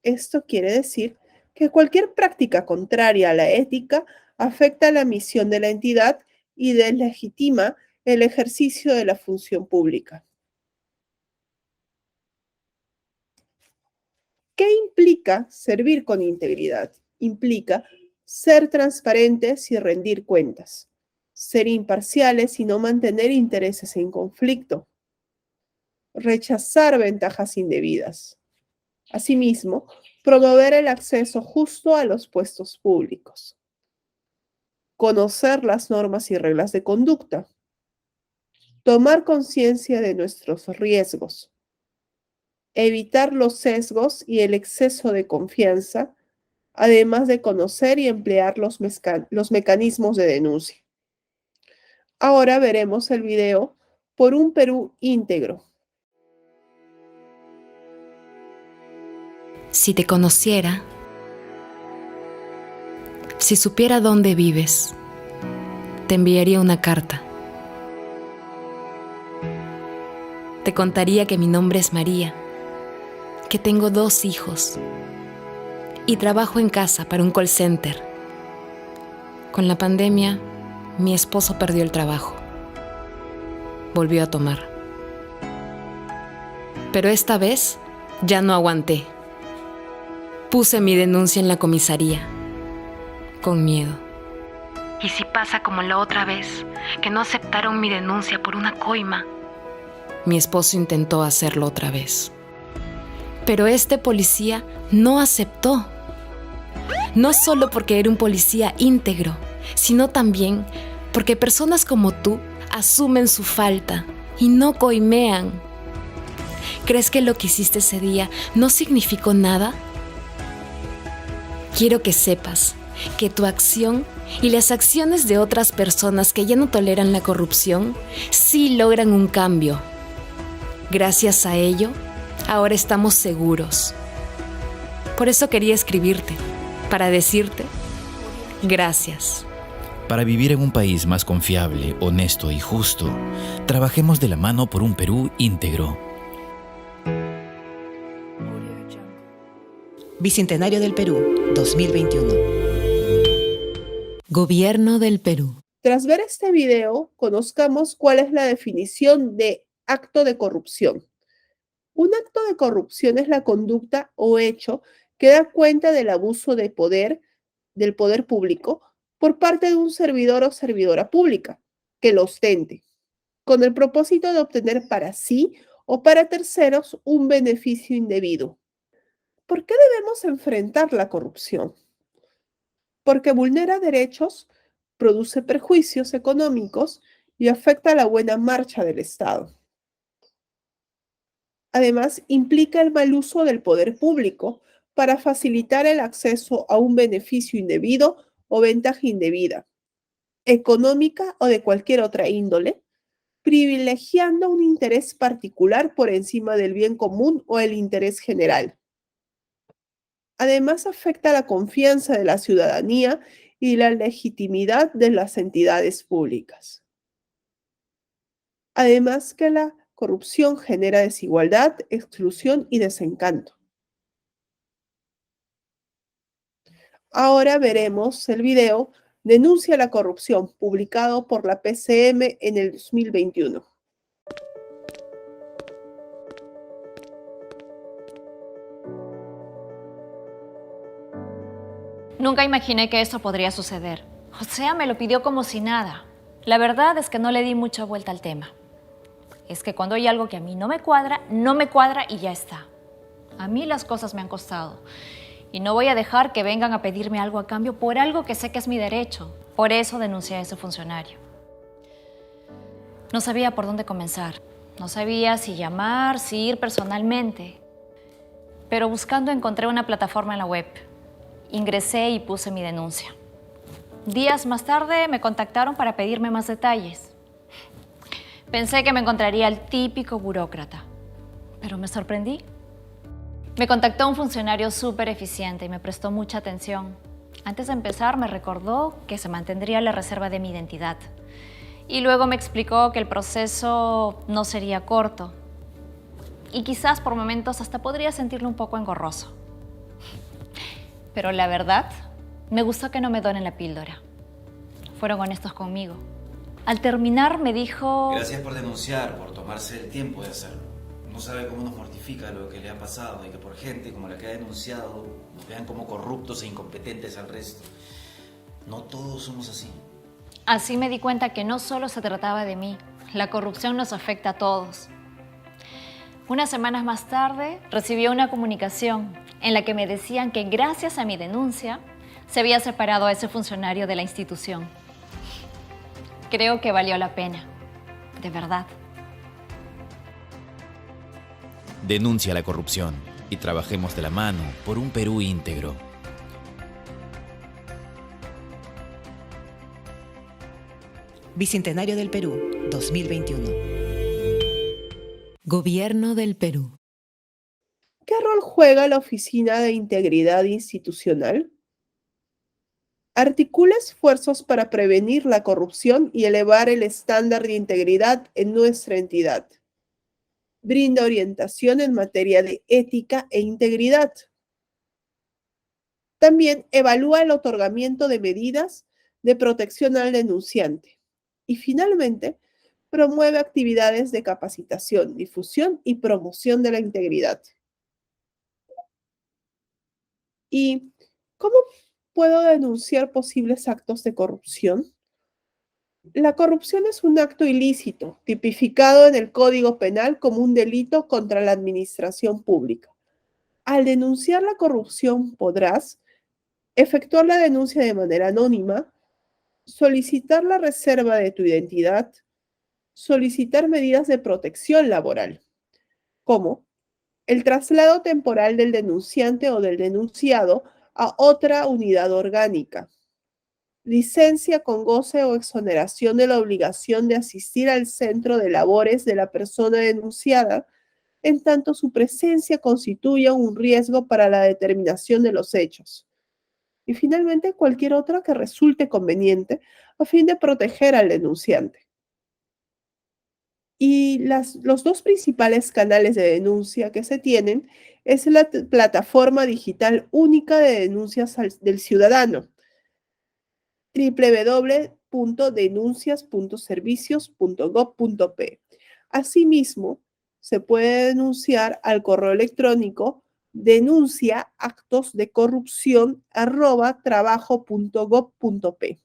Esto quiere decir que cualquier práctica contraria a la ética afecta la misión de la entidad y deslegitima el ejercicio de la función pública. ¿Qué implica servir con integridad? Implica ser transparentes y rendir cuentas, ser imparciales y no mantener intereses en conflicto, rechazar ventajas indebidas. Asimismo, promover el acceso justo a los puestos públicos, conocer las normas y reglas de conducta, tomar conciencia de nuestros riesgos, evitar los sesgos y el exceso de confianza, además de conocer y emplear los mecanismos de denuncia. Ahora veremos el video Por un Perú íntegro. Si te conociera, si supiera dónde vives, te enviaría una carta. Te contaría que mi nombre es María, que tengo 2 hijos y trabajo en casa para un call center. Con la pandemia, mi esposo perdió el trabajo. Volvió a tomar. Pero esta vez ya no aguanté. Puse mi denuncia en la comisaría, con miedo. ¿Y si pasa como la otra vez, que no aceptaron mi denuncia por una coima? Mi esposo intentó hacerlo otra vez. Pero este policía no aceptó. No solo porque era un policía íntegro, sino también porque personas como tú asumen su falta y no coimean. ¿Crees que lo que hiciste ese día no significó nada? Quiero que sepas que tu acción y las acciones de otras personas que ya no toleran la corrupción sí logran un cambio. Gracias a ello, ahora estamos seguros. Por eso quería escribirte, para decirte gracias. Para vivir en un país más confiable, honesto y justo, trabajemos de la mano por un Perú íntegro. Bicentenario del Perú, 2021. Gobierno del Perú. Tras ver este video, conozcamos cuál es la definición de acto de corrupción. Un acto de corrupción es la conducta o hecho que da cuenta del abuso de poder, del poder público, por parte de un servidor o servidora pública que lo ostente, con el propósito de obtener para sí o para terceros un beneficio indebido. ¿Por qué debemos enfrentar la corrupción? Porque vulnera derechos, produce perjuicios económicos y afecta la buena marcha del Estado. Además, implica el mal uso del poder público para facilitar el acceso a un beneficio indebido o ventaja indebida, económica o de cualquier otra índole, privilegiando un interés particular por encima del bien común o el interés general. Además, afecta la confianza de la ciudadanía y la legitimidad de las entidades públicas. Además que la corrupción genera desigualdad, exclusión y desencanto. Ahora veremos el video Denuncia la corrupción, publicado por la PCM en el 2021. Nunca imaginé que esto podría suceder. O sea, me lo pidió como si nada. La verdad es que no le di mucha vuelta al tema. Es que cuando hay algo que a mí no me cuadra y ya está. A mí las cosas me han costado. Y no voy a dejar que vengan a pedirme algo a cambio por algo que sé que es mi derecho. Por eso denuncié a ese funcionario. No sabía por dónde comenzar. No sabía si llamar, si ir personalmente. Pero buscando encontré una plataforma en la web. Ingresé y puse mi denuncia. Días más tarde me contactaron para pedirme más detalles. Pensé que me encontraría el típico burócrata, pero me sorprendí. Me contactó un funcionario súper eficiente y me prestó mucha atención. Antes de empezar me recordó que se mantendría la reserva de mi identidad. Y luego me explicó que el proceso no sería corto. Y quizás por momentos hasta podría sentirlo un poco engorroso. Pero la verdad, me gustó que no me donen la píldora. Fueron honestos conmigo. Al terminar me dijo... Gracias por denunciar, por tomarse el tiempo de hacerlo. No sabe cómo nos mortifica lo que le ha pasado y que por gente como la que ha denunciado nos vean como corruptos e incompetentes al resto. No todos somos así. Así me di cuenta que no solo se trataba de mí. La corrupción nos afecta a todos. Unas semanas más tarde recibí una comunicación en la que me decían que gracias a mi denuncia se había separado a ese funcionario de la institución. Creo que valió la pena, de verdad. Denuncia la corrupción y trabajemos de la mano por un Perú íntegro. Bicentenario del Perú, 2021. Gobierno del Perú. ¿Qué rol juega la Oficina de Integridad Institucional? Articula esfuerzos para prevenir la corrupción y elevar el estándar de integridad en nuestra entidad. Brinda orientación en materia de ética e integridad. También evalúa el otorgamiento de medidas de protección al denunciante. Y finalmente, promueve actividades de capacitación, difusión y promoción de la integridad. ¿Y cómo puedo denunciar posibles actos de corrupción? La corrupción es un acto ilícito, tipificado en el Código Penal como un delito contra la administración pública. Al denunciar la corrupción podrás efectuar la denuncia de manera anónima, solicitar la reserva de tu identidad, solicitar medidas de protección laboral, como el traslado temporal del denunciante o del denunciado a otra unidad orgánica, licencia con goce o exoneración de la obligación de asistir al centro de labores de la persona denunciada, en tanto su presencia constituya un riesgo para la determinación de los hechos. Y finalmente, cualquier otra que resulte conveniente a fin de proteger al denunciante. Y los dos principales canales de denuncia que se tienen es la plataforma digital única de denuncias del ciudadano, www.denuncias.servicios.gov.p. Asimismo, se puede denunciar al correo electrónico denunciaactosdecorrupción@trabajo.gov.p.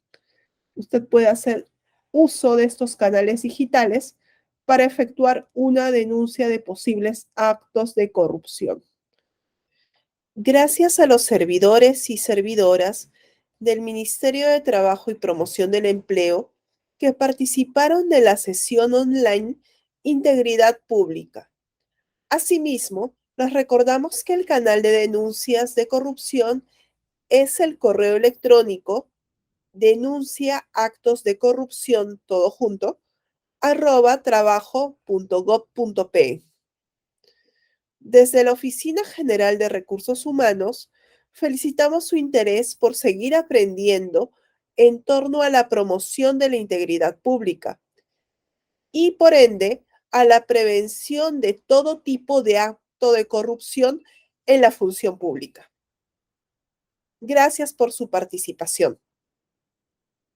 Usted puede hacer uso de estos canales digitales para efectuar una denuncia de posibles actos de corrupción. Gracias a los servidores y servidoras del Ministerio de Trabajo y Promoción del Empleo que participaron de la sesión online Integridad Pública. Asimismo, les recordamos que el canal de denuncias de corrupción es el correo electrónico denunciaactosdecorrupción, todo junto, www.trabajo.gov.pe. Desde la Oficina General de Recursos Humanos, felicitamos su interés por seguir aprendiendo en torno a la promoción de la integridad pública y, por ende, a la prevención de todo tipo de acto de corrupción en la función pública. Gracias por su participación.